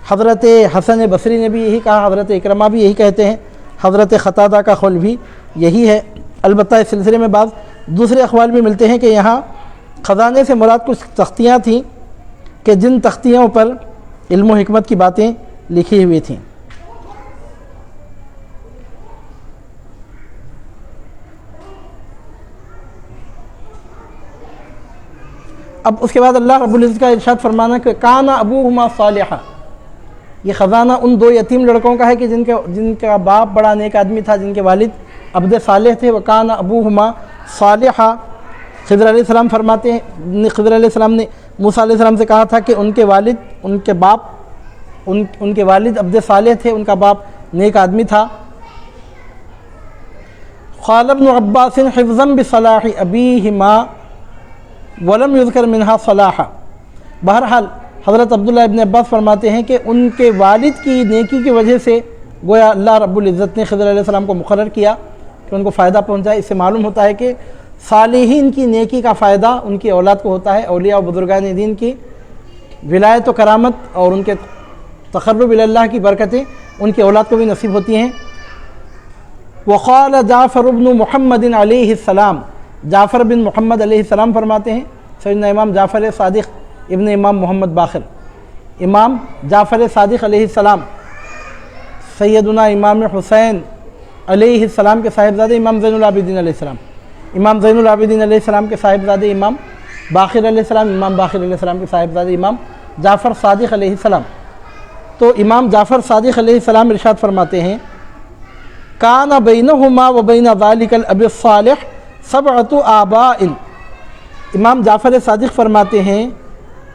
حضرت حسن بصری نے بھی یہی کہا، حضرت اکرمہ بھی یہی کہتے ہیں، حضرت قتادہ کا قول بھی یہی ہے۔ البتہ اس سلسلے میں بعض دوسرے اقوال بھی ملتے ہیں کہ یہاں خزانے سے مراد کچھ تختیاں تھیں کہ جن تختیوں پر علم و حکمت کی باتیں لکھی ہوئی تھیں۔ اب اس کے بعد اللہ رب العزت کا ارشاد فرمانا کہ کان ابوہما صالحا، یہ خزانہ ان دو یتیم لڑکوں کا ہے کہ جن کا باپ بڑا نیک آدمی تھا، جن کے والد عبد صالح تھے۔ وَكَانَ أَبُوهُمَا صَالِحًا، خضر علیہ السلام فرماتے ہیں، خضر علیہ السلام نے موسیٰ علیہ السلام سے کہا تھا کہ ان کے والد عبد صالح تھے، ان کا باپ نیک آدمی تھا۔ قال ابن عباس حفظا بصلاح ابیہما ولم یذکر منہا صلاحا، بہرحال حضرت عبداللہ ابن عباس فرماتے ہیں کہ ان کے والد کی نیکی کی وجہ سے گویا اللہ رب العزت نے خضر علیہ السلام کو مقرر کیا کہ ان کو فائدہ پہنچائے۔ اس سے معلوم ہوتا ہے کہ صالحین کی نیکی کا فائدہ ان کی اولاد کو ہوتا ہے۔ اولیاء و بزرگان دین کی ولایت و کرامت اور ان کے تقرب الی اللہ کی برکتیں ان کی اولاد کو بھی نصیب ہوتی ہیں۔ وقال جعفر بن محمد علیہ السلام، جعفر بن محمد علیہ السلام فرماتے ہیں، سیدنا امام جعفر صادق ابن امام محمد باقر، امام جعفر صادق علیہ السلام سیدنا امام حسین علیہ السلام کے صاحبزادے امام زین العابدین علیہ السلام، امام زین العابدین علیہ السلام کے صاحبزادے امام باقر علیہ السلام، امام باقر علیہ السلام کے صاحبزادے امام جعفر صادق علیہ السلام۔ تو امام جعفر صادق علیہ السلام ارشاد فرماتے ہیں کان بینہما و بین ذالک الاب الصالح سبعۃ آباء، امام جعفر صادق فرماتے ہیں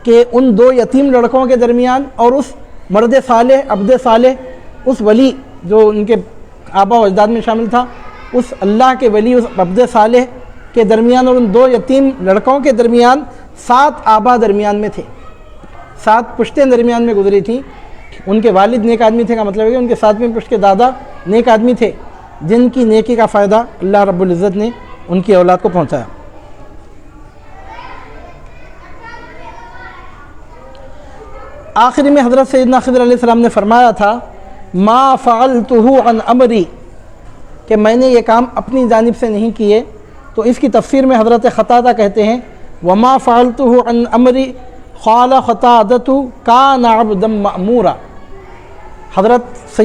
کہ ان دو یتیم لڑکوں کے درمیان اور اس مرد صالح عبد صالح اس ولی جو ان کے آبا و اجداد میں شامل تھا، اس اللہ کے ولی، اس عبد صالح کے درمیان اور ان 2 یتیم لڑکوں کے درمیان 7 آبا درمیان میں تھے، 7 پشتیں درمیان میں گزری تھیں۔ ان کے والد نیک آدمی تھے کا مطلب ہے کہ ان کے 7ویں پشت کے دادا نیک آدمی تھے، جن کی نیکی کا فائدہ اللہ رب العزت نے ان کی اولاد کو پہنچایا۔ آخری میں حضرت سیدنا خضر علیہ السلام نے فرمایا تھا ما فعلتہ عن امری، کہ میں نے یہ کام اپنی جانب سے نہیں کیے۔ تو اس کی تفسیر میں حضرت قتادہ کہتے ہیں وما فعلتہ عن امری قال قتادۃ کان عبدا مأمورا۔ حضرت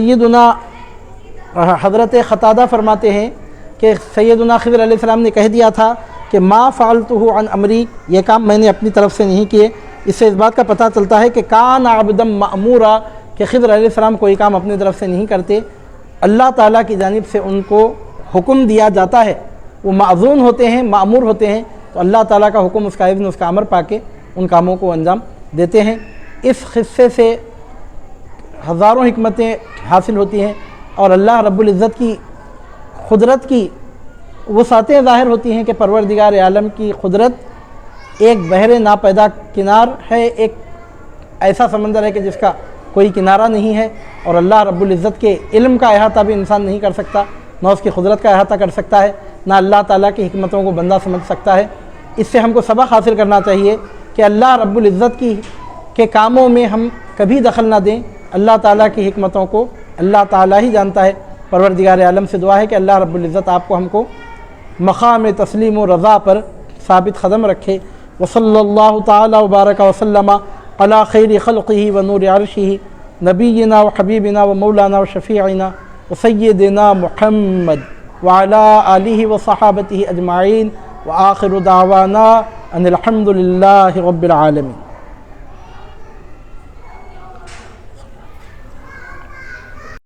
قتادہ فرماتے ہیں کہ سیدنا خضر علیہ السلام نے کہہ دیا تھا کہ ما فعلتہ عن امری، یہ کام میں نے اپنی طرف سے نہیں کیے۔ اس سے اس بات کا پتہ چلتا ہے کہ کان عبدا مأمورا، کہ خضر علیہ السلام کوئی کام اپنی طرف سے نہیں کرتے، اللہ تعالیٰ کی جانب سے ان کو حکم دیا جاتا ہے، وہ معذون ہوتے ہیں، مأمور ہوتے ہیں، تو اللہ تعالیٰ کا حکم، اس کا اذن، اس کا امر پا کے ان کاموں کو انجام دیتے ہیں۔ اس قصے سے ہزاروں حکمتیں حاصل ہوتی ہیں اور اللہ رب العزت کی قدرت کی وسعتیں ظاہر ہوتی ہیں کہ پروردگار عالم کی قدرت ایک بحر ناپیدا کنار ہے، ایک ایسا سمندر ہے کہ جس کا کوئی کنارہ نہیں ہے، اور اللہ رب العزت کے علم کا احاطہ بھی انسان نہیں کر سکتا، نہ اس کی قدرت کا احاطہ کر سکتا ہے، نہ اللہ تعالیٰ کی حکمتوں کو بندہ سمجھ سکتا ہے۔ اس سے ہم کو سبق حاصل کرنا چاہیے کہ اللہ رب العزت کے کاموں میں ہم کبھی دخل نہ دیں۔ اللہ تعالیٰ کی حکمتوں کو اللہ تعالیٰ ہی جانتا ہے۔ پروردگار عالم سے دعا ہے کہ اللہ رب العزت آپ کو ہم کو مقام تسلیم و رضا پر ثابت قدم رکھے۔ وصلی اللہ تعالی وبارک وسلم علی خیر خلقہ و نور عرشہ نبینا و حبیبنا و مولانا و شفیعنا و سیدنا محمد وعلی آلہ و صحابتہ اجمعین وآخر دعوانا ان الحمد للہ رب العالمین۔